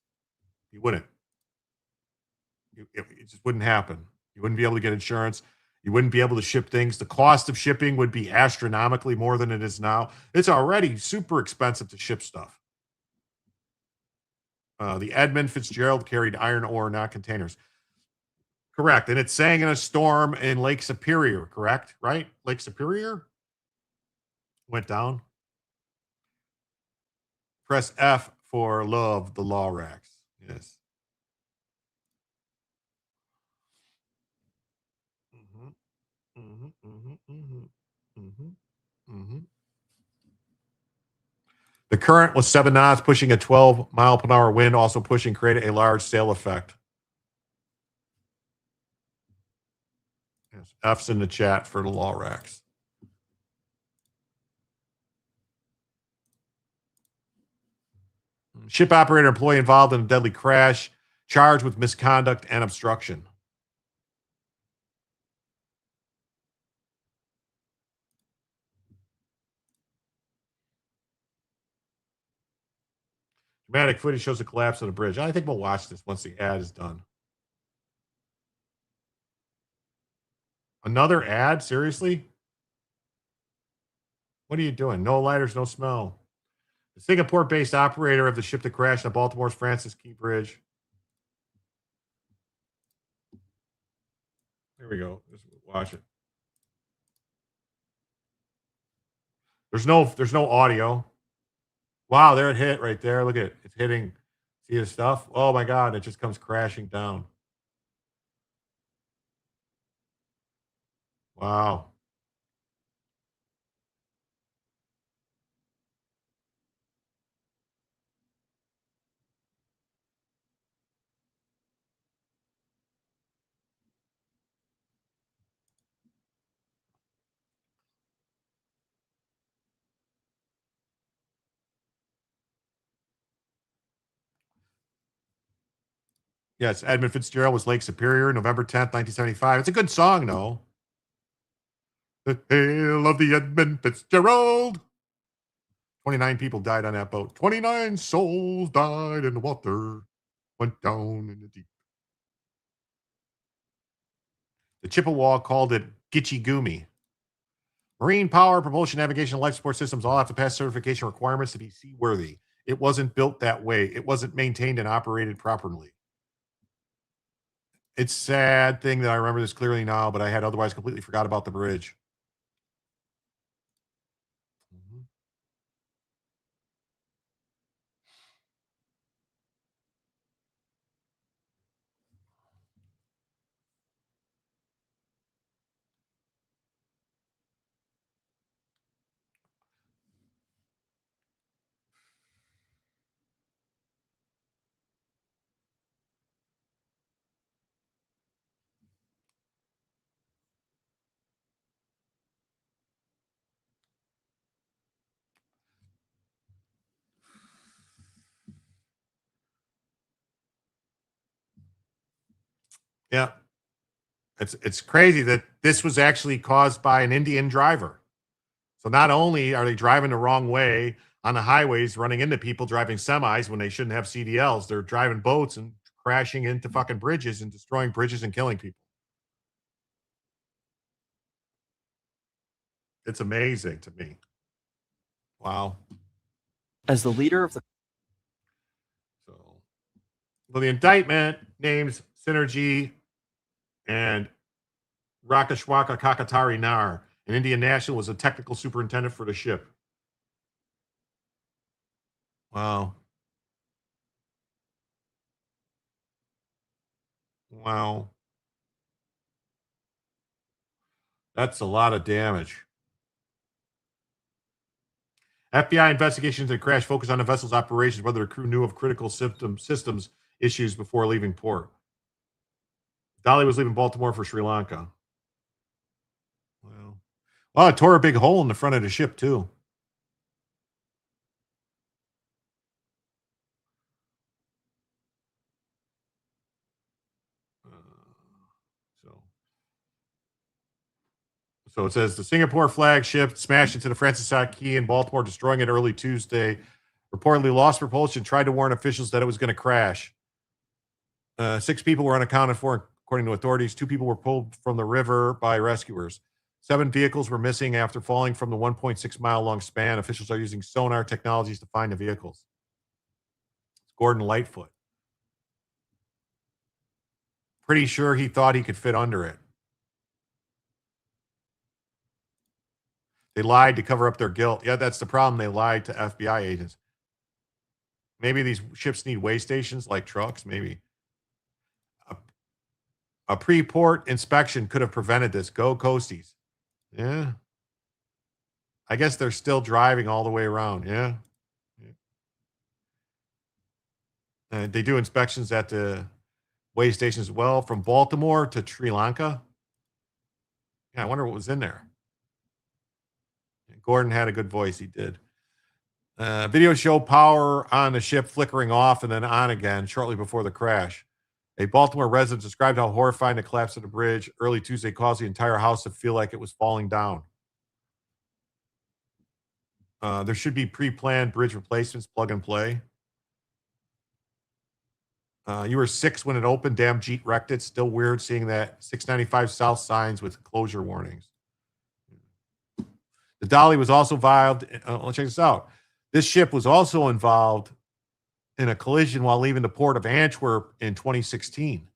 You wouldn't. It just wouldn't happen. You wouldn't be able to get insurance. You wouldn't be able to ship things. The cost of shipping would be astronomically more than it is now. It's already super expensive to ship stuff. The Edmund Fitzgerald carried iron ore, not containers. Correct. And it sang in a storm in Lake Superior, correct? Right? Lake Superior? Went down. Press F for love, the law racks. Yes. The current was 7 knots, pushing a 12-mile-per-hour wind, also pushing, created a large sail effect. Yes, F's in the chat for the law racks. Ship operator employee involved in a deadly crash, charged with misconduct and obstruction. Dramatic footage shows the collapse of the bridge. I think we'll watch this once the ad is done. Another ad? Seriously? What are you doing? No lighters, no smell. The Singapore-based operator of the ship that crashed on Baltimore's Francis Key Bridge. Here we go. Just watch it. There's no audio. Wow, there it hit right there. Look at it. It's hitting. See the stuff? Oh my God, it just comes crashing down. Wow. Yes, Edmund Fitzgerald was Lake Superior, November 10th, 1975. It's a good song, though. The tale of the Edmund Fitzgerald. 29 people died on that boat. 29 souls died in the water. Went down in the deep. The Chippewa called it Gitchy Goomy. Marine power, propulsion, navigation, and life support systems all have to pass certification requirements to be seaworthy. It wasn't built that way. It wasn't maintained and operated properly. It's a sad thing that I remember this clearly now, but I had otherwise completely forgot about the bridge. Yeah. It's crazy that this was actually caused by an Indian driver. So not only are they driving the wrong way on the highways, running into people driving semis when they shouldn't have CDLs, they're driving boats and crashing into fucking bridges and destroying bridges and killing people. It's amazing to me. Wow. As the leader of the Well, the indictment names Synergy and Rakashwaka Kakatari Nar, an Indian national, was a technical superintendent for the ship. Wow. Wow. That's a lot of damage. FBI investigations into the crash focused on the vessel's operations, whether the crew knew of critical systems issues before leaving port. Dolly was leaving Baltimore for Sri Lanka. Well, it tore a big hole in the front of the ship, too. So it says the Singapore flagship smashed into the Francis Scott Key in Baltimore, destroying it early Tuesday. Reportedly lost propulsion, tried to warn officials that it was going to crash. 6 people were unaccounted for, according to authorities. 2 people were pulled from the river by rescuers. 7 vehicles were missing after falling from the 1.6-mile-long span. Officials are using sonar technologies to find the vehicles. It's Gordon Lightfoot. Pretty sure he thought he could fit under it. They lied to cover up their guilt. Yeah, that's the problem. They lied to FBI agents. Maybe these ships need way stations like trucks, maybe. A pre-port inspection could have prevented this. Go Coasties. Yeah. I guess they're still driving all the way around. Yeah. They do inspections at the way stations as well, from Baltimore to Sri Lanka. Yeah, I wonder what was in there. Gordon had a good voice. He did. Video show power on the ship flickering off and then on again shortly before the crash. A Baltimore resident described how horrifying the collapse of the bridge early Tuesday caused the entire house to feel like it was falling down. There should be pre-planned bridge replacements, plug and play. You were 6 when it opened. Damn Jeet wrecked it. Still weird seeing that 695 South signs with closure warnings. The Dolly was also involved. Let's check this out. This ship was also involved in a collision while leaving the port of Antwerp in 2016.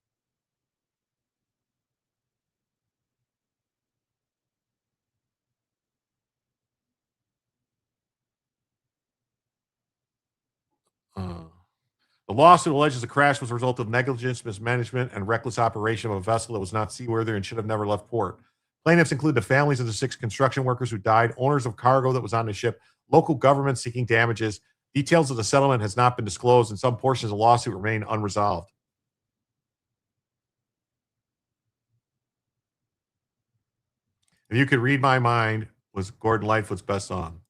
The lawsuit alleges the crash was a result of negligence, mismanagement, and reckless operation of a vessel that was not seaworthy and should have never left port. Plaintiffs include the families of the 6 construction workers who died, owners of cargo that was on the ship, local governments seeking damages. Details of the settlement has not been disclosed, and some portions of the lawsuit remain unresolved. If You Could Read My Mind was Gordon Lightfoot's best song.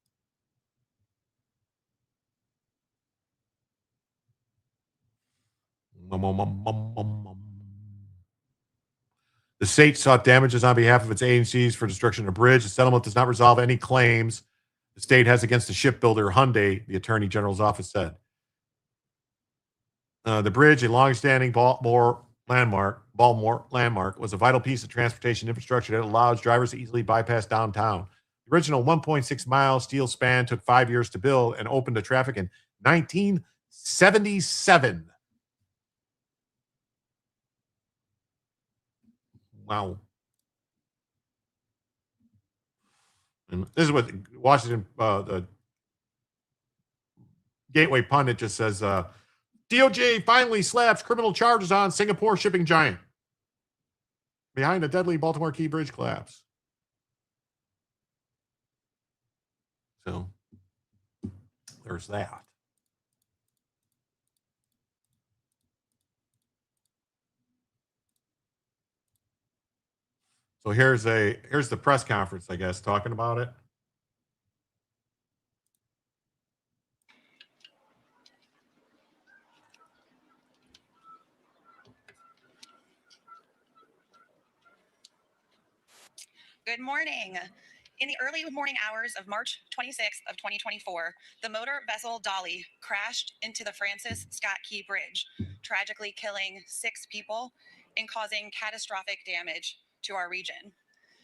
The state sought damages on behalf of its agencies for destruction of the bridge. The settlement does not resolve any claims the state has against the shipbuilder Hyundai, the Attorney General's office said. The bridge, a long-standing Baltimore landmark, was a vital piece of transportation infrastructure that allows drivers to easily bypass downtown. The original 1.6-mile steel span took 5 years to build and opened to traffic in 1977. Wow. And this is what Washington, the Gateway Pundit just says, DOJ finally slaps criminal charges on Singapore shipping giant behind a deadly Baltimore Key Bridge collapse. So there's that. So here's the press conference, I guess, talking about it. Good morning. In the early morning hours of March 26th of 2024, the motor vessel Dolly crashed into the Francis Scott Key Bridge, tragically killing 6 people and causing catastrophic damage to our region.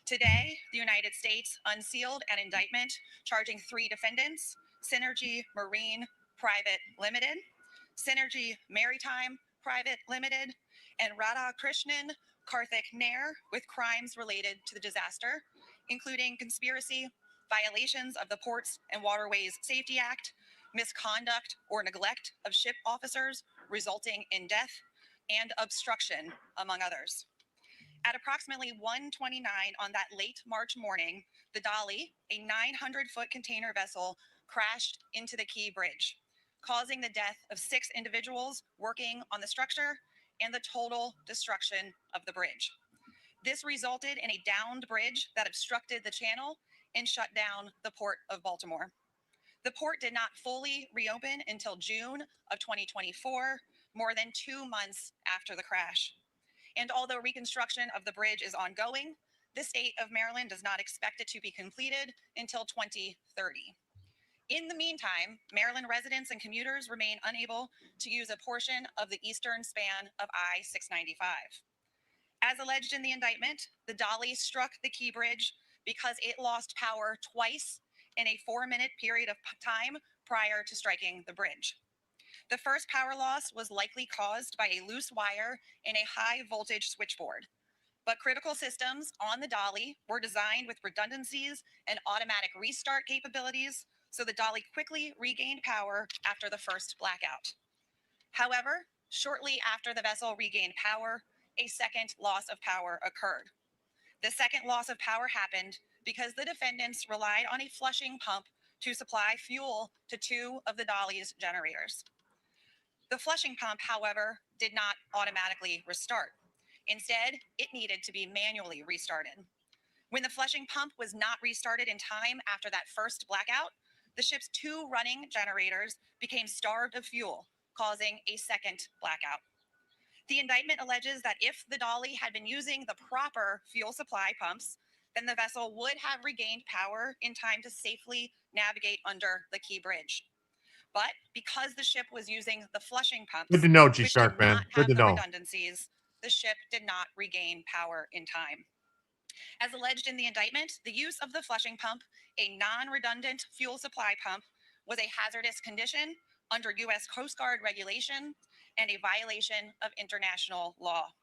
Today, the United States unsealed an indictment charging 3 defendants, Synergy Marine Private Limited, Synergy Maritime Private Limited, and Radha Krishnan Karthik Nair with crimes related to the disaster, including conspiracy, violations of the Ports and Waterways Safety Act, misconduct or neglect of ship officers resulting in death, and obstruction, among others. At approximately 1:29 on that late March morning, the Dolly, a 900-foot container vessel, crashed into the Key Bridge, causing the death of 6 individuals working on the structure and the total destruction of the bridge. This resulted in a downed bridge that obstructed the channel and shut down the Port of Baltimore. The port did not fully reopen until June of 2024, more than 2 months after the crash. And although reconstruction of the bridge is ongoing, the state of Maryland does not expect it to be completed until 2030. In the meantime, Maryland residents and commuters remain unable to use a portion of the eastern span of I-695. As alleged in the indictment, the Dolly struck the Key Bridge because it lost power twice in a 4-minute period of time prior to striking the bridge. The first power loss was likely caused by a loose wire in a high voltage switchboard, but critical systems on the Dolly were designed with redundancies and automatic restart capabilities, so the Dolly quickly regained power after the first blackout. However, shortly after the vessel regained power, a second loss of power occurred. The second loss of power happened because the defendants relied on a flushing pump to supply fuel to 2 of the Dolly's generators. The flushing pump, however, did not automatically restart. Instead, it needed to be manually restarted. When the flushing pump was not restarted in time after that first blackout, the ship's 2 running generators became starved of fuel, causing a second blackout. The indictment alleges that if the Dolly had been using the proper fuel supply pumps, then the vessel would have regained power in time to safely navigate under the Key Bridge. But because the ship was using the flushing pumps, Good to know, which G-Shark, did not man. Good have to the know. redundancies, the ship did not regain power in time. As alleged in the indictment, the use of the flushing pump, a non-redundant fuel supply pump, was a hazardous condition under U.S. Coast Guard regulation and a violation of international law.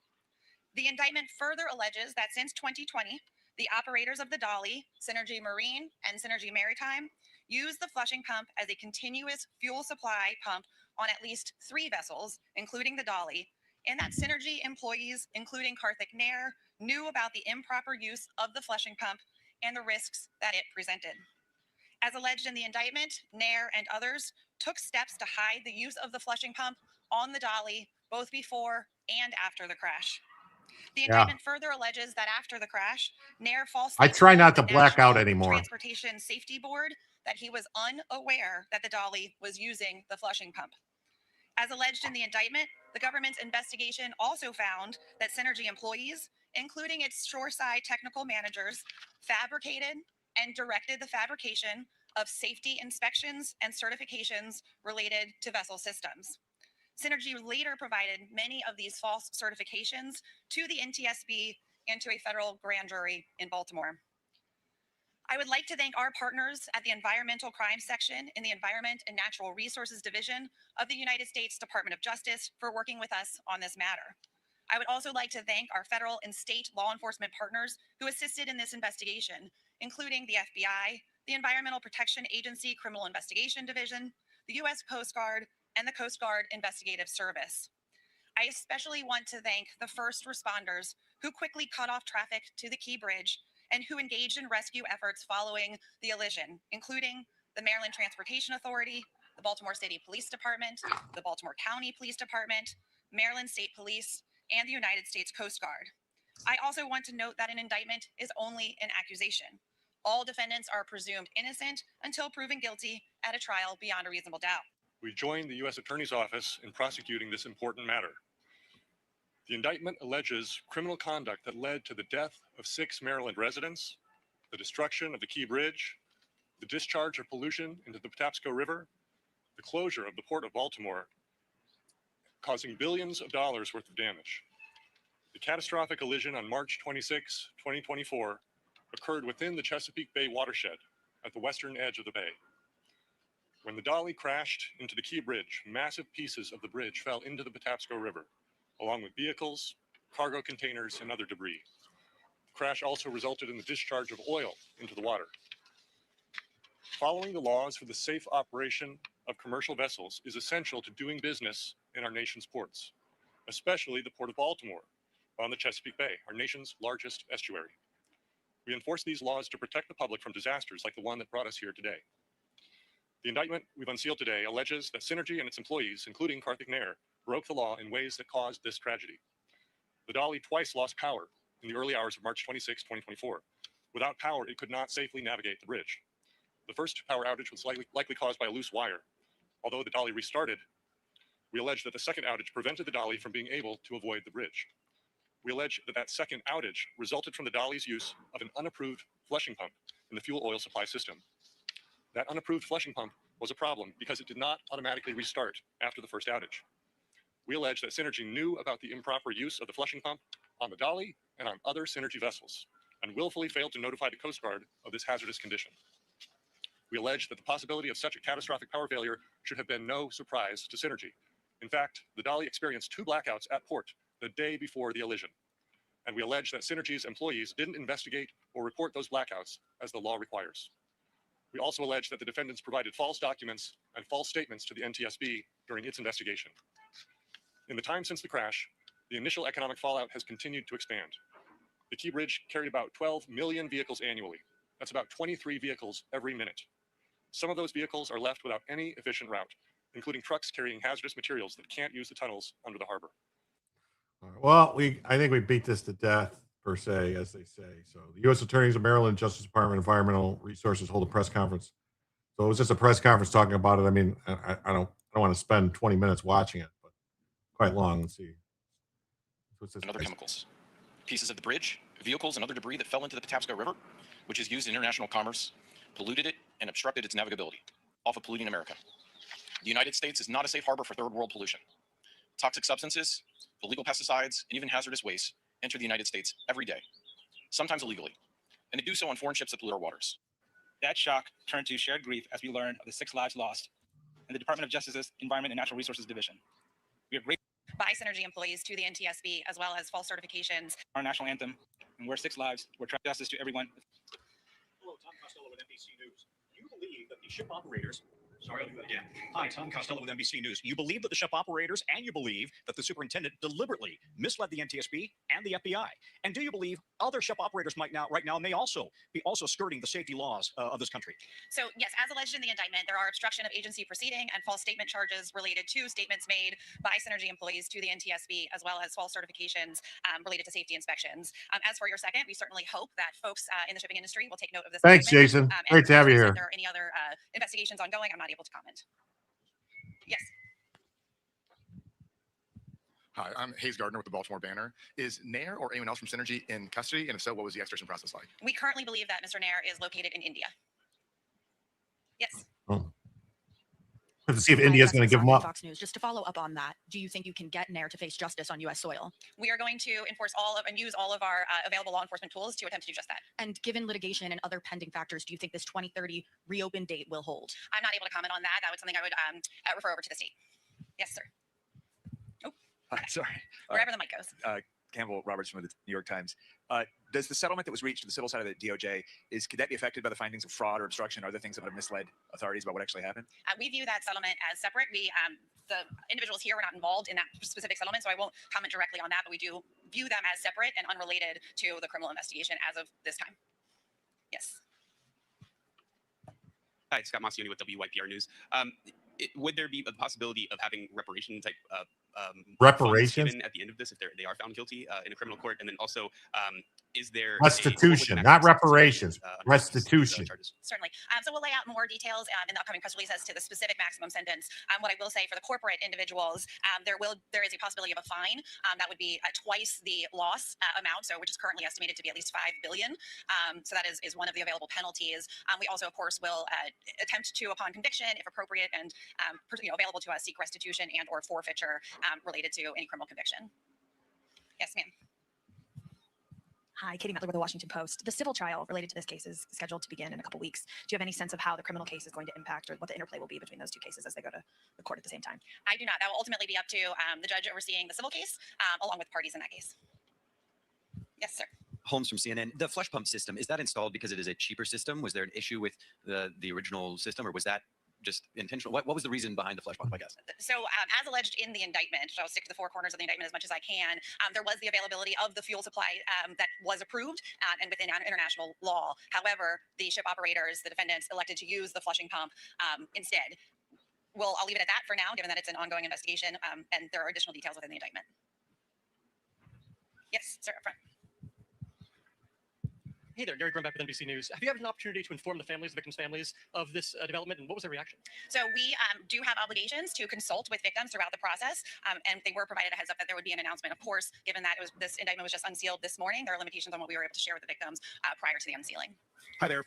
The indictment further alleges that since 2020, the operators of the Dolly, Synergy Marine and Synergy Maritime, used the flushing pump as a continuous fuel supply pump on at least 3 vessels, including the Dolly, and that Synergy employees, including Karthik Nair, knew about the improper use of the flushing pump and the risks that it presented. As alleged in the indictment, Nair and others took steps to hide the use of the flushing pump on the Dolly both before and after the crash. The indictment further alleges that after the crash, Nair falsely I try told not to the black out National anymore. Transportation Safety Board that he was unaware that the Dolly was using the flushing pump. As alleged in the indictment, the government's investigation also found that Synergy employees, including its shoreside technical managers, fabricated and directed the fabrication of safety inspections and certifications related to vessel systems. Synergy later provided many of these false certifications to the NTSB and to a federal grand jury in Baltimore. I would like to thank our partners at the Environmental Crime Section in the Environment and Natural Resources Division of the United States Department of Justice for working with us on this matter. I would also like to thank our federal and state law enforcement partners who assisted in this investigation, including the FBI, the Environmental Protection Agency Criminal Investigation Division, the U.S. Coast Guard, and the Coast Guard Investigative Service. I especially want to thank the first responders who quickly cut off traffic to the Key Bridge and who engaged in rescue efforts following the elision, including the Maryland Transportation Authority, the Baltimore City Police Department, the Baltimore County Police Department, Maryland State Police, and the United States Coast Guard. I also want to note that an indictment is only an accusation. All defendants are presumed innocent until proven guilty at a trial beyond a reasonable doubt. We joined the U.S. Attorney's Office in prosecuting this important matter. The indictment alleges criminal conduct that led to the death of 6 Maryland residents, the destruction of the Key Bridge, the discharge of pollution into the Patapsco River, the closure of the Port of Baltimore, causing billions of dollars worth of damage. The catastrophic elision on March 26, 2024, occurred within the Chesapeake Bay watershed at the western edge of the bay. When the Dolly crashed into the Key Bridge, massive pieces of the bridge fell into the Patapsco River, along with vehicles, cargo containers, and other debris. The crash also resulted in the discharge of oil into the water. Following the laws for the safe operation of commercial vessels is essential to doing business in our nation's ports, especially the Port of Baltimore on the Chesapeake Bay, our nation's largest estuary. We enforce these laws to protect the public from disasters like the one that brought us here today. The indictment we've unsealed today alleges that Synergy and its employees, including Karthik Nair, broke the law in ways that caused this tragedy. The Dolly twice lost power in the early hours of March 26, 2024. Without power, it could not safely navigate the bridge. The first power outage was likely caused by a loose wire. Although the Dolly restarted, we allege that the second outage prevented the Dolly from being able to avoid the bridge. We allege that that second outage resulted from the Dolly's use of an unapproved flushing pump in the fuel oil supply system. That unapproved flushing pump was a problem because it did not automatically restart after the first outage. We allege that Synergy knew about the improper use of the flushing pump on the Dolly and on other Synergy vessels, and willfully failed to notify the Coast Guard of this hazardous condition. We allege that the possibility of such a catastrophic power failure should have been no surprise to Synergy. In fact, the Dolly experienced 2 blackouts at port the day before the elision. And we allege that Synergy's employees didn't investigate or report those blackouts as the law requires. We also allege that the defendants provided false documents and false statements to the NTSB during its investigation. In the time since the crash, the initial economic fallout has continued to expand. The Key Bridge carried about 12 million vehicles annually. That's about 23 vehicles every minute. Some of those vehicles are left without any efficient route, including trucks carrying hazardous materials that can't use the tunnels under the harbor. All right. Well, I think we beat this to death, per se, as they say. So the U.S. Attorneys of Maryland Justice Department Environmental Resources hold a press conference. So it was just a press conference talking about it. I mean, I don't want to spend 20 minutes watching it, but quite long. Let's see. What's this? And other chemicals, pieces of the bridge, vehicles, and other debris that fell into the Patapsco River, which is used in international commerce, polluted it and obstructed its navigability, off of polluting America. The United States is not a safe harbor for third world pollution. Toxic substances, illegal pesticides, and even hazardous waste enter the United States every day, sometimes illegally, and they do so on foreign ships that pollute our waters. That shock turned to shared grief as we learned of the 6 lives lost in the Department of Justice's Environment and Natural Resources Division. We are grateful by Synergy employees to the NTSB, as well as false certifications. Our national anthem, and we're 6 lives. We're trying justice to everyone. Hello, Tom Costello with NBC News. Do you believe that the ship operators... Sorry, I'll do that again. Hi, Tom Costello with NBC News. You believe that the ship operators and you believe that the superintendent deliberately misled the NTSB and the FBI. And do you believe other ship operators right now may also be skirting the safety laws of this country? So yes, as alleged in the indictment, there are obstruction of agency proceeding and false statement charges related to statements made by Synergy employees to the NTSB, as well as false certifications related to safety inspections. As for your second, we certainly hope that folks in the shipping industry will take note of this. Thanks, Jason. Great to have you here. If there are any other investigations ongoing, I'm not able to comment. Yes. Hi, I'm Hayes Gardner with the Baltimore Banner. Is Nair or anyone else from Synergy in custody? And if so, what was the extradition process like? We currently believe that Mr. Nair is located in India. Yes. Oh. Have to see if India's going to give them up. Fox News. Just to follow up on that, do you think you can get Nair to face justice on U.S. soil? We are going to enforce and use all of our available law enforcement tools to attempt to do just that. And given litigation and other pending factors, do you think this 2030 reopen date will hold? I'm not able to comment on that. That was something I would refer over to the state. Yes, sir. Oh, sorry. wherever the mic goes. Campbell Roberts from the New York Times. Does the settlement that was reached to the civil side of the DOJ, could that be affected by the findings of fraud or obstruction or other things that would have misled authorities about what actually happened? We view that settlement as separate. The individuals here were not involved in that specific settlement, so I won't comment directly on that, but we do view them as separate and unrelated to the criminal investigation as of this time. Yes. Hi, Scott Massioni with WYPR News. Would there be a possibility of having reparation type Reparations? given at the end of this if they are found guilty in a criminal court? And then also, is there Restitution, not reparations. Restitution. Certainly. So we'll lay out more details in the upcoming press release as to the specific maximum sentence. What I will say for the corporate individuals, there is a possibility of a fine that would be twice the loss amount, which is currently estimated to be at least $5 billion. So that is one of the available penalties. We also, of course, will attempt to, upon conviction, if appropriate and available to us, seek restitution and or forfeiture related to any criminal conviction. Yes, ma'am. Hi, Katie Mettler with the Washington Post. The civil trial related to this case is scheduled to begin in a couple weeks. Do you have any sense of how the criminal case is going to impact or what the interplay will be between those two cases as they go to the court at the same time? I do not. That will ultimately be up to the judge overseeing the civil case, along with parties in that case. Yes, sir. Holmes from CNN. The flush pump system, is that installed because it is a cheaper system? Was there an issue with the original system, or was that just intentional? What was the reason behind the flush pump, I guess? So as alleged in the indictment, I'll stick to the four corners of the indictment as much as I can, there was the availability of the fuel supply that was approved and within international law. However, the ship operators, the defendants, elected to use the flushing pump instead. I'll leave it at that for now, given that it's an ongoing investigation and there are additional details within the indictment. Yes, sir, up front. Hey there, Gary Grunback with NBC News. Have you had an opportunity to inform the victims' families of this development, and what was their reaction? So we do have obligations to consult with victims throughout the process, and they were provided a heads up that there would be an announcement. Of course, given that this indictment was just unsealed this morning, there are limitations on what we were able to share with the victims prior to the unsealing. Hi there.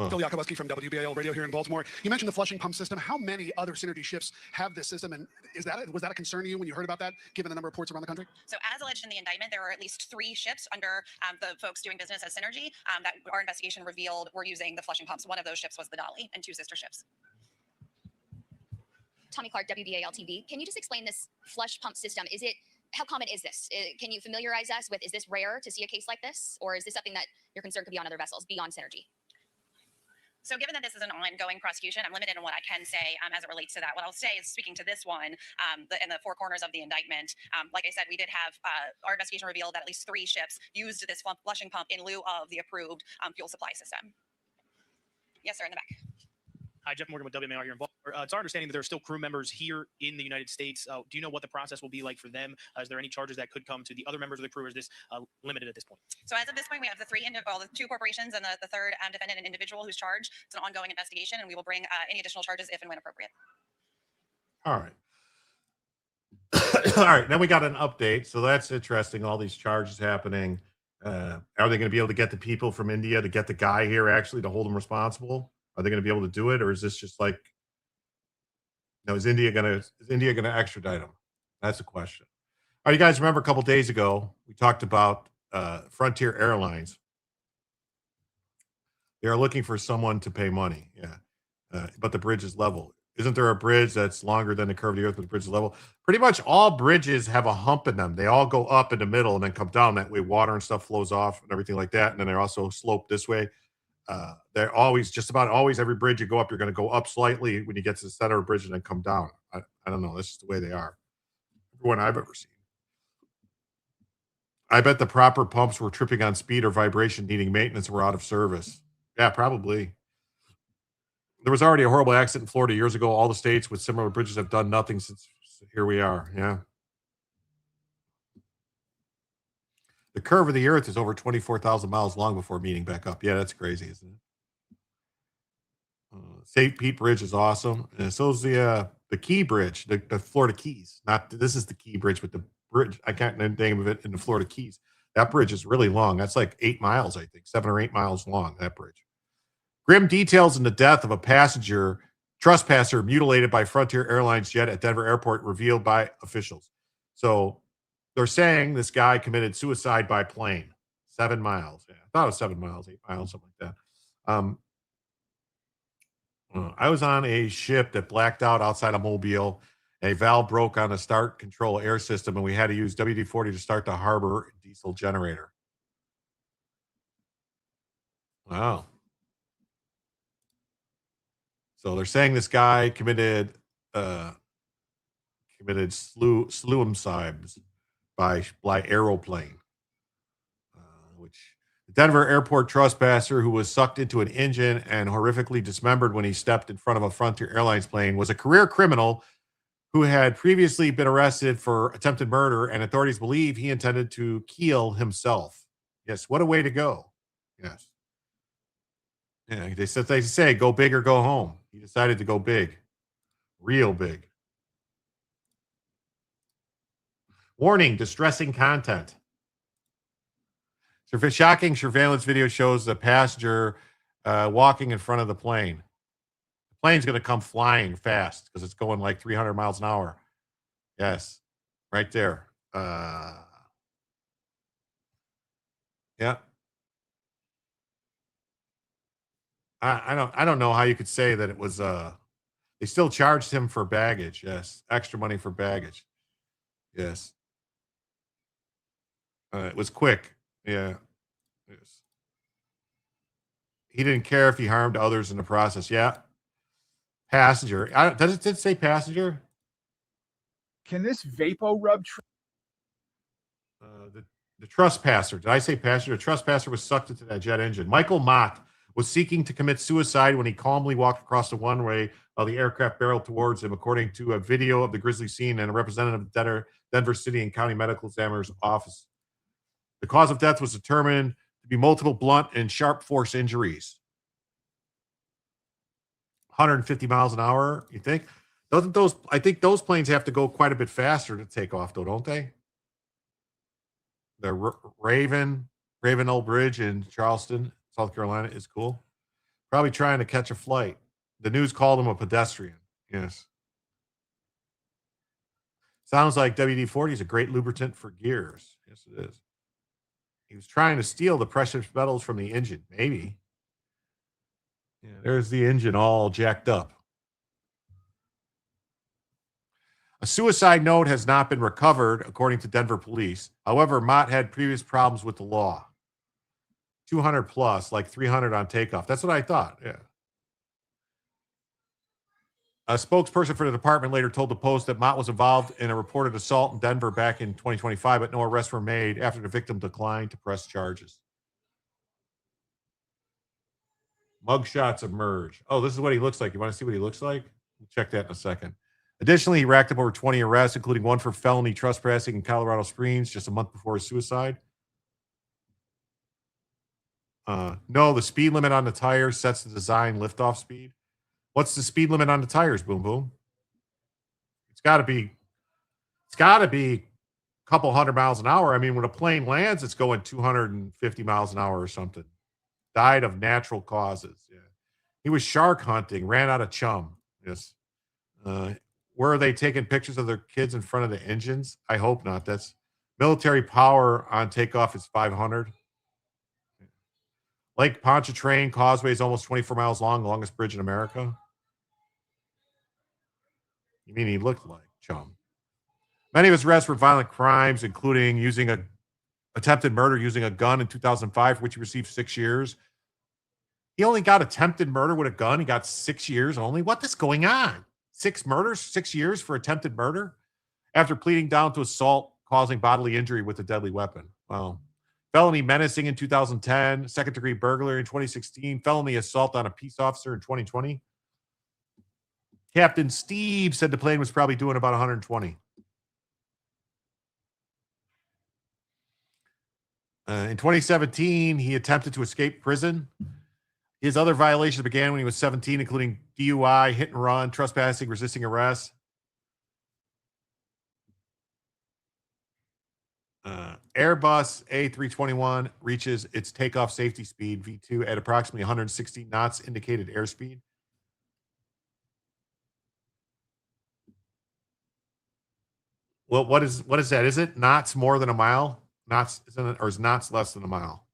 Phil Yakubowski from WBAL Radio here in Baltimore. You mentioned the flushing pump system. How many other Synergy ships have this system, and was that a concern to you when you heard about that, given the number of ports around the country? So as alleged in the indictment, there were at least 3 ships under the folks doing business as Synergy that our investigation revealed were using the flushing pumps. One of those ships was the Dolly, and 2 sister ships. Tommy Clark, WBAL TV. Can you just explain this flush pump system? How common is this? Can you familiarize us with, is this rare to see a case like this? Or is this something that you're concerned could be on other vessels beyond Synergy? So given that this is an ongoing prosecution, I'm limited in what I can say as it relates to that. What I'll say is, speaking to this one, in the 4 corners of the indictment, like I said, we did have our investigation revealed that at least 3 ships used this flushing pump in lieu of the approved fuel supply system. Yes, sir, in the back. Hi, Jeff Morgan with WMAR here in Baltimore. It's our understanding that there are still crew members here in the United States. Do you know what the process will be like for them? Is there any charges that could come to the other members of the crew, or is this limited at this point? So as of this point, we have the 2 corporations and the third defendant and individual who's charged. It's an ongoing investigation, and we will bring any additional charges if and when appropriate. All right. All right. Then we got an update. So that's interesting. All these charges happening. Are they going to be able to get the people from India to get the guy here actually to hold him responsible? Are they going to be able to do it, or is this just like, is India going to extradite him? That's the question. All right, you guys remember a couple days ago we talked about Frontier Airlines. They are looking for someone to pay money. Yeah, but the bridge is level. Isn't there a bridge that's longer than the curve of the earth, but the bridge is level? Pretty much all bridges have a hump in them. They all go up in the middle and then come down. That way water and stuff flows off and everything like that. And then they're also sloped this way. They're always, just about always, every bridge you go up, you're going to go up slightly when you get to the center of the bridge and then come down. I don't know. This is the way they are. Everyone I've ever seen. I bet the proper pumps were tripping on speed or vibration, needing maintenance, were out of service. Yeah, probably. There was already a horrible accident in Florida years ago. All the states with similar bridges have done nothing since. Here we are. Yeah. The curve of the earth is over 24,000 miles long before meeting back up. Yeah, that's crazy, isn't it? St. Pete Bridge is awesome. And so is the The Key Bridge, the Florida Keys. This is the Key Bridge with the bridge. I can't name the name of it in the Florida Keys. That bridge is really long. That's like 8 miles, I think, 7 or 8 miles long, that bridge. Grim details in the death of a trespasser mutilated by Frontier Airlines jet at Denver Airport revealed by officials. So they're saying this guy committed suicide by plane. 7 miles. Yeah, I thought it was 7 miles, 8 miles, something like that. I was on a ship that blacked out outside of Mobile. A valve broke on the start control air system, and we had to use WD-40 to start the harbor diesel generator. Wow. So they're saying this guy committed suicide by aeroplane, which the Denver Airport trespasser who was sucked into an engine and horrifically dismembered when he stepped in front of a Frontier Airlines plane was a career criminal who had previously been arrested for attempted murder, and authorities believe he intended to kill himself. Yes, what a way to go. Yes. Yeah, they say, go big or go home. He decided to go big. Real big. Warning, distressing content. Shocking surveillance video shows the passenger walking in front of the plane. The plane's going to come flying fast because it's going like 300 miles an hour. Yes, right there. Yeah. I don't know how you could say that it was they still charged him for baggage. Yes, extra money for baggage. Yes. It was quick. Yeah. Yes. He didn't care if he harmed others in the process. Yeah. Passenger. Does it say passenger? Can this Vapo Rub? The trespasser. Did I say passenger? The trespasser was sucked into that jet engine. Michael Mott was seeking to commit suicide when he calmly walked across the runway while the aircraft barreled towards him, according to a video of the grisly scene and a representative of Denver City and County Medical Examiner's office. The cause of death was determined to be multiple blunt and sharp force injuries. 150 miles an hour, you think? I think those planes have to go quite a bit faster to take off, though, don't they? The Ravenel Bridge in Charleston, South Carolina is cool. Probably trying to catch a flight. The news called him a pedestrian. Yes. Sounds like WD-40 is a great lubricant for gears. Yes, it is. He was trying to steal the precious metals from the engine. Maybe. Yeah, there's the engine all jacked up. A suicide note has not been recovered, according to Denver police. However, Mott had previous problems with the law. 200 plus, like 300 on takeoff. That's what I thought. Yeah. A spokesperson for the department later told the Post that Mott was involved in a reported assault in Denver back in 2025, but no arrests were made after the victim declined to press charges. Mugshots emerge. Oh, this is what he looks like. You want to see what he looks like? We'll check that in a second. Additionally, he racked up over 20 arrests, including one for felony trespassing in Colorado Springs just a month before his suicide. No, the speed limit on the tires sets the design liftoff speed. What's the speed limit on the tires, Boom Boom? It's got to be a couple hundred miles an hour. I mean, when a plane lands, it's going 250 miles an hour or something. Died of natural causes. Yeah. He was shark hunting, ran out of chum. Yes. Where are they taking pictures of their kids in front of the engines? I hope not. That's military power on takeoff is 500. Lake Pontchartrain Causeway is almost 24 miles long, the longest bridge in America. You mean he looked like chum? Many of his arrests were violent crimes, including attempted murder using a gun in 2005, for which he received 6 years. He only got attempted murder with a gun. He got 6 years only. What is going on? 6 murders, 6 years for attempted murder after pleading down to assault causing bodily injury with a deadly weapon. Wow. Felony menacing in 2010, second-degree burglary in 2016, felony assault on a peace officer in 2020. Captain Steve said the plane was probably doing about 120. In 2017, he attempted to escape prison. His other violations began when he was 17, including DUI, hit and run, trespassing, resisting arrest. Airbus A321 reaches its takeoff safety speed V2 at approximately 160 knots indicated airspeed. Well, what is that? Is it knots more than a mile? Knots, isn't it, or is knots less than a mile?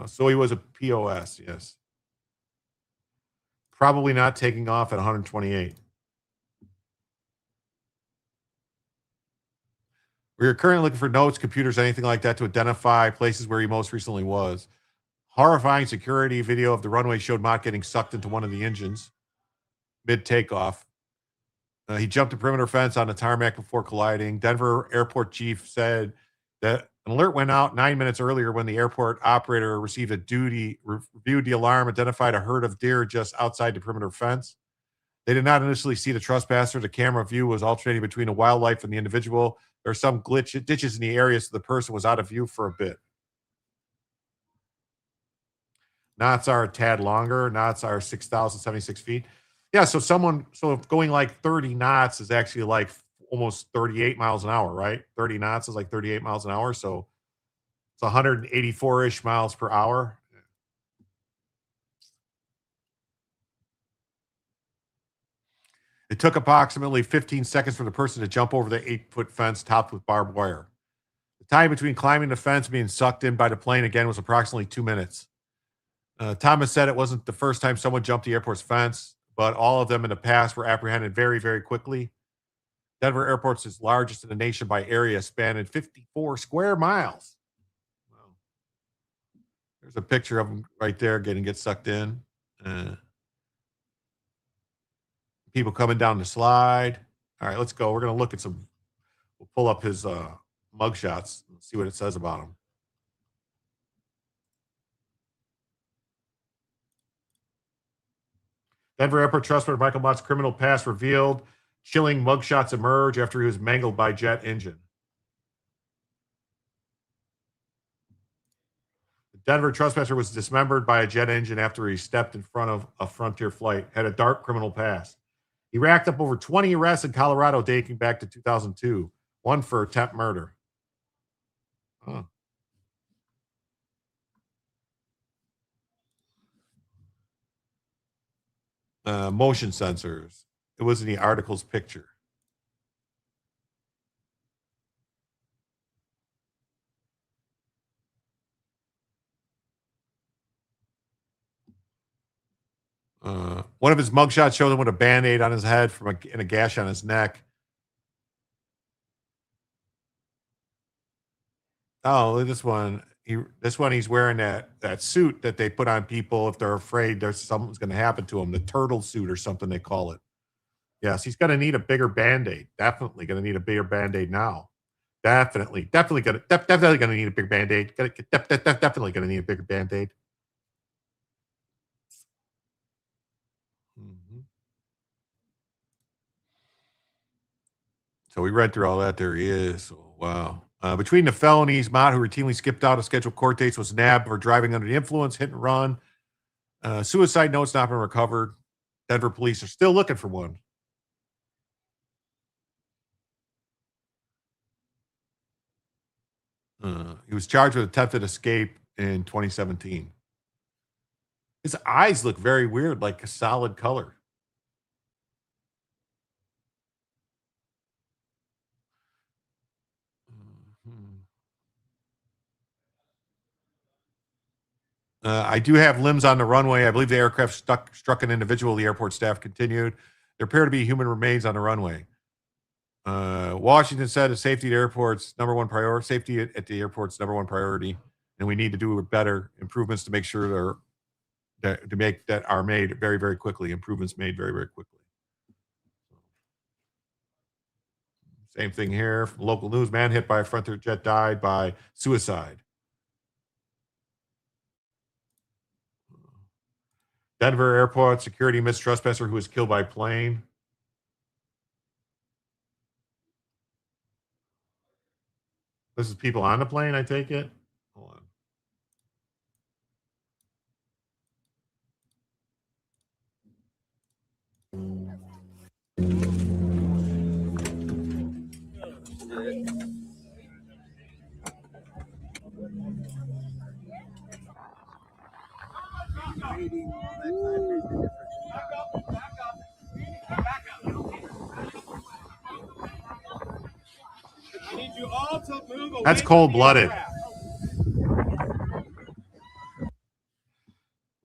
So he was a POS, yes. Probably not taking off at 128. We are currently looking for notes, computers, anything like that to identify places where he most recently was. Horrifying security video of the runway showed Mott getting sucked into one of the engines mid-takeoff. He jumped the perimeter fence on the tarmac before colliding. Denver airport chief said that an alert went out 9 minutes earlier when the airport operator received reviewed the alarm, identified a herd of deer just outside the perimeter fence. They did not initially see the trespasser. The camera view was alternating between the wildlife and the individual. There are some ditches in the area, so the person was out of view for a bit. Knots are a tad longer. Knots are 6,076 feet. Yeah, so going like 30 knots is actually like almost 38 miles an hour, right? 30 knots is like 38 miles an hour. So it's 184-ish miles per hour. It took approximately 15 seconds for the person to jump over the 8-foot fence topped with barbed wire. The time between climbing the fence and being sucked in by the plane again was approximately 2 minutes. Thomas said it wasn't the first time someone jumped the airport's fence, but all of them in the past were apprehended very, very quickly. Denver Airport's is largest in the nation by area, spanning 54 square miles. Wow. There's a picture of him right there get sucked in. People coming down the slide. All right, let's go. We're going to look at we'll pull up his mugshots and see what it says about him. Denver Airport Trustman Michael Mott's criminal past revealed. Chilling mugshots emerge after he was mangled by jet engine. The Denver trespasser was dismembered by a jet engine after he stepped in front of a Frontier flight. Had a dark criminal past. He racked up over 20 arrests in Colorado dating back to 2002. One for attempt murder. Huh. Motion sensors. It was in the article's picture. One of his mugshots showed him with a Band-Aid on his head and a gash on his neck. Oh, this one. He's wearing that suit that they put on people if they're afraid there's something's going to happen to them. The turtle suit or something they call it. Yes, he's going to need a bigger Band-Aid. Definitely going to need a bigger Band-Aid now. Definitely going to need a bigger Band-Aid. Definitely going to need a bigger Band-Aid. So we read through all that. There he is. Oh, wow. Between the felonies, Mott, who routinely skipped out of scheduled court dates, was nabbed for driving under the influence, hit and run. Suicide note's not been recovered. Denver police are still looking for one. He was charged with attempted escape in 2017. His eyes look very weird, like a solid color. I do have limbs on the runway. I believe the aircraft struck an individual. The airport staff continued. There appear to be human remains on the runway. Washington said safety at airports number one priority. Safety at the airport's number one priority, and we need to do better improvements to make sure that are made very, very quickly. Improvements made very, very quickly. Same thing here. From local news: man hit by a Frontier jet died by suicide. Denver Airport security missed trespasser who was killed by plane. This is people on the plane, I take it. Hold on. That's cold-blooded.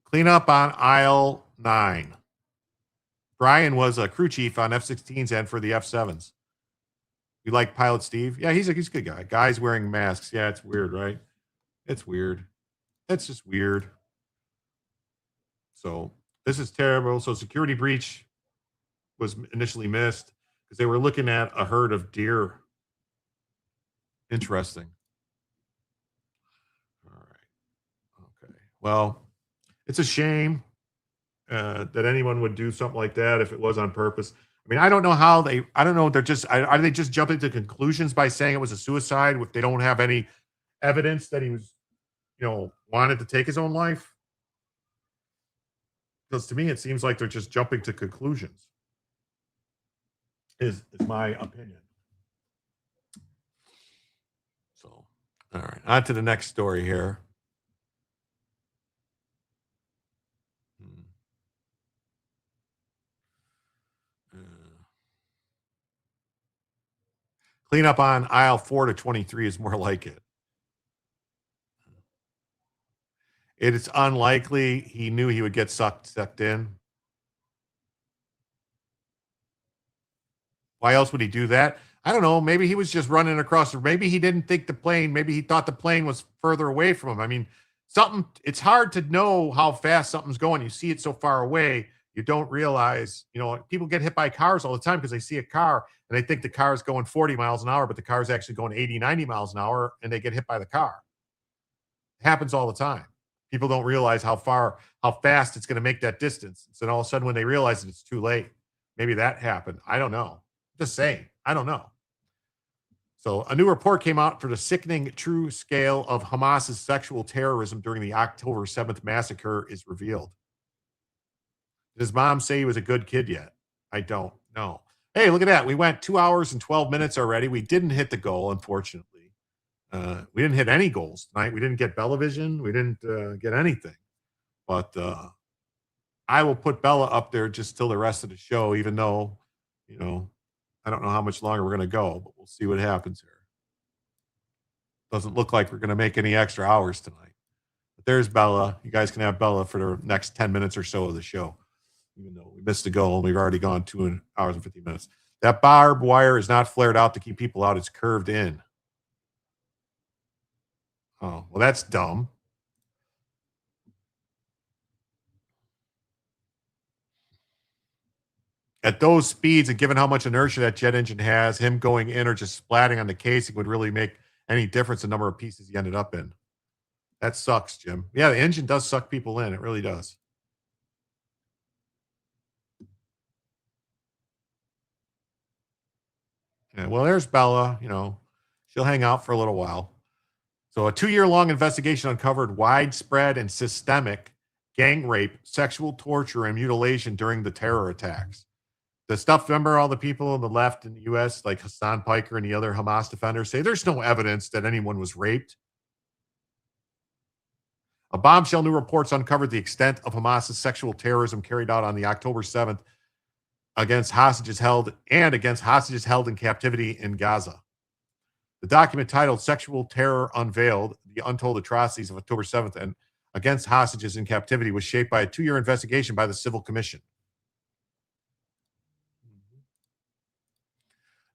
Clean up on aisle 9. Brian was a crew chief on F-16s and for the F-7s. You like Pilot Steve? Yeah, he's a good guy. Guys wearing masks. Yeah, it's weird, right? It's weird. It's just weird. So this is terrible. So security breach was initially missed because they were looking at a herd of deer. Interesting. All right. Okay. Well, it's a shame that anyone would do something like that if it was on purpose. I mean, I don't know how they, I don't know. They're just, are they just jumping to conclusions by saying it was a suicide if they don't have any evidence that he was, wanted to take his own life? Because to me, it seems like they're just jumping to conclusions, is my opinion. So, all right, on to the next story here. Clean up on aisle 4 to 23 is more like it. It is unlikely he knew he would get sucked in. Why else would he do that? I don't know. Maybe he was just running across. Maybe he didn't think the plane. Maybe he thought the plane was further away from him. I mean, it's hard to know how fast something's going. You see it so far away. You don't realize, people get hit by cars all the time because they see a car and they think the car is going 40 miles an hour, but the car is actually going 80, 90 miles an hour and they get hit by the car. It happens all the time. People don't realize how fast it's going to make that distance. So then all of a sudden when they realize it, it's too late. Maybe that happened. I don't know. Just saying. I don't know. So a new report came out for the sickening true scale of Hamas's sexual terrorism during the October 7th massacre is revealed. Did his mom say he was a good kid yet? I don't know. Hey, look at that. We went 2 hours and 12 minutes already. We didn't hit the goal, unfortunately. We didn't hit any goals tonight. We didn't get Bellavision. We didn't get anything. But I will put Bella up there just till the rest of the show, even though, I don't know how much longer we're going to go, but we'll see what happens here. Doesn't look like we're going to make any extra hours tonight. But there's Bella. You guys can have Bella for the next 10 minutes or so of the show. Even though we missed the goal and we've already gone 2 hours and 50 minutes. That barbed wire is not flared out to keep people out. It's curved in. Oh, well, that's dumb. At those speeds and given how much inertia that jet engine has, him going in or just splatting on the casing would really make any difference in the number of pieces he ended up in. That sucks, Jim. Yeah, the engine does suck people in. It really does. Yeah, well, there's Bella. She'll hang out for a little while. So a 2-year-long investigation uncovered widespread and systemic gang rape, sexual torture, and mutilation during the terror attacks. The stuff, remember all the people on the left in the U.S., like Hassan Piker and the other Hamas defenders, say there's no evidence that anyone was raped. A bombshell new reports uncovered the extent of Hamas's sexual terrorism carried out on the October 7th against hostages held in captivity in Gaza. The document titled Sexual Terror Unveiled, The Untold Atrocities of October 7th and Against Hostages in Captivity was shaped by a 2-year investigation by the Civil Commission.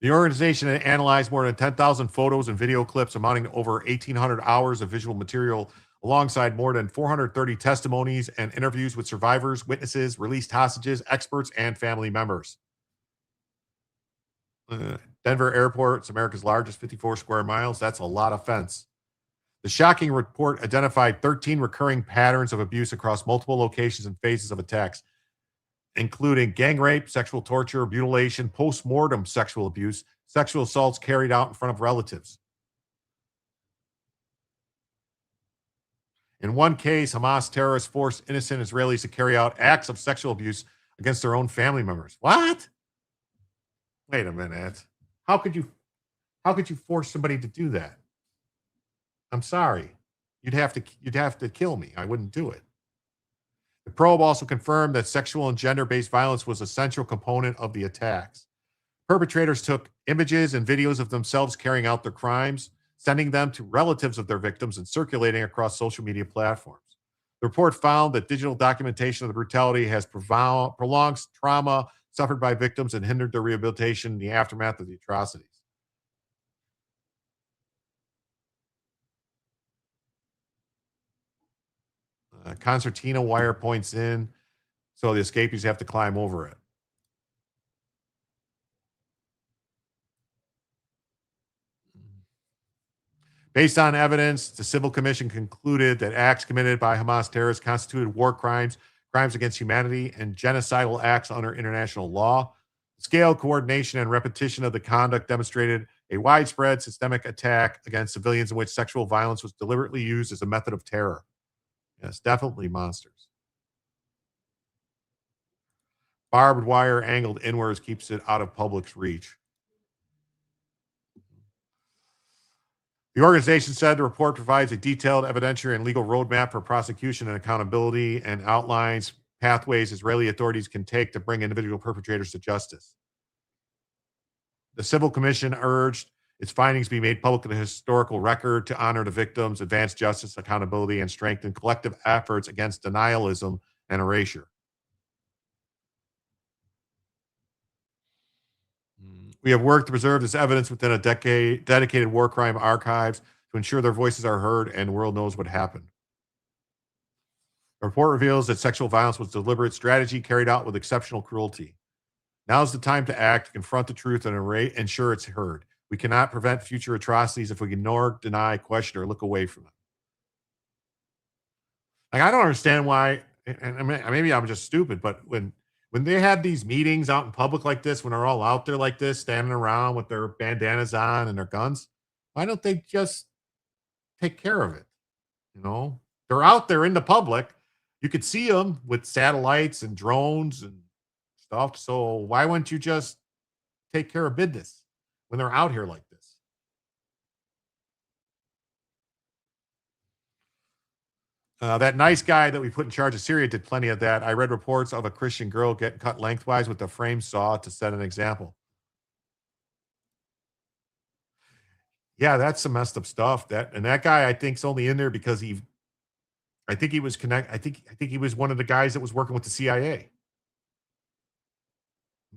The organization analyzed more than 10,000 photos and video clips amounting to over 1,800 hours of visual material alongside more than 430 testimonies and interviews with survivors, witnesses, released hostages, experts, and family members. Denver Airport, it's America's largest, 54 square miles. That's a lot of fence. The shocking report identified 13 recurring patterns of abuse across multiple locations and phases of attacks, including gang rape, sexual torture, mutilation, post-mortem sexual abuse, sexual assaults carried out in front of relatives. In one case, Hamas terrorists forced innocent Israelis to carry out acts of sexual abuse against their own family members. What? Wait a minute. How could How could you force somebody to do that? I'm sorry. You'd have to kill me. I wouldn't do it. The probe also confirmed that sexual and gender-based violence was a central component of the attacks. Perpetrators took images and videos of themselves carrying out their crimes, sending them to relatives of their victims and circulating across social media platforms. The report found that digital documentation of the brutality has prolonged trauma suffered by victims and hindered their rehabilitation in the aftermath of the atrocities. Concertina wire points in, so the escapees have to climb over it. Based on evidence, the Civil Commission concluded that acts committed by Hamas terrorists constituted war crimes, crimes against humanity, and genocidal acts under international law. The scale, coordination, and repetition of the conduct demonstrated a widespread systemic attack against civilians in which sexual violence was deliberately used as a method of terror. Yes, definitely monsters. Barbed wire angled inwards keeps it out of public's reach. The organization said the report provides a detailed evidentiary and legal roadmap for prosecution and accountability and outlines pathways Israeli authorities can take to bring individual perpetrators to justice. The Civil Commission urged its findings be made public in a historical record to honor the victims, advance justice, accountability, and strengthen collective efforts against denialism and erasure. We have worked to preserve this evidence within a dedicated war crime archives to ensure their voices are heard and the world knows what happened. The report reveals that sexual violence was deliberate strategy carried out with exceptional cruelty. Now is the time to act, to confront the truth, and ensure it's heard. We cannot prevent future atrocities if we ignore, deny, question, or look away from them. Like, I don't understand why, and maybe I'm just stupid, but when they have these meetings out in public like this, when they're all out there like this, standing around with their bandanas on and their guns, why don't they just take care of it? You know, they're out there in the public. You could see them with satellites and drones and stuff. So why wouldn't you just take care of business when they're out here like this? That nice guy that we put in charge of Syria did plenty of that. I read reports of a Christian girl getting cut lengthwise with a frame saw to set an example. Yeah, that's some messed up stuff. That guy, I think, is only in there because I think he was one of the guys that was working with the CIA.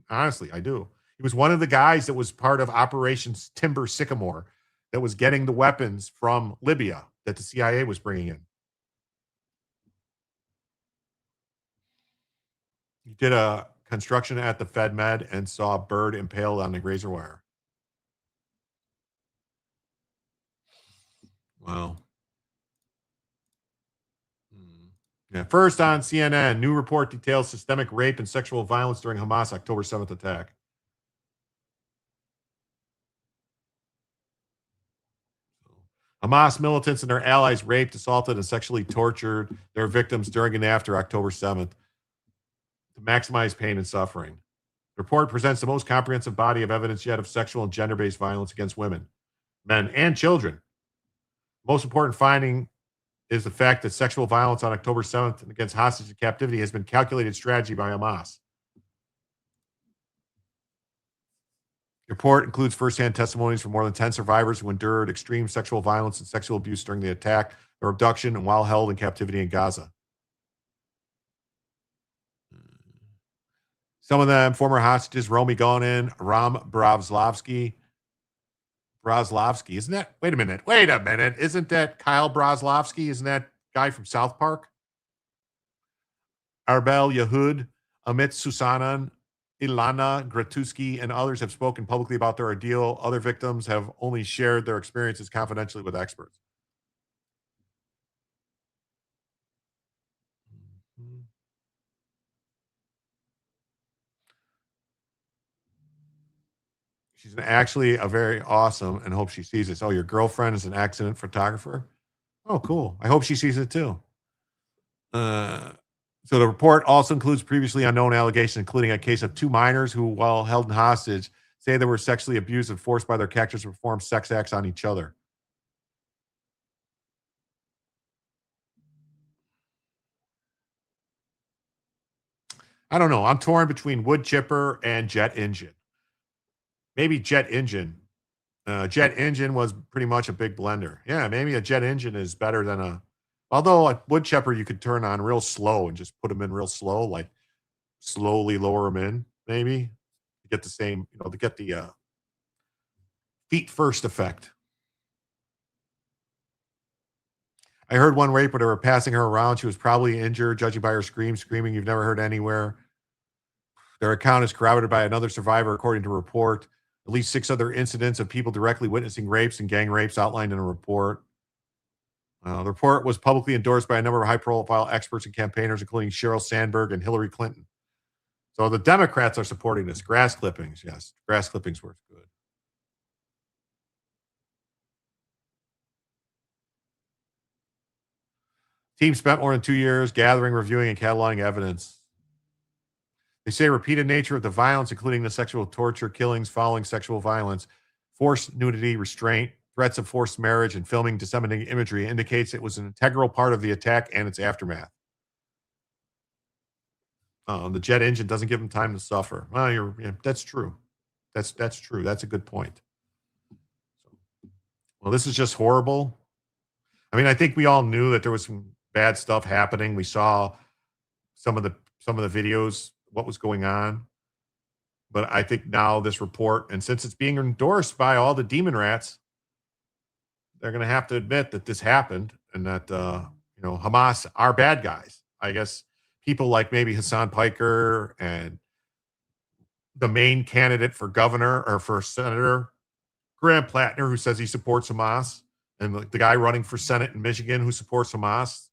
Honestly, I do. He was one of the guys that was part of Operation Timber Sycamore that was getting the weapons from Libya that the CIA was bringing in. He did a construction at the FedMed and saw a bird impaled on the razor wire. Wow. Yeah. First on CNN, new report details systemic rape and sexual violence during Hamas October 7th attack. Hamas militants and their allies raped, assaulted, and sexually tortured their victims during and after October 7th to maximize pain and suffering. The report presents the most comprehensive body of evidence yet of sexual and gender-based violence against women, men, and children. Most important finding is the fact that sexual violence on October 7th and against hostage and captivity has been calculated strategy by Hamas. The report includes firsthand testimonies from more than 10 survivors who endured extreme sexual violence and sexual abuse during the attack, their abduction, and while held in captivity in Gaza. Some of them, former hostages, Romy Gonin, Ram Brozlovsky, isn't that, wait a minute, isn't that Kyle Brozlovsky? Isn't that guy from South Park? Arbel Yehud, Amit Susanan, Ilana Gratuski, and others have spoken publicly about their ordeal. Other victims have only shared their experiences confidentially with experts. She's actually a very awesome and hope she sees this. Oh, your girlfriend is an accident photographer? Oh, cool. I hope she sees it too. So the report also includes previously unknown allegations, including a case of 2 minors who, while held in hostage, say they were sexually abused and forced by their captors to perform sex acts on each other. I don't know. I'm torn between wood chipper and jet engine. Maybe jet engine. Jet engine was pretty much a big blender. Yeah, maybe a jet engine is better than a. Although a wood chipper you could turn on real slow and just put them in real slow, like slowly lower them in, maybe to get the same, to get the feet first effect. I heard one rape when they were passing her around. She was probably injured, judging by her screaming you've never heard anywhere. Their account is corroborated by another survivor, according to a report. At least 6 other incidents of people directly witnessing rapes and gang rapes outlined in a report. The report was publicly endorsed by a number of high-profile experts and campaigners, including Sheryl Sandberg and Hillary Clinton. So the Democrats are supporting this. Grass clippings, yes. Grass clippings were good. Team spent more than 2 years gathering, reviewing, and cataloging evidence. They say repeated nature of the violence, including the sexual torture, killings following sexual violence, forced nudity, restraint, threats of forced marriage, and filming disseminating imagery indicates it was an integral part of the attack and its aftermath. The jet engine doesn't give them time to suffer. Well, that's true. That's true. That's a good point. Well, this is just horrible. I mean, I think we all knew that there was some bad stuff happening. We saw some of the videos, what was going on. But I think now this report, and since it's being endorsed by all the demon rats, they're going to have to admit that this happened and that, Hamas are bad guys. I guess people like maybe Hassan Piker and the main candidate for governor or for senator, Graham Plattner, who says he supports Hamas, and the guy running for Senate in Michigan who supports Hamas.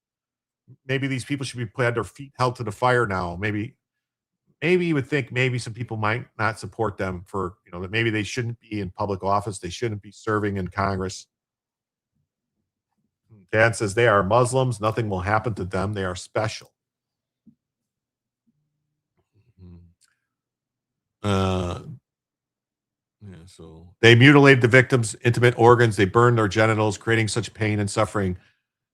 Maybe these people should be had their feet held to the fire now. Maybe you would think maybe some people might not support them for, that maybe they shouldn't be in public office. They shouldn't be serving in Congress. Dan says they are Muslims. Nothing will happen to them. They are special. So they mutilated the victims' intimate organs. They burned their genitals, creating such pain and suffering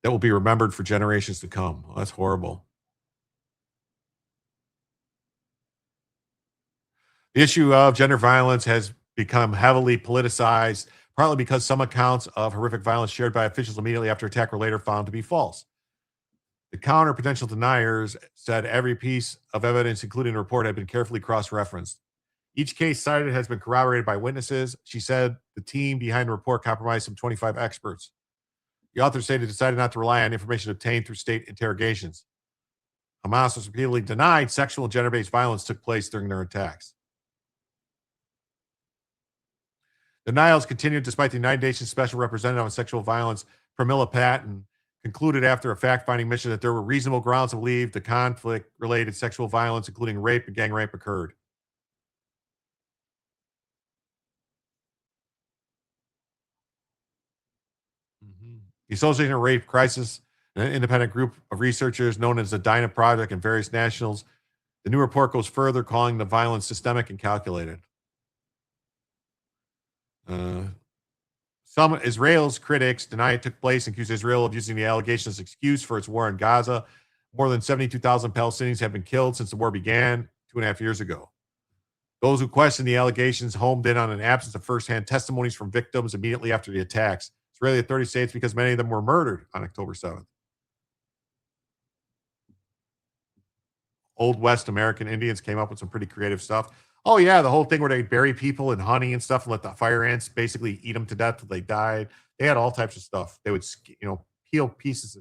that will be remembered for generations to come. Well, that's horrible. The issue of gender violence has become heavily politicized, partly because some accounts of horrific violence shared by officials immediately after attack were later found to be false. The counter potential deniers said every piece of evidence, including the report, had been carefully cross-referenced. Each case cited has been corroborated by witnesses. She said the team behind the report comprised some 25 experts. The authors say they decided not to rely on information obtained through state interrogations. Hamas was repeatedly denied sexual and gender-based violence took place during their attacks. Denials continued despite the United Nations Special Representative on Sexual Violence, Pramila Patten, concluded after a fact-finding mission that there were reasonable grounds to believe the conflict-related sexual violence, including rape and gang rape, occurred. The Association of Rape Crisis, an independent group of researchers known as the Dinah Project and various nationals. The new report goes further, calling the violence systemic and calculated. Some Israel's critics deny it took place and accuse Israel of using the allegation as excuse for its war in Gaza. More than 72,000 Palestinians have been killed since the war began 2.5 years ago. Those who question the allegations homed in on an absence of firsthand testimonies from victims immediately after the attacks. Israeli authorities say it's because many of them were murdered on October 7th. Old West American Indians came up with some pretty creative stuff. Oh, yeah, the whole thing where they bury people in honey and stuff and let the fire ants basically eat them to death till they died. They had all types of stuff. They would, peel pieces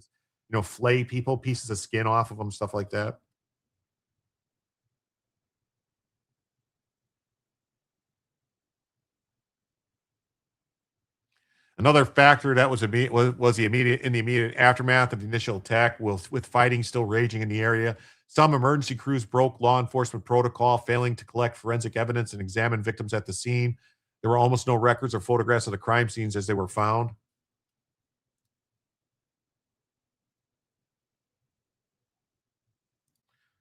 of, flay people, pieces of skin off of them, stuff like that. Another factor that was the immediate aftermath of the initial attack, with fighting still raging in the area. Some emergency crews broke law enforcement protocol, failing to collect forensic evidence and examine victims at the scene. There were almost no records or photographs of the crime scenes as they were found.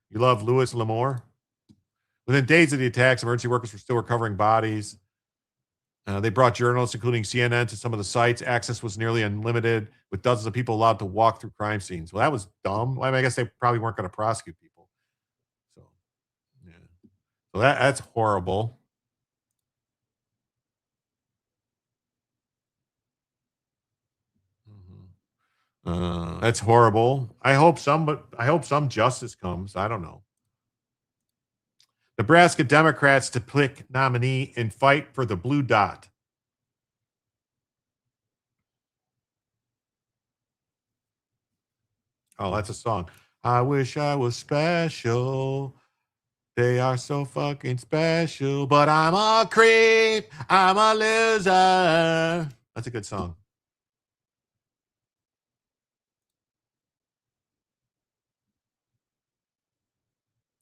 You love Louis L'Amour? Within days of the attacks, emergency workers were still recovering bodies. They brought journalists, including CNN, to some of the sites. Access was nearly unlimited, with dozens of people allowed to walk through crime scenes. Well, that was dumb. I mean, I guess they probably weren't going to prosecute people. So, yeah. So that's horrible. That's horrible. I hope some justice comes. I don't know. Nebraska Democrats to pick nominee and fight for the blue dot. Oh, that's a song. I wish I was special. They are so fucking special, but I'm a creep. I'm a loser. That's a good song.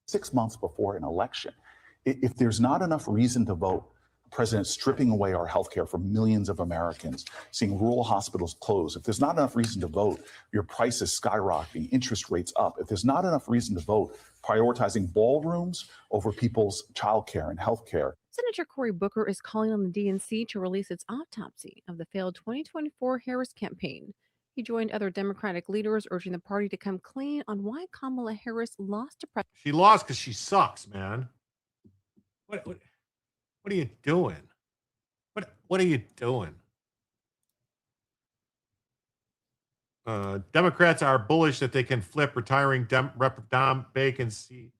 Six months before an election, if there's not enough reason to vote, the president's stripping away our health care for millions of Americans, seeing rural hospitals close. If there's not enough reason to vote, your prices skyrocketing, interest rates up. If there's not enough reason to vote, prioritizing ballrooms over people's child care and health care. Senator Cory Booker is calling on the DNC to release its autopsy of the failed 2024 Harris campaign. He joined other Democratic leaders urging the party to come clean on why Kamala Harris lost to President. She lost because she sucks, man. What are you doing? What are you doing? Democrats are bullish that they can flip retiring Rep. Dom Bacon's seat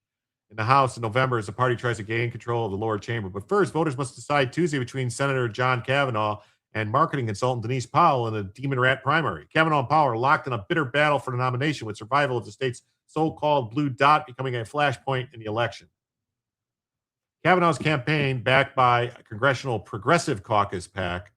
in the House in November as the party tries to gain control of the lower chamber. But first, voters must decide Tuesday between Senator John Kavanaugh and marketing consultant Denise Powell in a Demon Rat primary. Kavanaugh and Powell are locked in a bitter battle for the nomination, with survival of the state's so-called blue dot becoming a flashpoint in the election. Kavanaugh's campaign, backed by a Congressional Progressive Caucus PAC,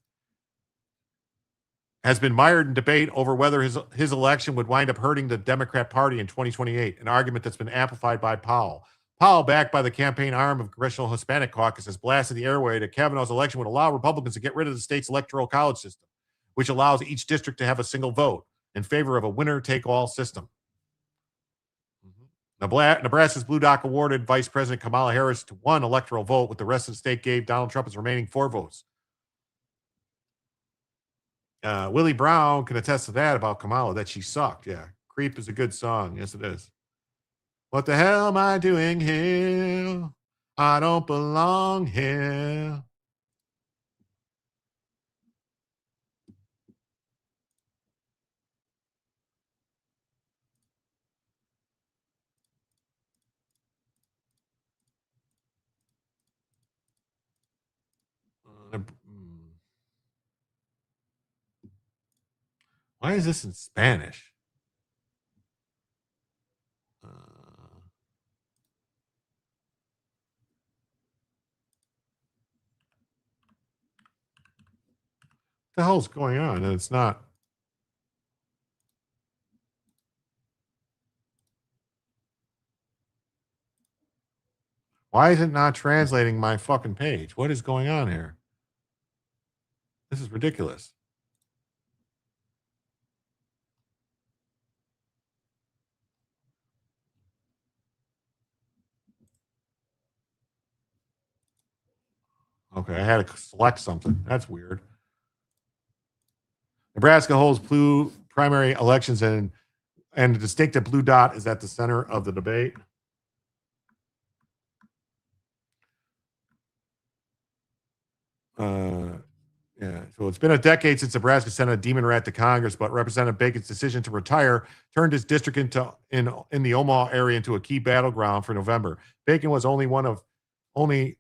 has been mired in debate over whether his election would wind up hurting the Democrat Party in 2028, an argument that's been amplified by Powell. Powell, backed by the campaign arm of Congressional Hispanic Caucus, has blasted the airway that Kavanaugh's election would allow Republicans to get rid of the state's electoral college system, which allows each district to have a single vote in favor of a winner-take-all system. Nebraska's Blue Dot awarded Vice President Kamala Harris to one electoral vote, with the rest of the state gave Donald Trump his remaining 4 votes. Willie Brown can attest to that about Kamala, that she sucked. Yeah, Creep is a good song. Yes, it is. What the hell am I doing here? I don't belong here. Why is this in Spanish? What the hell's going on? And it's not. Why is it not translating my fucking page? What is going on here? This is ridiculous. Okay, I had to select something. That's weird. Nebraska holds blue primary elections, and the distinctive blue dot is at the center of the debate. Yeah, so it's been a decade since Nebraska sent a demon rat to Congress, but Representative Bacon's decision to retire turned his district in the Omaha area into a key battleground for November. Bacon was one of only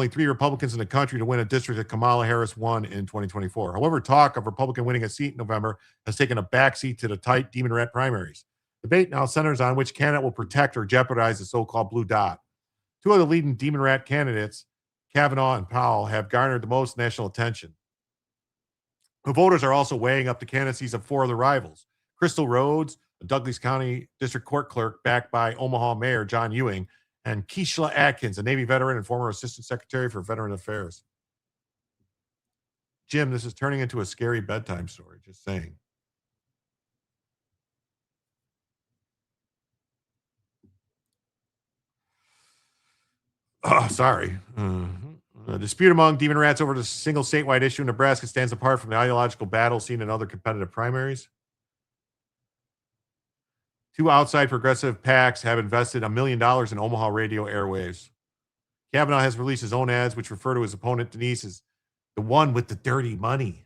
3 Republicans in the country to win a district that Kamala Harris won in 2024. However, talk of Republican winning a seat in November has taken a backseat to the tight demon rat primaries. Debate now centers on which candidate will protect or jeopardize the so-called blue dot. 2 of the leading demon rat candidates, Kavanaugh and Powell, have garnered the most national attention. The voters are also weighing up the candidacies of 4 other rivals. Crystal Rhodes, a Douglas County District Court clerk backed by Omaha Mayor John Ewing, and Keishla Atkins, a Navy veteran and former Assistant Secretary for Veteran Affairs. Jim, this is turning into a scary bedtime story, just saying. Sorry. A dispute among demon rats over the single statewide issue in Nebraska stands apart from the ideological battle seen in other competitive primaries. Two outside progressive PACs have invested $1 million in Omaha radio airwaves. Kavanaugh has released his own ads, which refer to his opponent, Denise, as the one with the dirty money.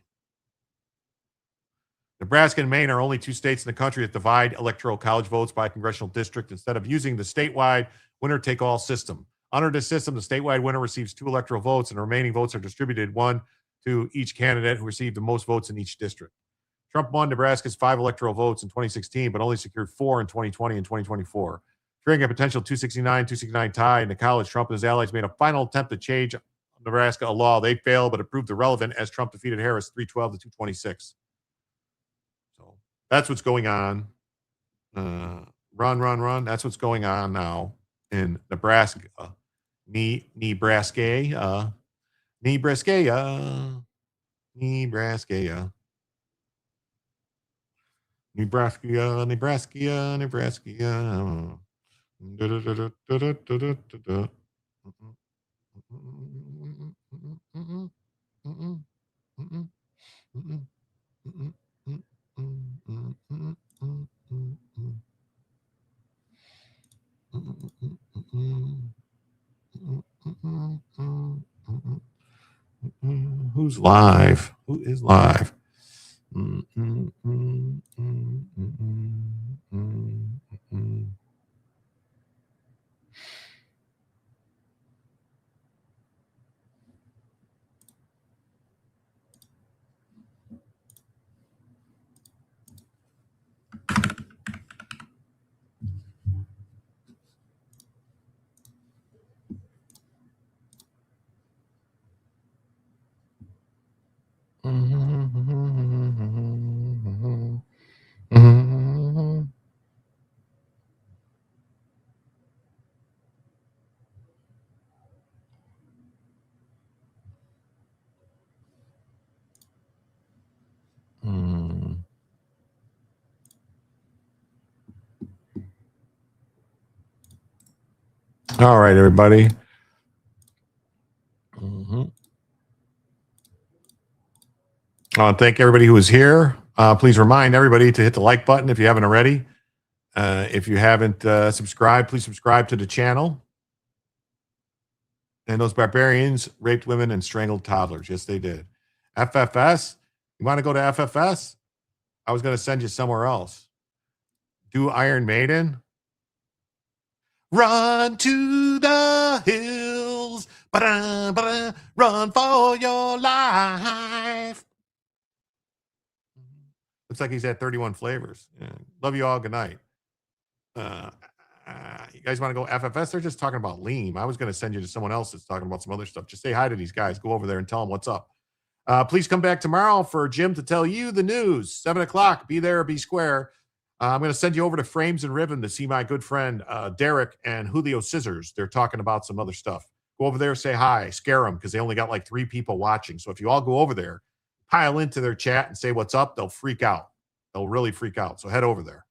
Nebraska and Maine are only two states in the country that divide electoral college votes by congressional district instead of using the statewide winner-take-all system. Under this system, the statewide winner receives 2 electoral votes, and the remaining votes are distributed one to each candidate who received the most votes in each district. Trump won Nebraska's 5 electoral votes in 2016, but only secured 4 in 2020 and 2024. Triggering a potential 269 tie in the college, Trump and his allies made a final attempt to change Nebraska a law. They failed, but it proved irrelevant as Trump defeated Harris 312 to 226. So that's what's going on. Run. That's what's going on now in Nebraska. Nebraska. Who's live? Who is live? All right, everybody. I want to thank everybody who was here. Please remind everybody to hit the like button if you haven't already. If you haven't subscribed, please subscribe to the channel. And those barbarians raped women and strangled toddlers. Yes, they did. FFS. You want to go to FFS? I was going to send you somewhere else. Do Iron Maiden. Run to the hills. Ba-da, ba-da, run for your life. Looks like he's at 31 flavors. Yeah. Love you all. Good night. You guys want to go FFS? They're just talking about Lean. I was going to send you to someone else that's talking about some other stuff. Just say hi to these guys. Go over there and tell them what's up. Please come back tomorrow for Jim to tell you the news. 7 o'clock. Be there or be square. I'm going to send you over to Frames and Ribbon to see my good friend Derek and Julio Scissors. They're talking about some other stuff. Go over there, say hi, scare them because they only got like 3 people watching. So if you all go over there, pile into their chat and say what's up, they'll freak out. They'll really freak out. So head over there.